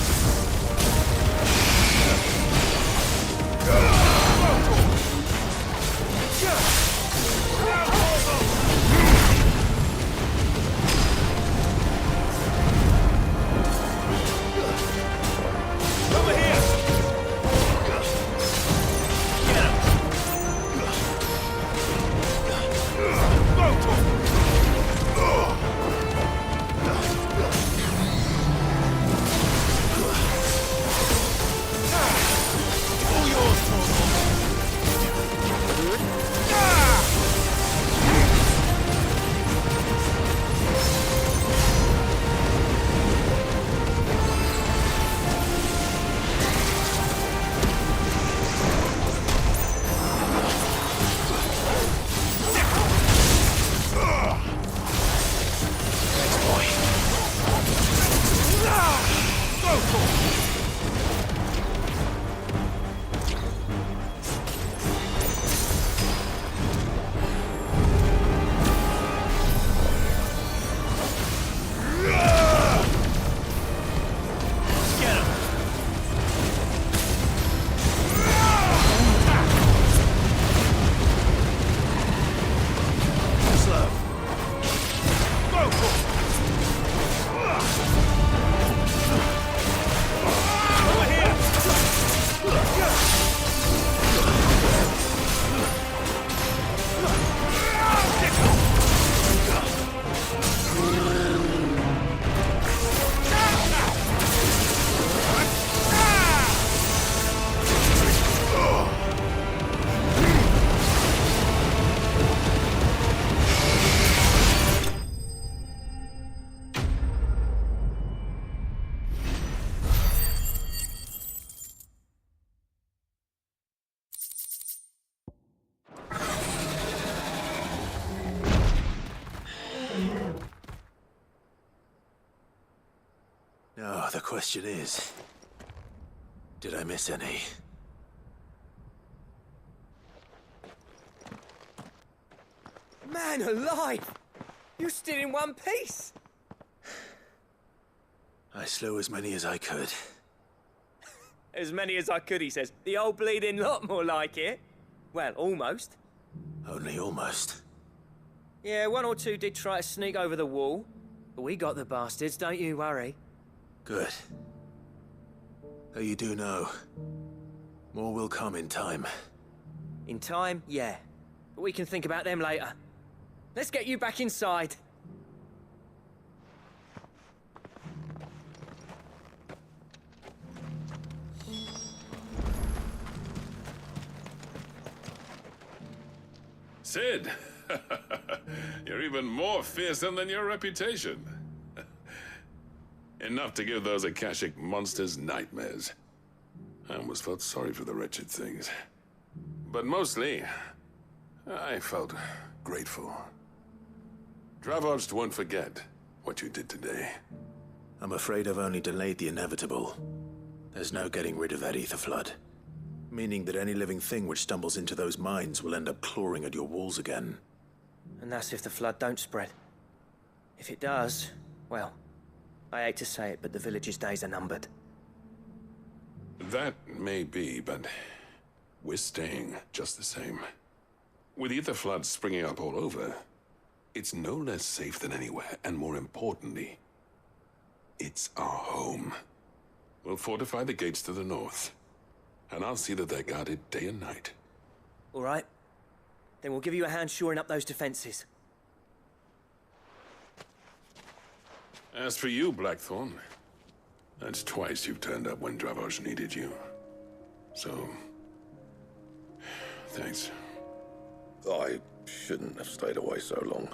question is, did I miss any? Man alive! You're still in one piece! I slew as many as I could. As many as I could, he says. The old bleeding lot, more like it. Well, almost. Only almost. Yeah, one or two did try to sneak over the wall. But we got the bastards, don't you worry. Good. Though you do know, more will come in time. In time, yeah. But we can think about them later. Let's get you back inside. Sid! You're even more fearsome than your reputation. Enough to give those Akashic monsters nightmares. I almost felt sorry for the wretched things. But mostly, I felt grateful. Dravost won't forget what you did today. I'm afraid I've only delayed the inevitable. There's no getting rid of that ether flood. Meaning that any living thing which stumbles into those mines will end up clawing at your walls again. And that's if the flood don't spread. If it does, well, I hate to say it, but the village's days are numbered. That may be, but we're staying just the same. With ether floods springing up all over, it's no less safe than anywhere, and more importantly, it's our home. We'll fortify the gates to the north, and I'll see that they're guarded day and night. All right. Then we'll give you a hand shoring up those defenses. As for you, Blackthorn, that's twice you've turned up when Dravosh needed you. So, thanks. I shouldn't have stayed away so long.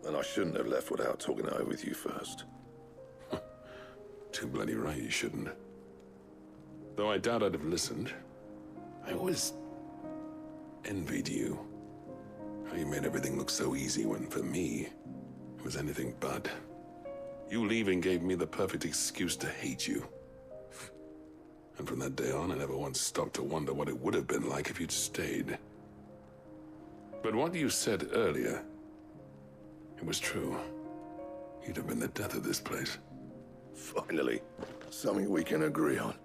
And I shouldn't have left without talking it over with you first. Too bloody right you shouldn't. Though I doubt I'd have listened. I always envied you. How you made everything look so easy when, for me, it was anything but. You leaving gave me the perfect excuse to hate you. And from that day on, I never once stopped to wonder what it would have been like if you'd stayed. But what you said earlier, it was true. You'd have been the death of this place. Finally, something we can agree on.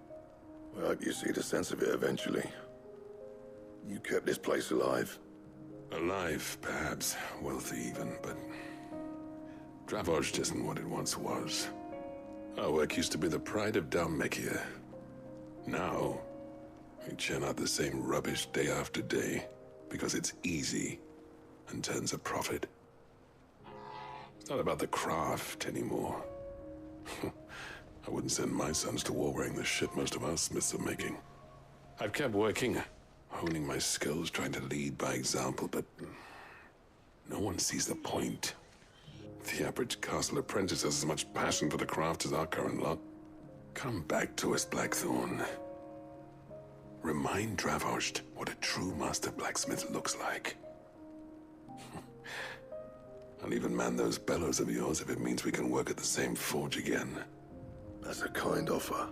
I hope you see the sense of it eventually. You kept this place alive. Alive, perhaps. Wealthy even, but Dravosh isn't what it once was. Our work used to be the pride of Dalmekia. Now, we churn out the same rubbish day after day because it's easy and turns a profit. It's not about the craft anymore. I wouldn't send my sons to war wearing the shit most of our smiths are making. I've kept working, honing my skills, trying to lead by example, but no one sees the point. The average castle apprentice has as much passion for the craft as our current lot. Come back to us, Blackthorn. Remind Dravosh what a true master blacksmith looks like. I'll even man those bellows of yours if it means we can work at the same forge again. That's a kind offer.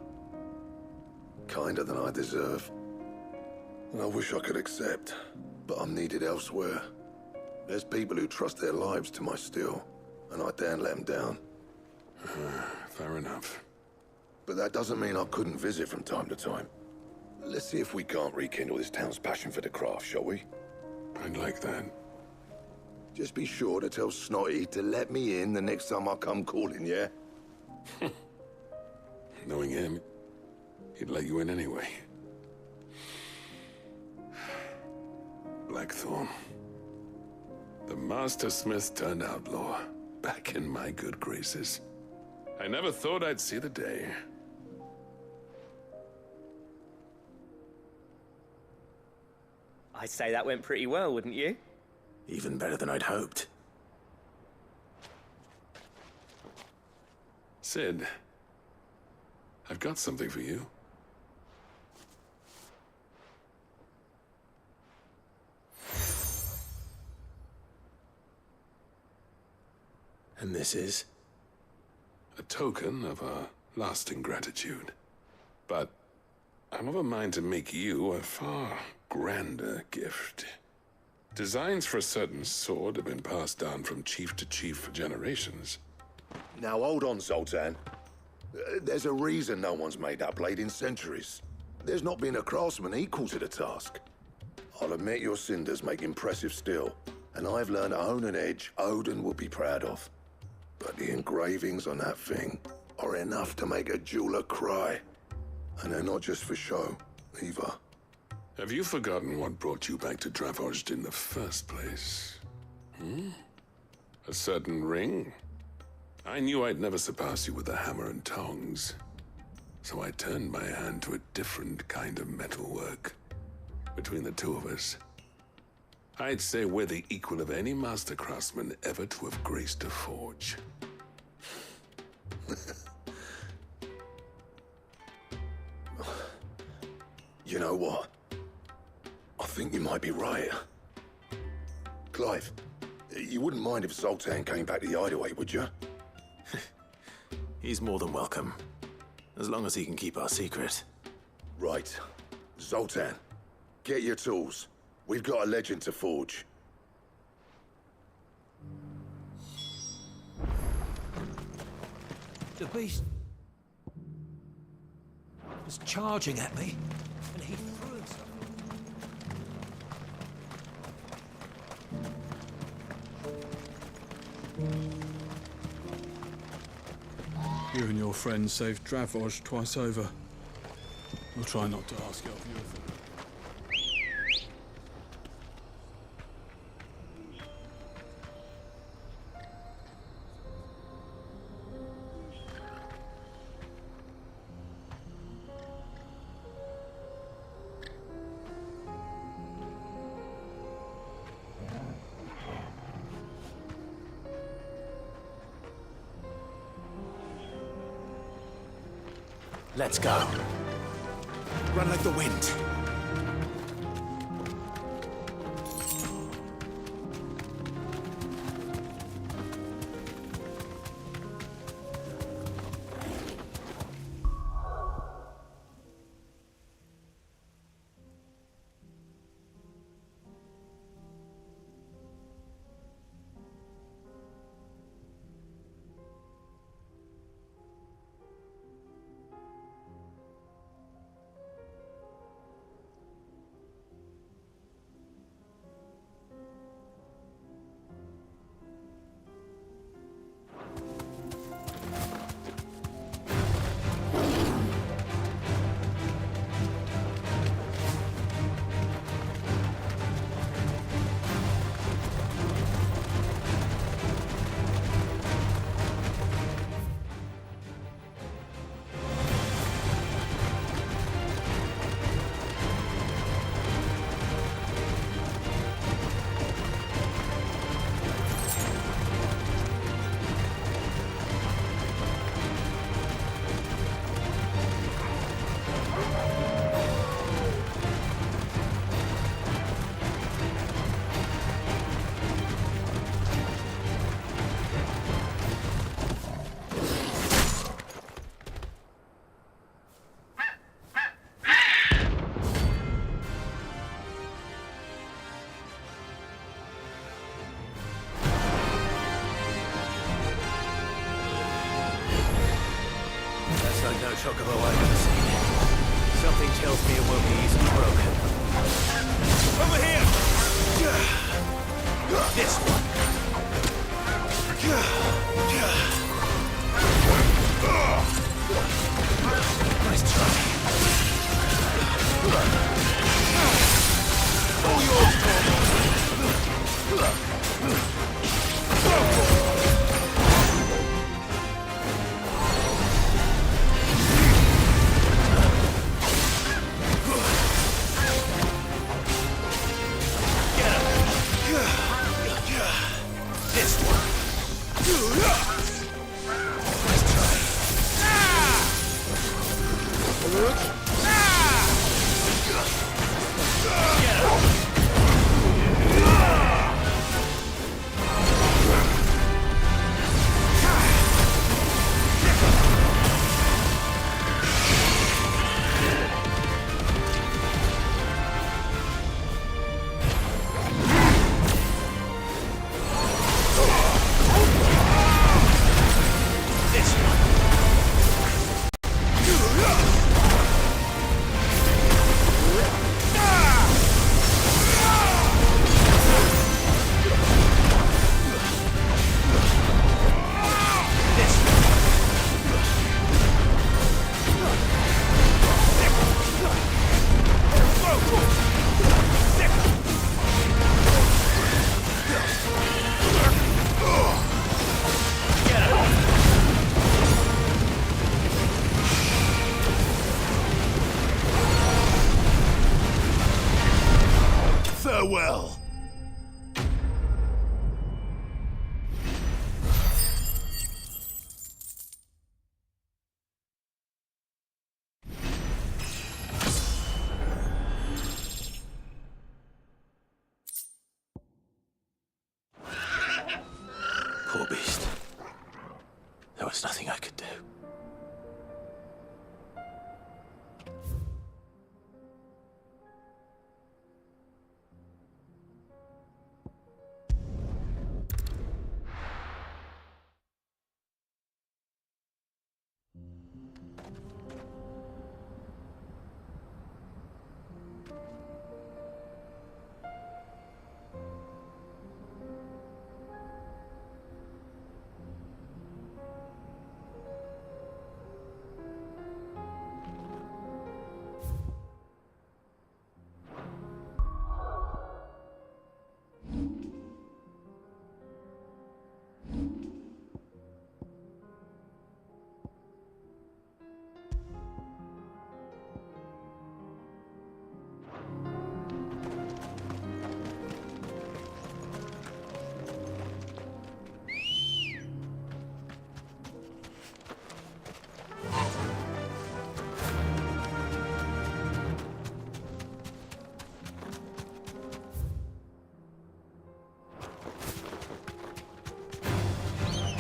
Kinder than I deserve. And I wish I could accept, but I'm needed elsewhere. There's people who trust their lives to my steel, and I daren't let them down. Fair enough. But that doesn't mean I couldn't visit from time to time. Let's see if we can't rekindle this town's passion for the craft, shall we? I'd like that. Just be sure to tell Snotty to let me in the next time I come calling, yeah? Knowing him, he'd let you in anyway. Blackthorn. The Master Smith turned outlaw, back in my good graces. I never thought I'd see the day. I'd say that went pretty well, wouldn't you? Even better than I'd hoped. Sid, I've got something for you. And this is? A token of our lasting gratitude. But I'm of a mind to make you a far grander gift. Designs for a certain sword have been passed down from chief to chief for generations. Now hold on, Zoltan. There's a reason no one's made that blade in centuries. There's not been a craftsman equal to the task. I'll admit your cinders make impressive steel, and I've learned to own an edge Odin will be proud of. But the engravings on that thing are enough to make a jeweler cry. And they're not just for show, either. Have you forgotten what brought you back to Dravost in the first place? A certain ring? I knew I'd never surpass you with the hammer and tongs. So I turned my hand to a different kind of metalwork. Between the two of us, I'd say we're the equal of any master craftsman ever to have graced a forge. You know what? I think you might be right. Clive, you wouldn't mind if Zoltan came back to the Hideaway, would you? He's more than welcome. As long as he can keep our secret. Right. Zoltan, get your tools. We've got a legend to forge. The beast was charging at me, and he threw himself. You and your friends saved Dravost twice over. We'll try not to ask it of you. Let's go. Run like the wind. Chocobo I've ever seen. Something tells me it won't be easily broken. Over here! This one. Nice try. All yours, There was nothing I could do.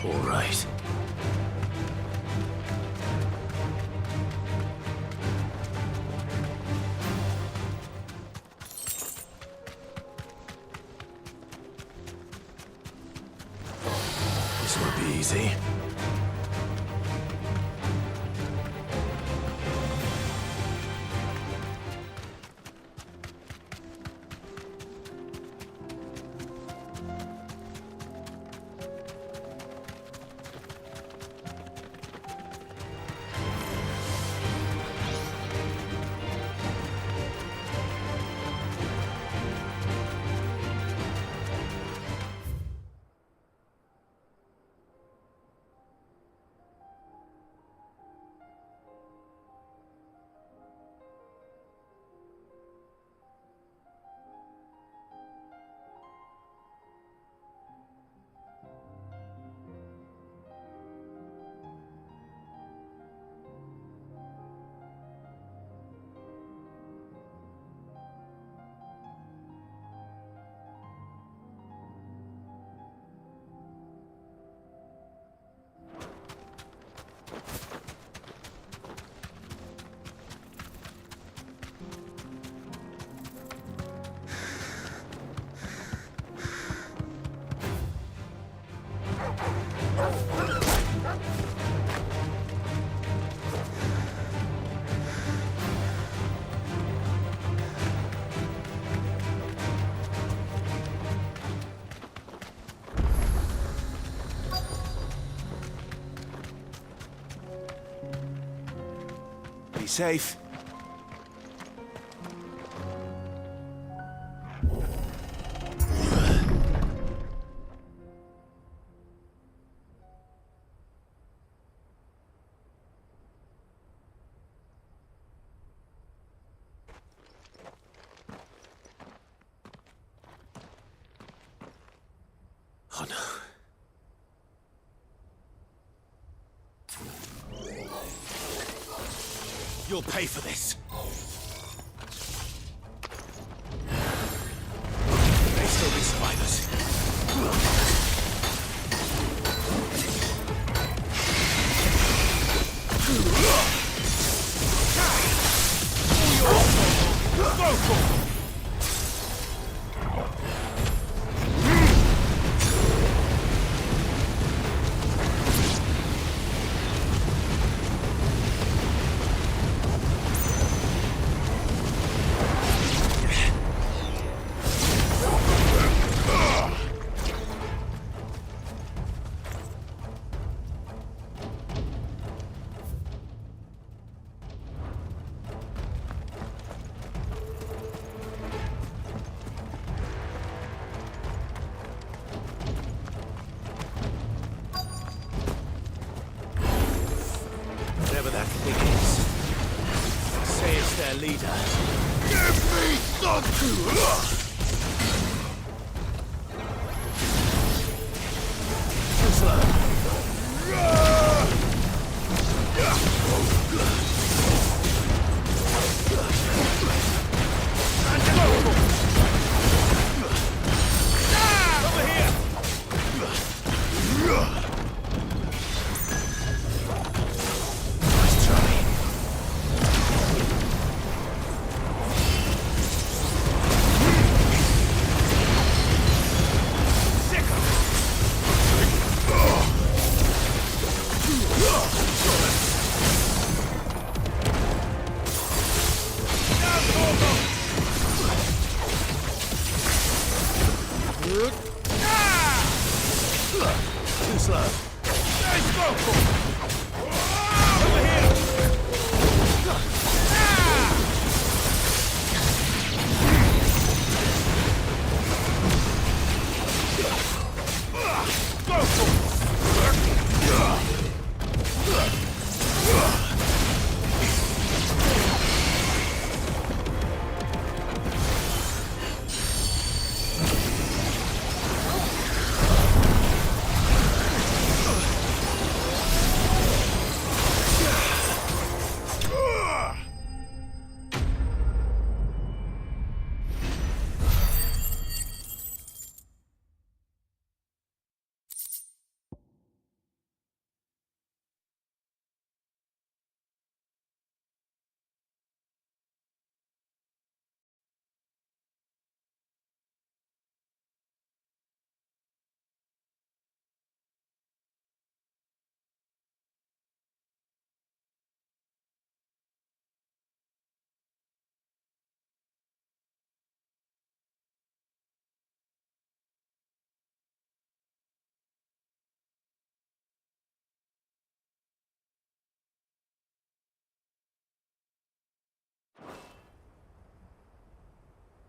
All right. This won't be easy. Be safe. Oh no. You'll pay for this. May still be survivors. Go for it! Whatever that thing is, say it's their leader. Give me something! Too slow. Over here!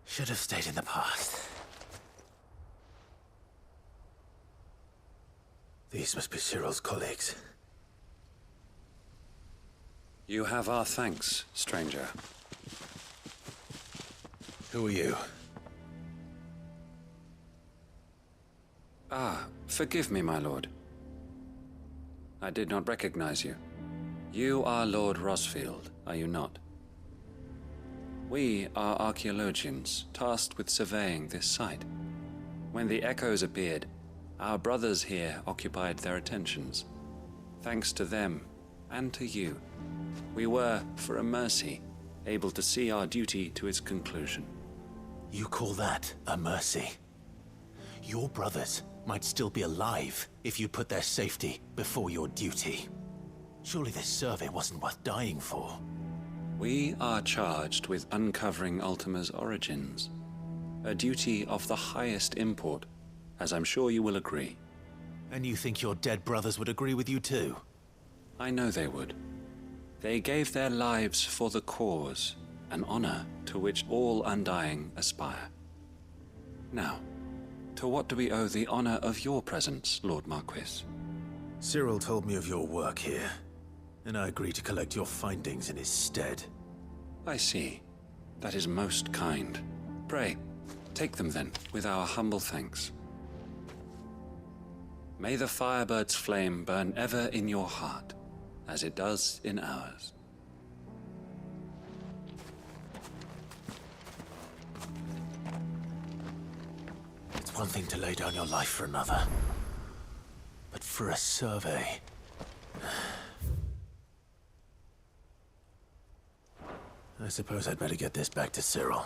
Should have stayed in the past. These must be Cyril's colleagues. You have our thanks, stranger. Who are you? Ah, forgive me, my lord. I did not recognize you. You are Lord Rosfield, are you not? We are archaeologians, tasked with surveying this site. When the echoes appeared, our brothers here occupied their attentions. Thanks to them, and to you, we were, for a mercy, able to see our duty to its conclusion. You call that a mercy? Your brothers might still be alive if you put their safety before your duty. Surely this survey wasn't worth dying for. We are charged with uncovering Ultima's origins. A duty of the highest import, as I'm sure you will agree. And you think your dead brothers would agree with you too? I know they would. They gave their lives for the cause, an honor to which all undying aspire. Now, to what do we owe the honor of your presence, Lord Marquis? Cyril told me of your work here, and I agreed to collect your findings in his stead. I see. That is most kind. Pray, take them then, with our humble thanks. May the Firebird's flame burn ever in your heart, as it does in ours. It's one thing to lay down your life for another, but for a survey... I suppose I'd better get this back to Cyril.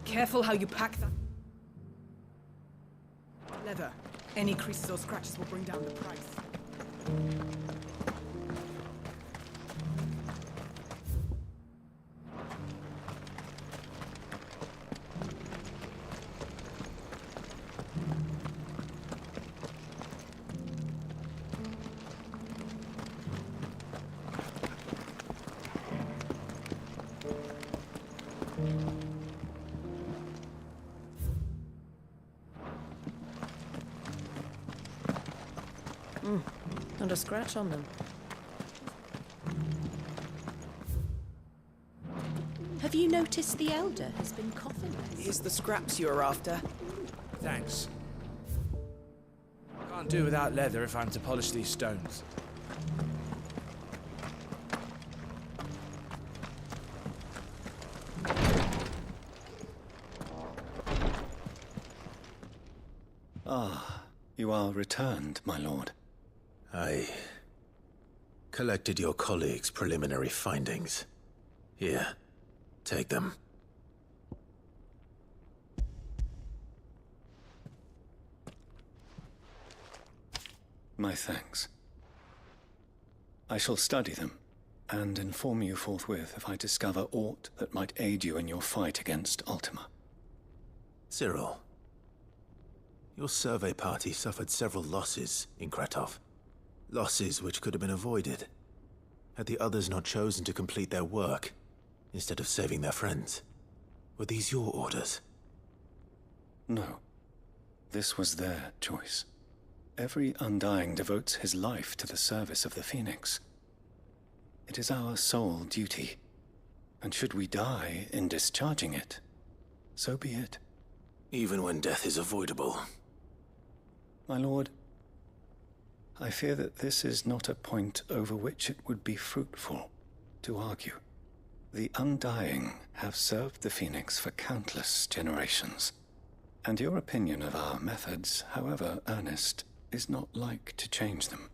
Careful how you pack that. Leather. Any creases or scratches will bring down the price. Not a scratch on them. Have you noticed the Elder has been coffinless? Here's the scraps you were after. Thanks. Can't do without leather if I'm to polish these stones. Ah, you are returned, my lord. I collected your colleagues' preliminary findings. Here, take them. My thanks. I shall study them, and inform you forthwith if I discover aught that might aid you in your fight against Ultima. Cyril, your survey party suffered several losses in Kretov. Losses which could have been avoided, had the others not chosen to complete their work, instead of saving their friends. Were these your orders? No. This was their choice. Every Undying devotes his life to the service of the Phoenix. It is our sole duty, and should we die in discharging it, so be it. Even when death is avoidable. My lord, I fear that this is not a point over which it would be fruitful to argue. The Undying have served the Phoenix for countless generations, and your opinion of our methods, however earnest, is not like to change them.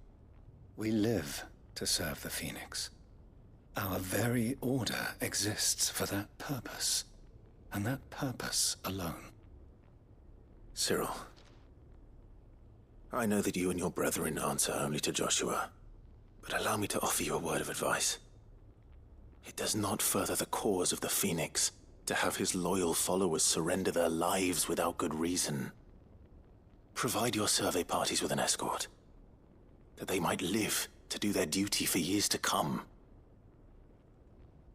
We live to serve the Phoenix. Our very order exists for that purpose, and that purpose alone. Cyril, I know that you and your brethren answer only to Joshua, but allow me to offer you a word of advice. It does not further the cause of the Phoenix to have his loyal followers surrender their lives without good reason. Provide your survey parties with an escort, that they might live to do their duty for years to come.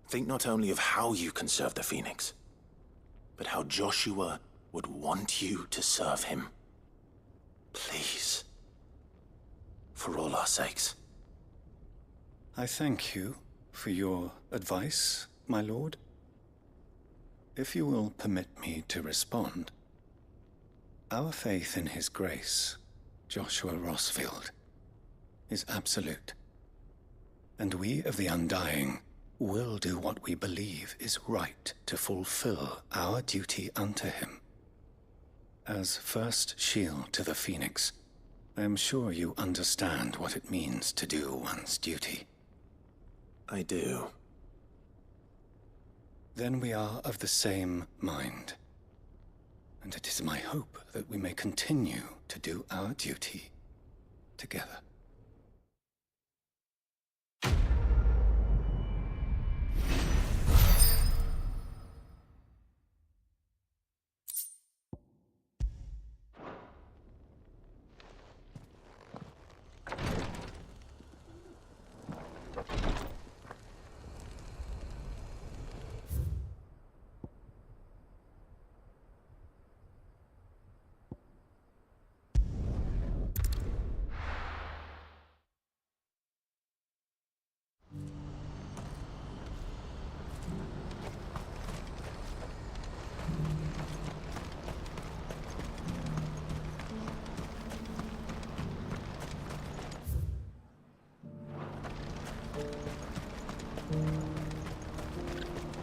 Think not only of how you can serve the Phoenix, but how Joshua would want you to serve him. Please. For all our sakes. I thank you for your advice, my lord. If you will permit me to respond, our faith in his grace, Joshua Rossfield, is absolute. And we of the Undying will do what we believe is right to fulfill our duty unto him. As first shield to the Phoenix, I am sure you understand what it means to do one's duty. I do. Then we are of the same mind. And it is my hope that we may continue to do our duty together.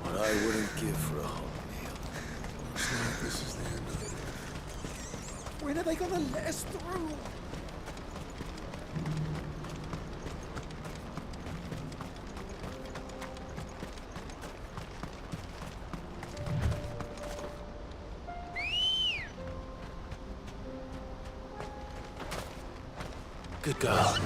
What I wouldn't give for a whole meal. Looks like this is the end of it. When are they gonna let us through? Good girl.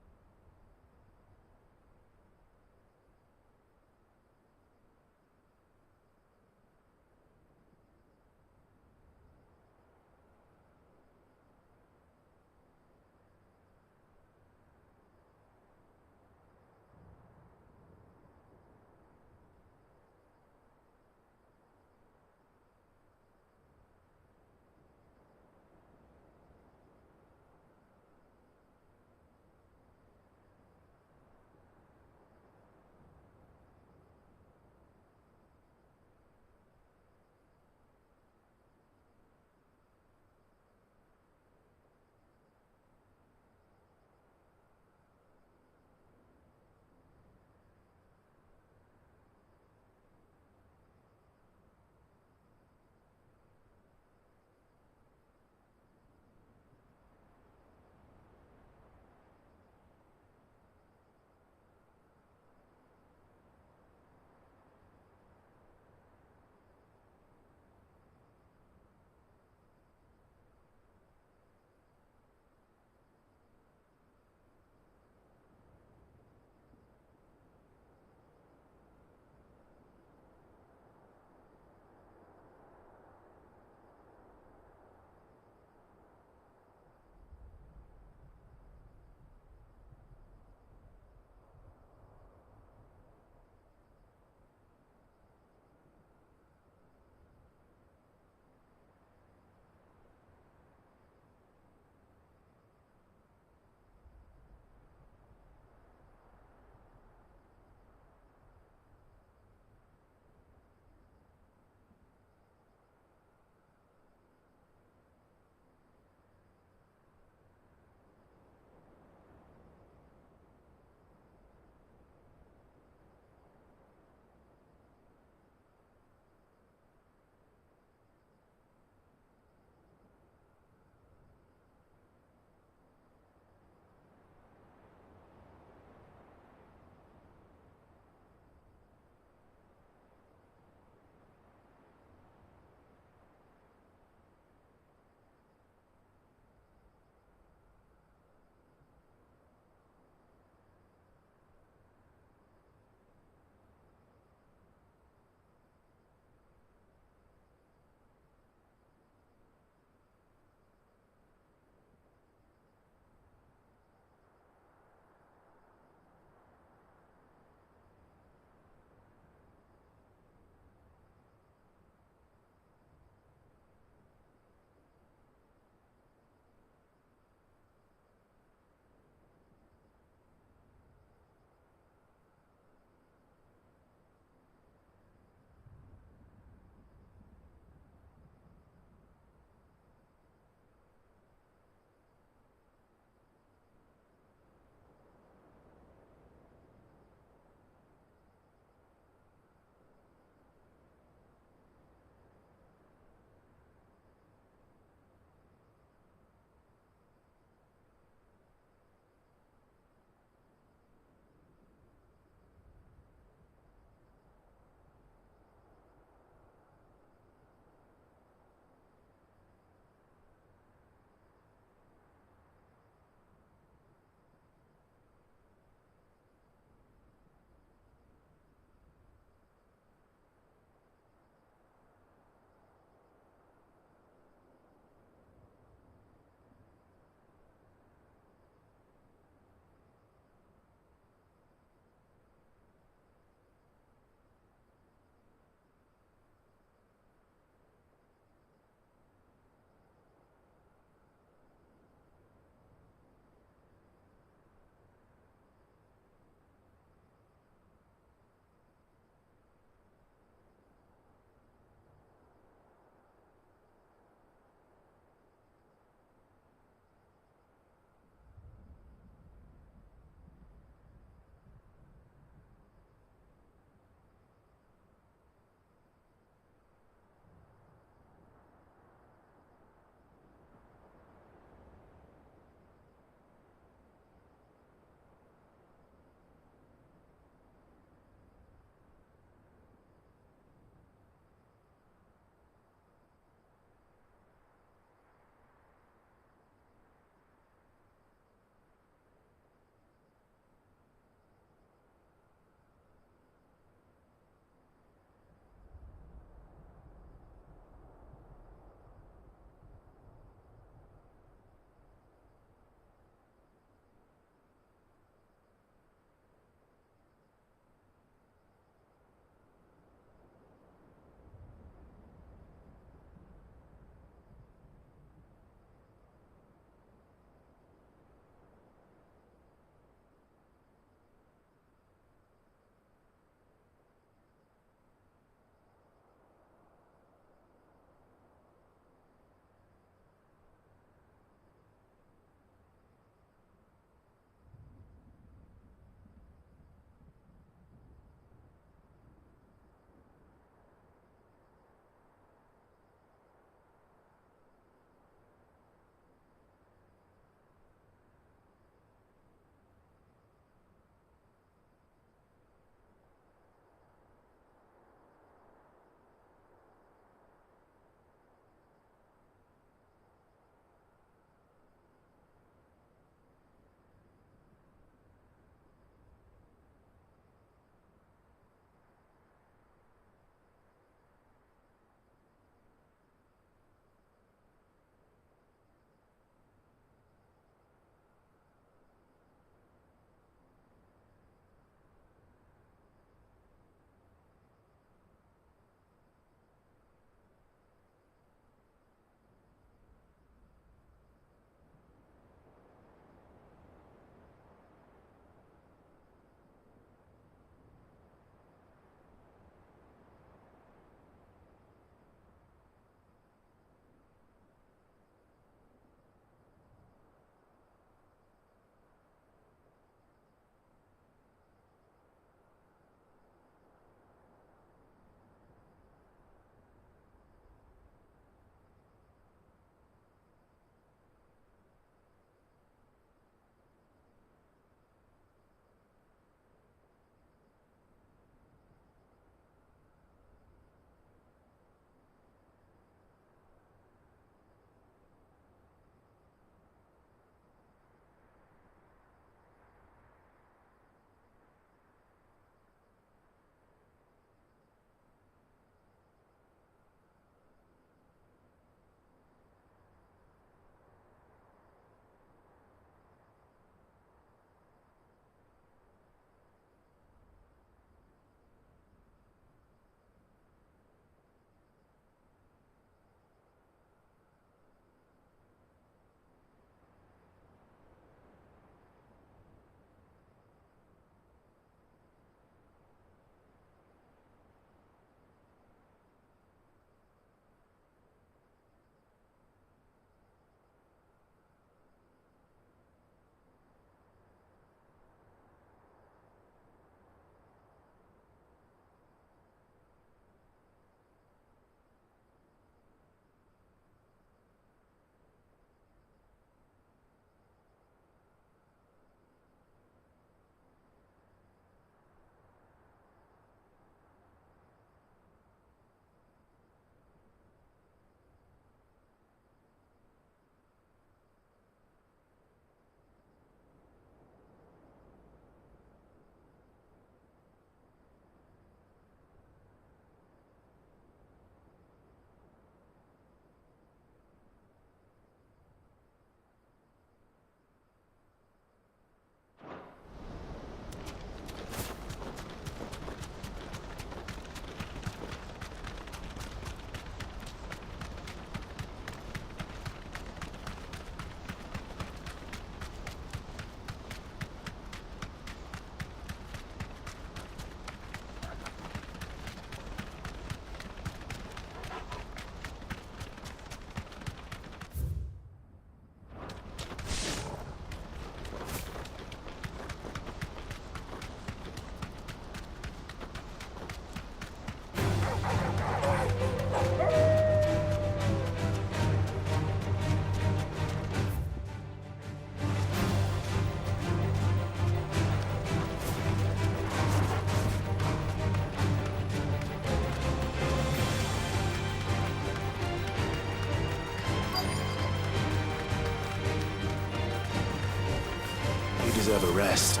deserve a rest.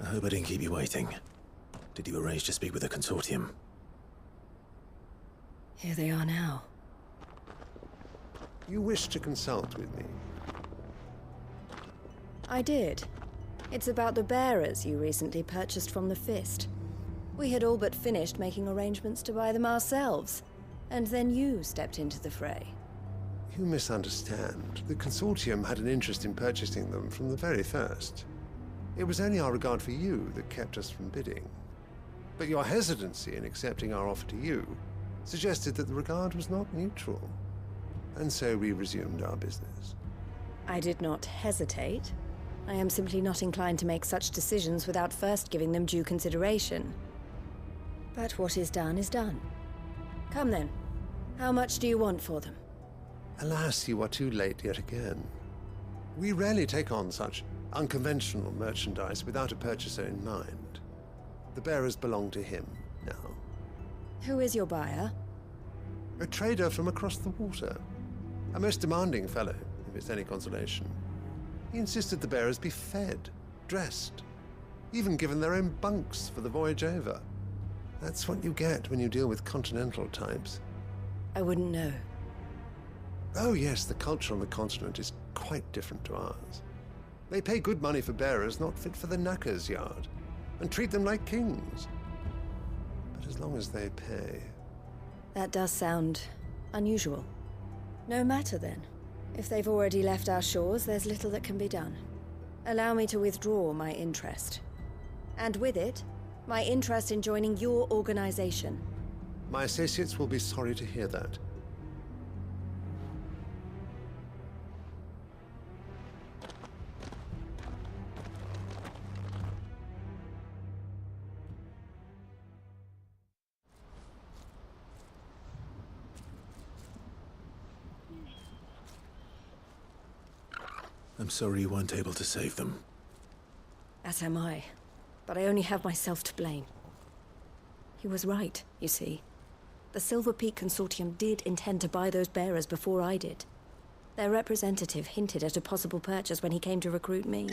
I hope I didn't keep you waiting. Did you arrange to speak with the consortium? Here they are now. You wish to consult with me? I did. It's about the bearers you recently purchased from the Fist. We had all but finished making arrangements to buy them ourselves, and then you stepped into the fray. You misunderstand. The consortium had an interest in purchasing them from the very first. It was only our regard for you that kept us from bidding. But your hesitancy in accepting our offer to you suggested that the regard was not mutual. And so we resumed our business. I did not hesitate. I am simply not inclined to make such decisions without first giving them due consideration. But what is done is done. Come then. How much do you want for them? Alas, you are too late yet again. We rarely take on such unconventional merchandise without a purchaser in mind. The bearers belong to him now. Who is your buyer? A trader from across the water. A most demanding fellow, if it's any consolation. He insisted the bearers be fed, dressed, even given their own bunks for the voyage over. That's what you get when you deal with continental types. I wouldn't know. Oh yes, the culture on the continent is quite different to ours. They pay good money for bearers not fit for the knacker's yard, and treat them like kings. But as long as they pay... That does sound unusual. No matter then. If they've already left our shores, there's little that can be done. Allow me to withdraw my interest. And with it, my interest in joining your organization. My associates will be sorry to hear that. I'm sorry you weren't able to save them. As am I. But I only have myself to blame. He was right, you see. The Silver Peak Consortium did intend to buy those bearers before I did. Their representative hinted at a possible purchase when he came to recruit me.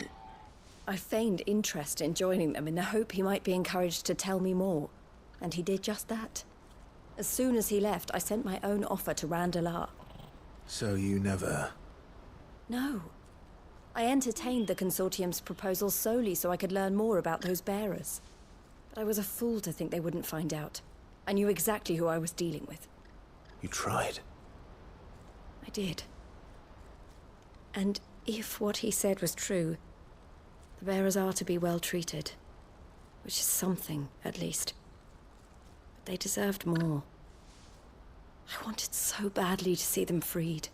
I feigned interest in joining them in the hope he might be encouraged to tell me more, and he did just that. As soon as he left, I sent my own offer to Randalar. So you never... No. I entertained the Consortium's proposal solely so I could learn more about those bearers. But I was a fool to think they wouldn't find out. I knew exactly who I was dealing with. You tried. I did. And if what he said was true, the bearers are to be well treated. Which is something, at least. But they deserved more. I wanted so badly to see them freed.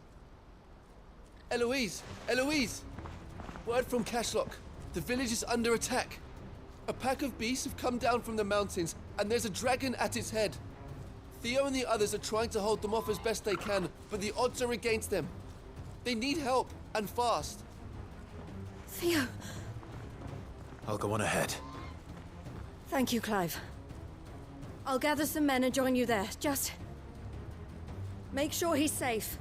Eloise! Eloise! Word from Cashlock. The village is under attack. A pack of beasts have come down from the mountains, and there's a dragon at its head. Theo and the others are trying to hold them off as best they can, but the odds are against them. They need help, and fast. Theo! I'll go on ahead. Thank you, Clive. I'll gather some men and join you there. Just... make sure he's safe.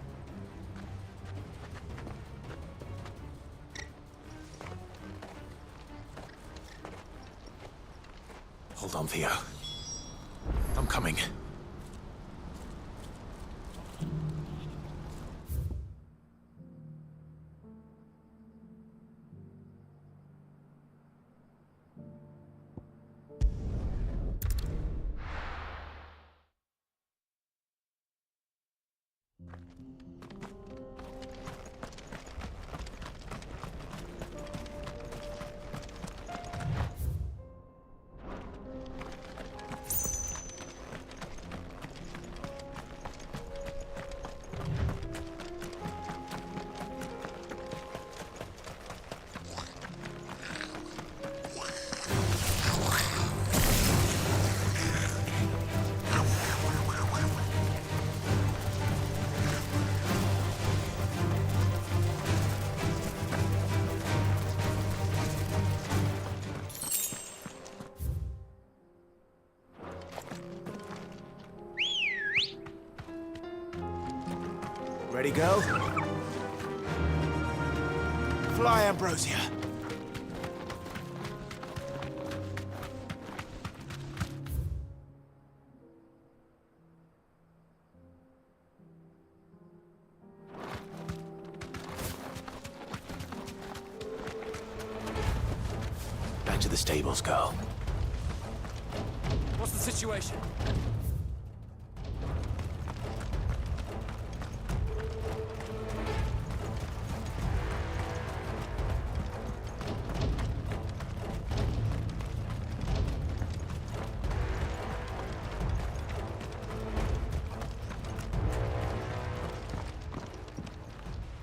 Hold on, Theo. I'm coming. Ready, girl? Fly, Ambrosia. Back to the stables, girl. What's the situation?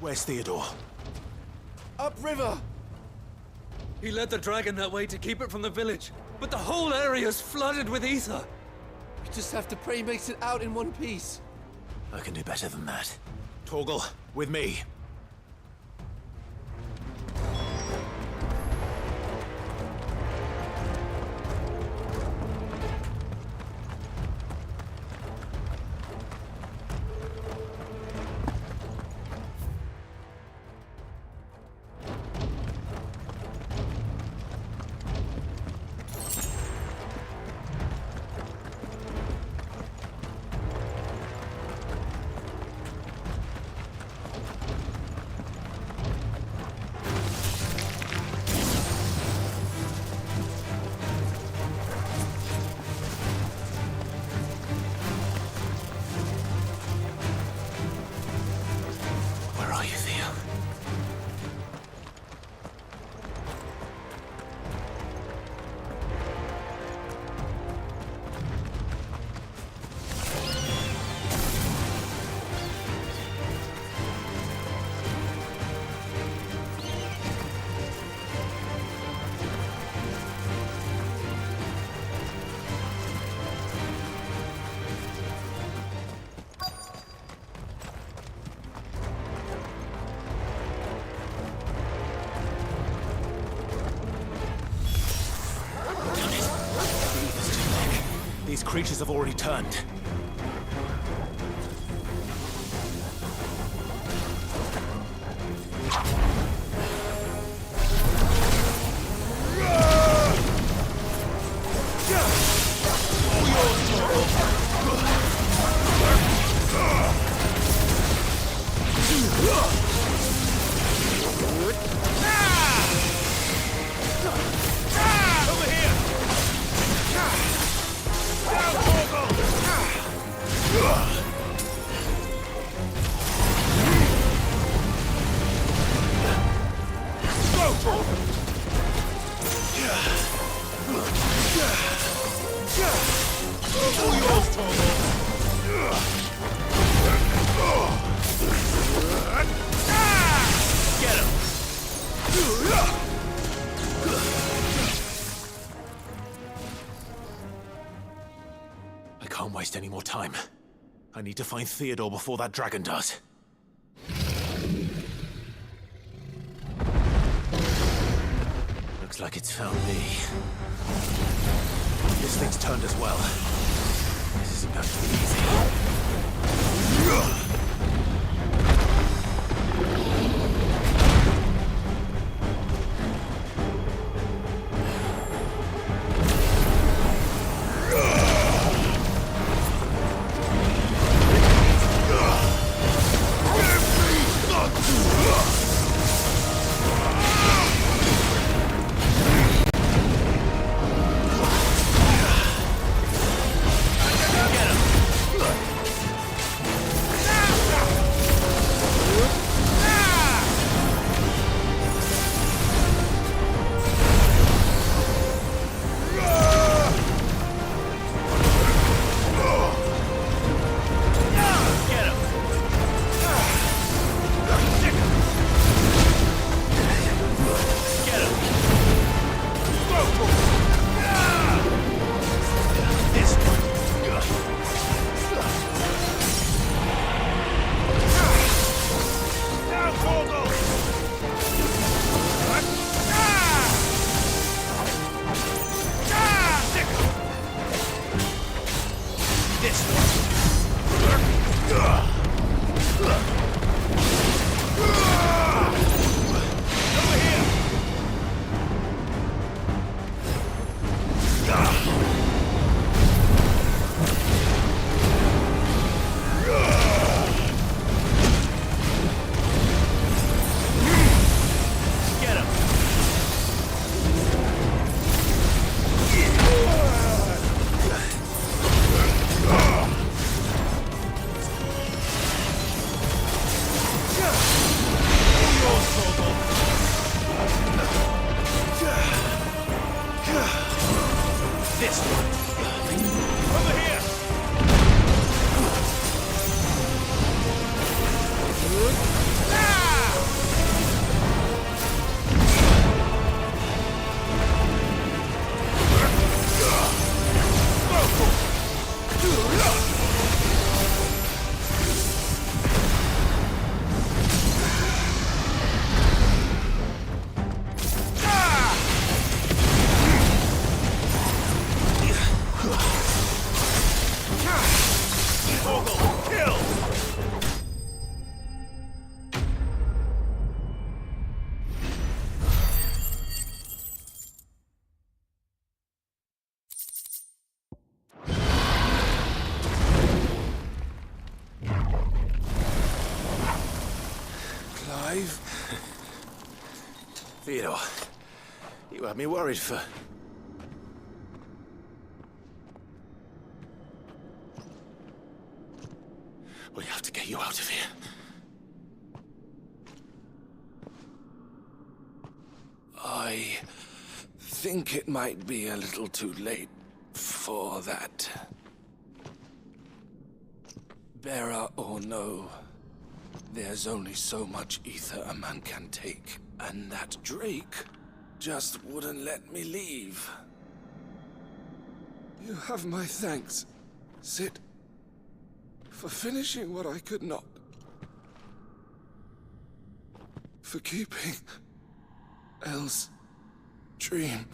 Where's Theodore? Upriver! He led the dragon that way to keep it from the village, but the whole area's flooded with ether. We just have to pray he makes it out in one piece. I can do better than that. Torgal, with me. These creatures have already turned. I can't waste any more time. I need to find Theodore before that dragon does. Looks like it's found me. This thing's turned as well. This isn't going to be easy. Theodore, you had me worried for... We have to get you out of here. I think it might be a little too late for that. Bearer or no, there's only so much ether a man can take, and that Drake just wouldn't let me leave. You have my thanks, Sid, for finishing what I could not. For keeping Elle's dream.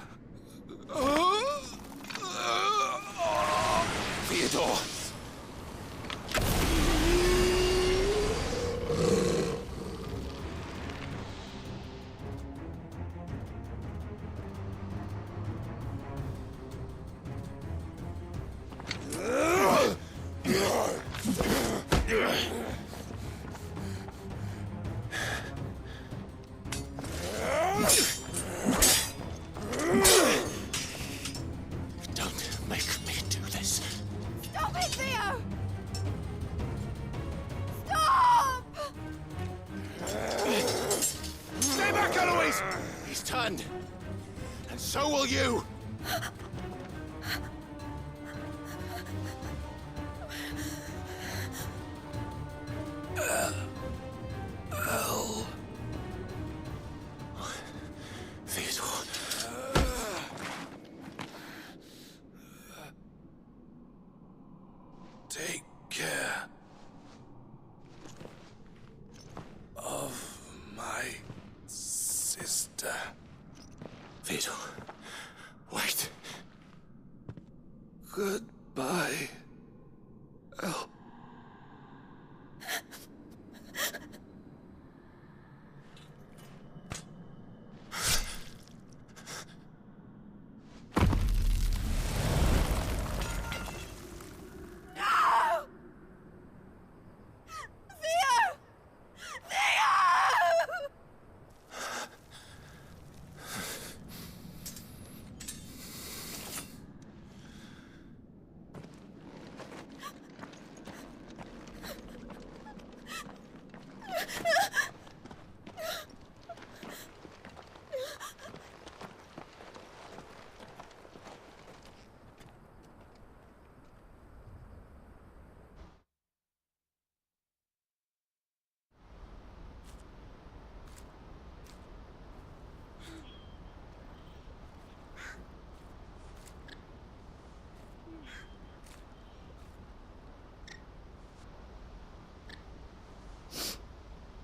Theodore! Don't make me do this. Stop it, Theo! Stop! Stay back, Eloise! He's turned. And so will you! Elle. Theodore. Take care of my sister. Theodore, wait. Goodbye, Elle.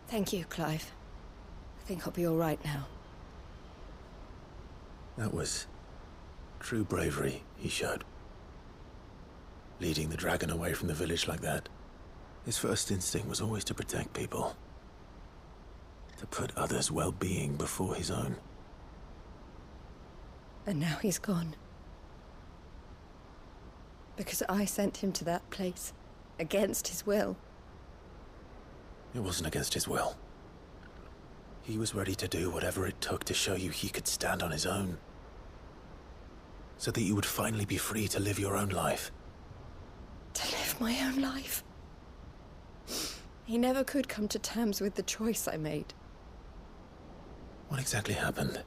Thank you, Clive. I think I'll be all right now. That was true bravery he showed. Leading the dragon away from the village like that. His first instinct was always to protect people. To put others' well-being before his own. And now he's gone. Because I sent him to that place, against his will. It wasn't against his will. He was ready to do whatever it took to show you he could stand on his own. So that you would finally be free to live your own life. To live my own life? He never could come to terms with the choice I made. What exactly happened?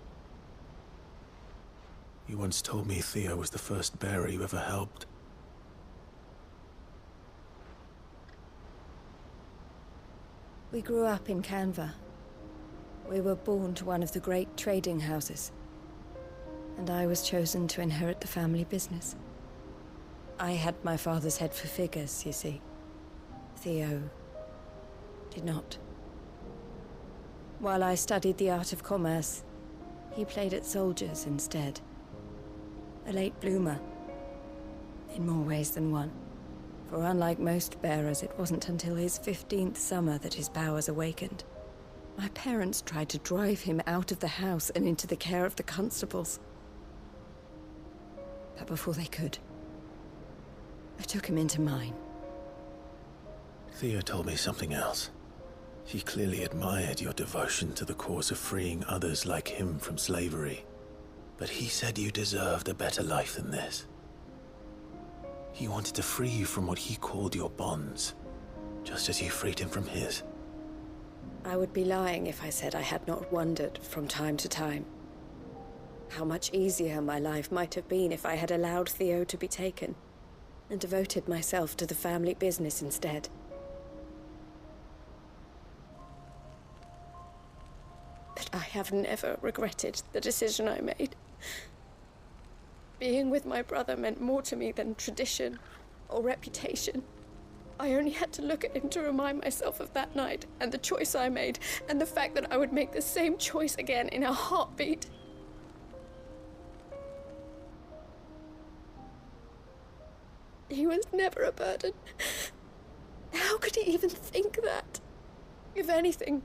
You once told me Theo was the first bearer you ever helped. We grew up in Canva. We were born to one of the great trading houses. And I was chosen to inherit the family business. I had my father's head for figures, you see. Theo did not. While I studied the art of commerce, he played at soldiers instead. A late bloomer, in more ways than one. For unlike most bearers, it wasn't until his 15th summer that his powers awakened. My parents tried to drive him out of the house and into the care of the constables. But before they could, I took him into mine. Theo told me something else. He clearly admired your devotion to the cause of freeing others like him from slavery. But he said you deserved a better life than this. He wanted to free you from what he called your bonds, just as you freed him from his. I would be lying if I said I had not wondered from time to time how much easier my life might have been if I had allowed Theo to be taken and devoted myself to the family business instead. But I have never regretted the decision I made. Being with my brother meant more to me than tradition or reputation. I only had to look at him to remind myself of that night and the choice I made, and the fact that I would make the same choice again in a heartbeat. He was never a burden. How could he even think that? If anything,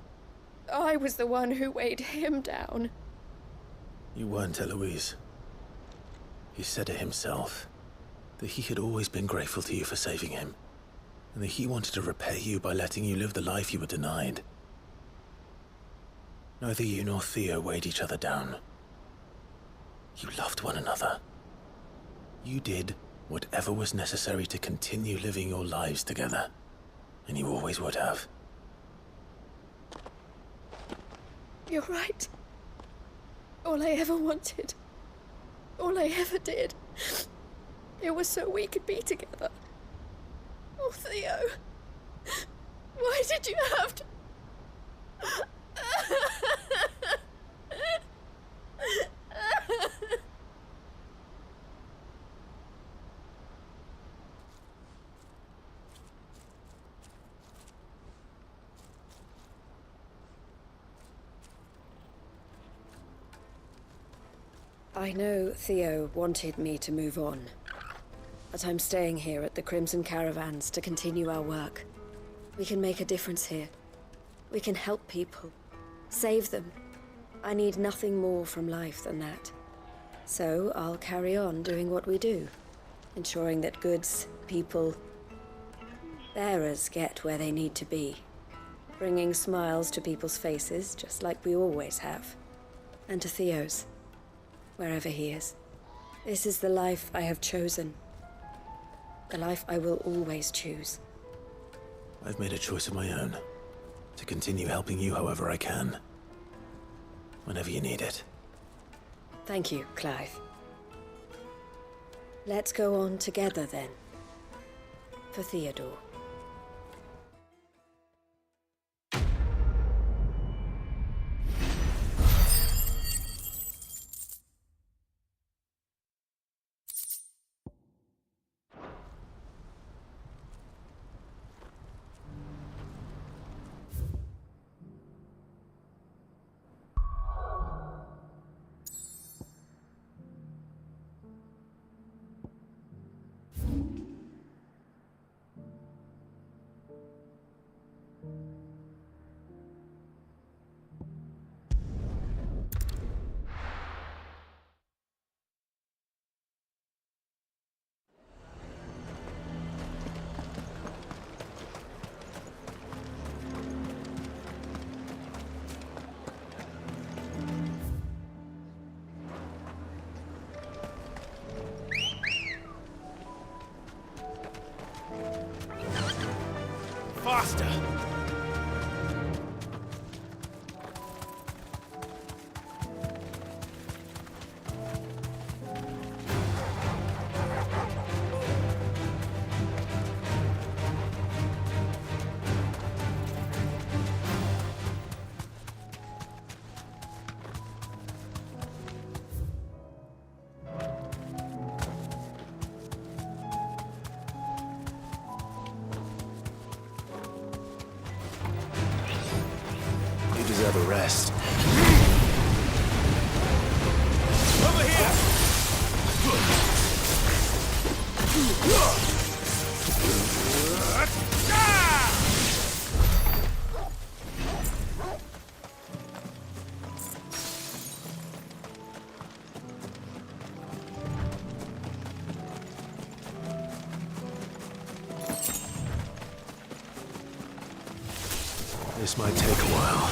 I was the one who weighed him down. You weren't, Eloise. He said it himself, that he had always been grateful to you for saving him, and that he wanted to repay you by letting you live the life you were denied. Neither you nor Theo weighed each other down. You loved one another. You did whatever was necessary to continue living your lives together, and you always would have. You're right. All I ever wanted, all I ever did, it was so we could be together. Oh, Theo, why did you have to... I know Theo wanted me to move on, but I'm staying here at the Crimson Caravans to continue our work. We can make a difference here. We can help people, save them. I need nothing more from life than that. So I'll carry on doing what we do, ensuring that goods, people, bearers get where they need to be, bringing smiles to people's faces just like we always have, and to Theo's. Wherever he is. This is the life I have chosen. The life I will always choose. I've made a choice of my own, to continue helping you however I can. Whenever you need it. Thank you, Clive. Let's go on together then. For Theodore. Faster! Deserve a rest. Over here! This might take a while.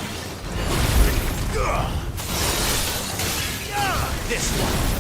This one!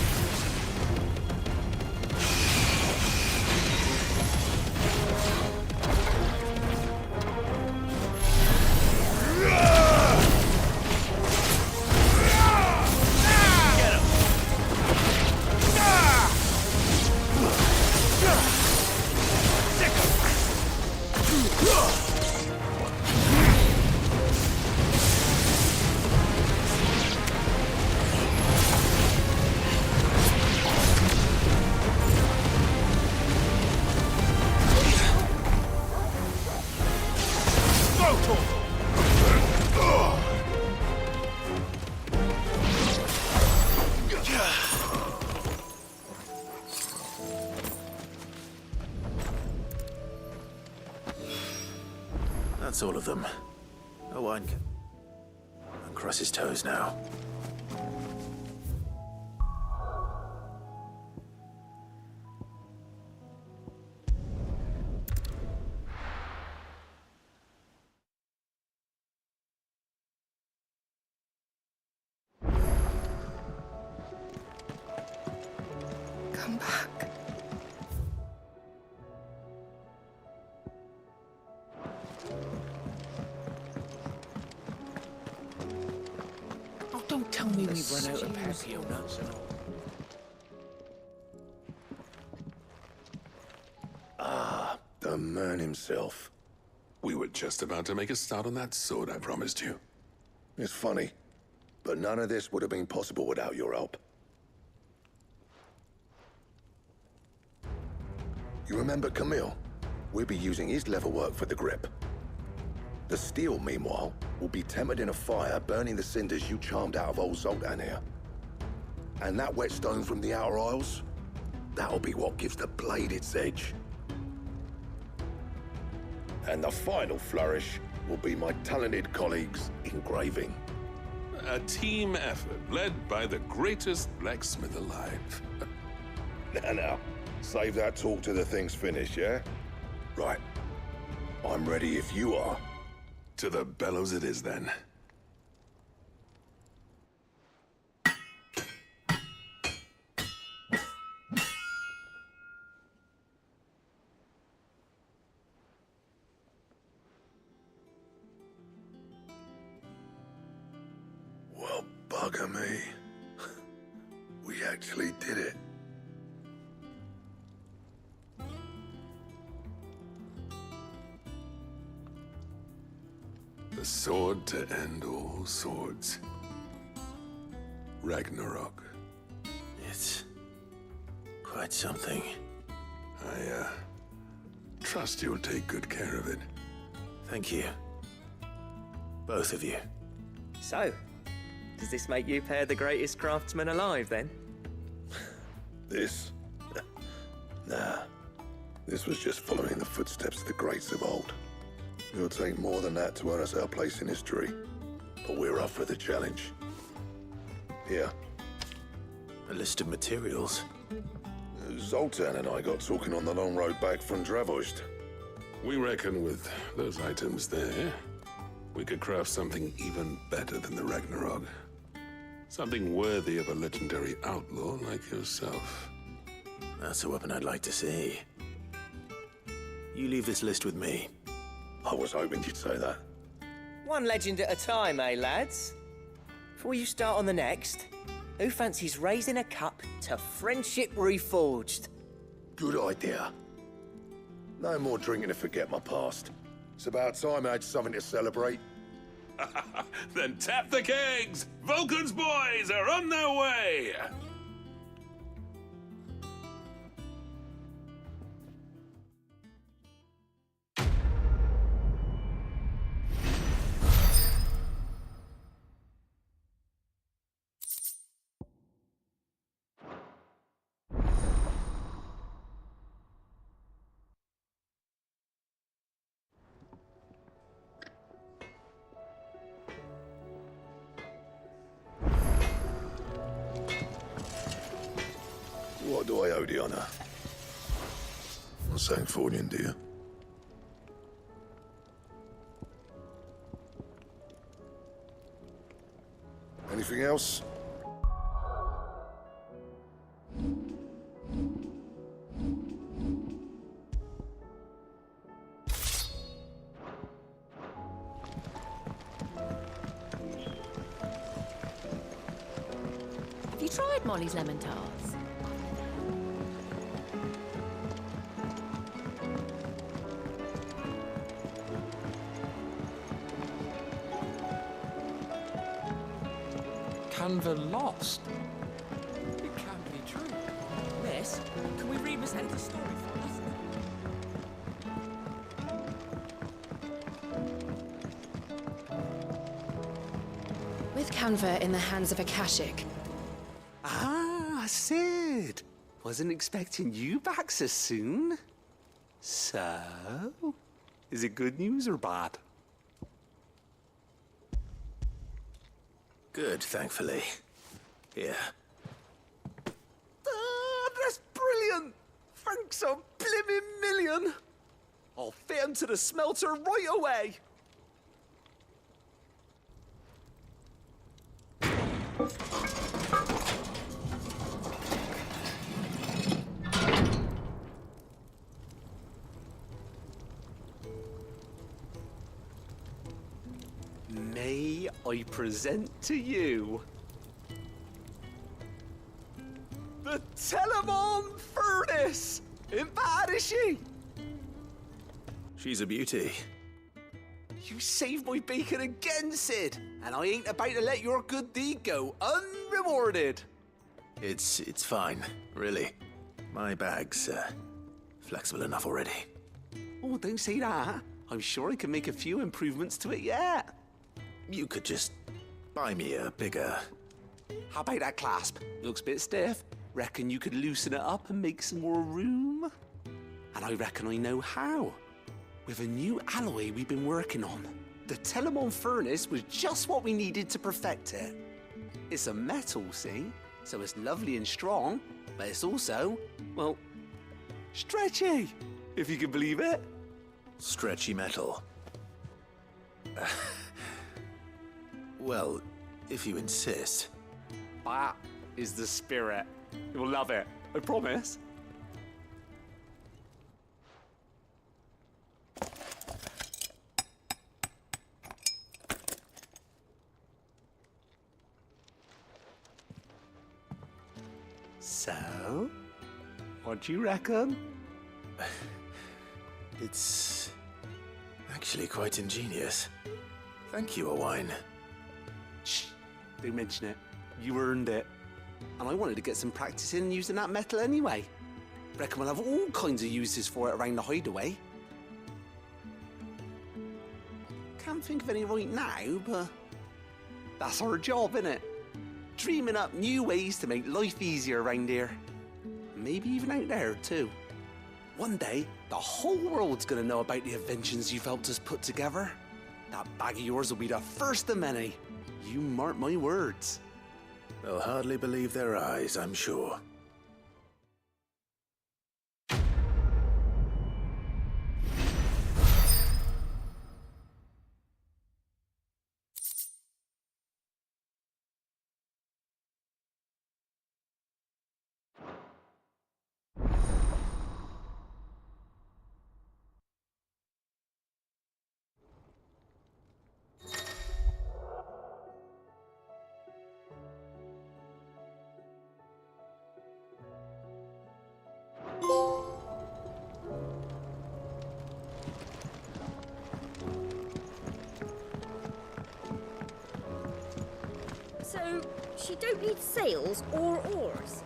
That's all of them. Oh, I can cross his toes now. Come back. Oh, don't tell me we've run out of Papio nuts and all. Ah, the man himself. We were just about to make a start on that sword I promised you. It's funny, but none of this would have been possible without your help. You remember Camille? We'll be using his leatherwork for the grip. The steel, meanwhile, will be tempered in a fire, burning the cinders you charmed out of old Zoltan here. And that whetstone from the Outer Isles, that'll be what gives the blade its edge. And the final flourish will be my talented colleagues' engraving. A team effort led by the greatest blacksmith alive. Now, save that talk till the thing's finished, yeah? Right. I'm ready if you are. To the bellows it is, then. Well, bugger me. We actually did it. The sword to end all swords. Ragnarok. It's quite something. I trust you'll take good care of it. Thank you. Both of you. So, does this make you pair the greatest craftsman alive, then? This? Nah. This was just following the footsteps of the greats of old. It'll take more than that to earn us our place in history. But we're up for the challenge. Here. A list of materials. Zoltan and I got talking on the long road back from Dravost. We reckon with those items there, we could craft something even better than the Ragnarok. Something worthy of a legendary outlaw like yourself. That's a weapon I'd like to see. You leave this list with me. I was hoping you'd say that. One legend at a time, eh, lads? Before you start on the next, who fancies raising a cup to friendship reforged? Good idea. No more drinking to forget my past. It's about time I had something to celebrate. Then tap the kegs! Vulcan's boys are on their way! What do I owe the honor? St. Fornian, dear. Anything else? Have you tried Molly's lemon tarts? Canva lost? It can't be true. Miss, can we read Miss Editor's story for us? With Canva in the hands of Akashic. Ah, Sid! Wasn't expecting you back so soon. So, is it good news or bad? Good, thankfully. Here. Ah, that's brilliant! Thanks a blimmin' million! I'll fit 'em to the smelter right away! May I present to you the Telemon Furnace! Ain't bad, is she? She's a beauty. You saved my bacon again, Sid, and I ain't about to let your good deed go unrewarded. It's fine, really. My bag's flexible enough already. Oh, don't say that. I'm sure I can make a few improvements to it yet. You could just buy me a bigger... How about that clasp? Looks a bit stiff. Reckon you could loosen it up and make some more room? And I reckon I know how. With a new alloy we've been working on. The Telemon Furnace was just what we needed to perfect it. It's a metal, see? So it's lovely and strong, but it's also, well, stretchy, if you can believe it. Stretchy metal. Well, if you insist. That is the spirit. You'll love it, I promise. So, what do you reckon? It's actually quite ingenious. Thank you, Owain. Shh, don't mention it. You earned it. And I wanted to get some practice in using that metal anyway. Reckon we'll have all kinds of uses for it around the hideaway. Can't think of any right now, but that's our job, innit? Dreaming up new ways to make life easier around here. Maybe even out there, too. One day, the whole world's gonna know about the inventions you've helped us put together. That bag of yours will be the first of many. You mark my words. They'll hardly believe their eyes, I'm sure. So, she don't need sails or oars?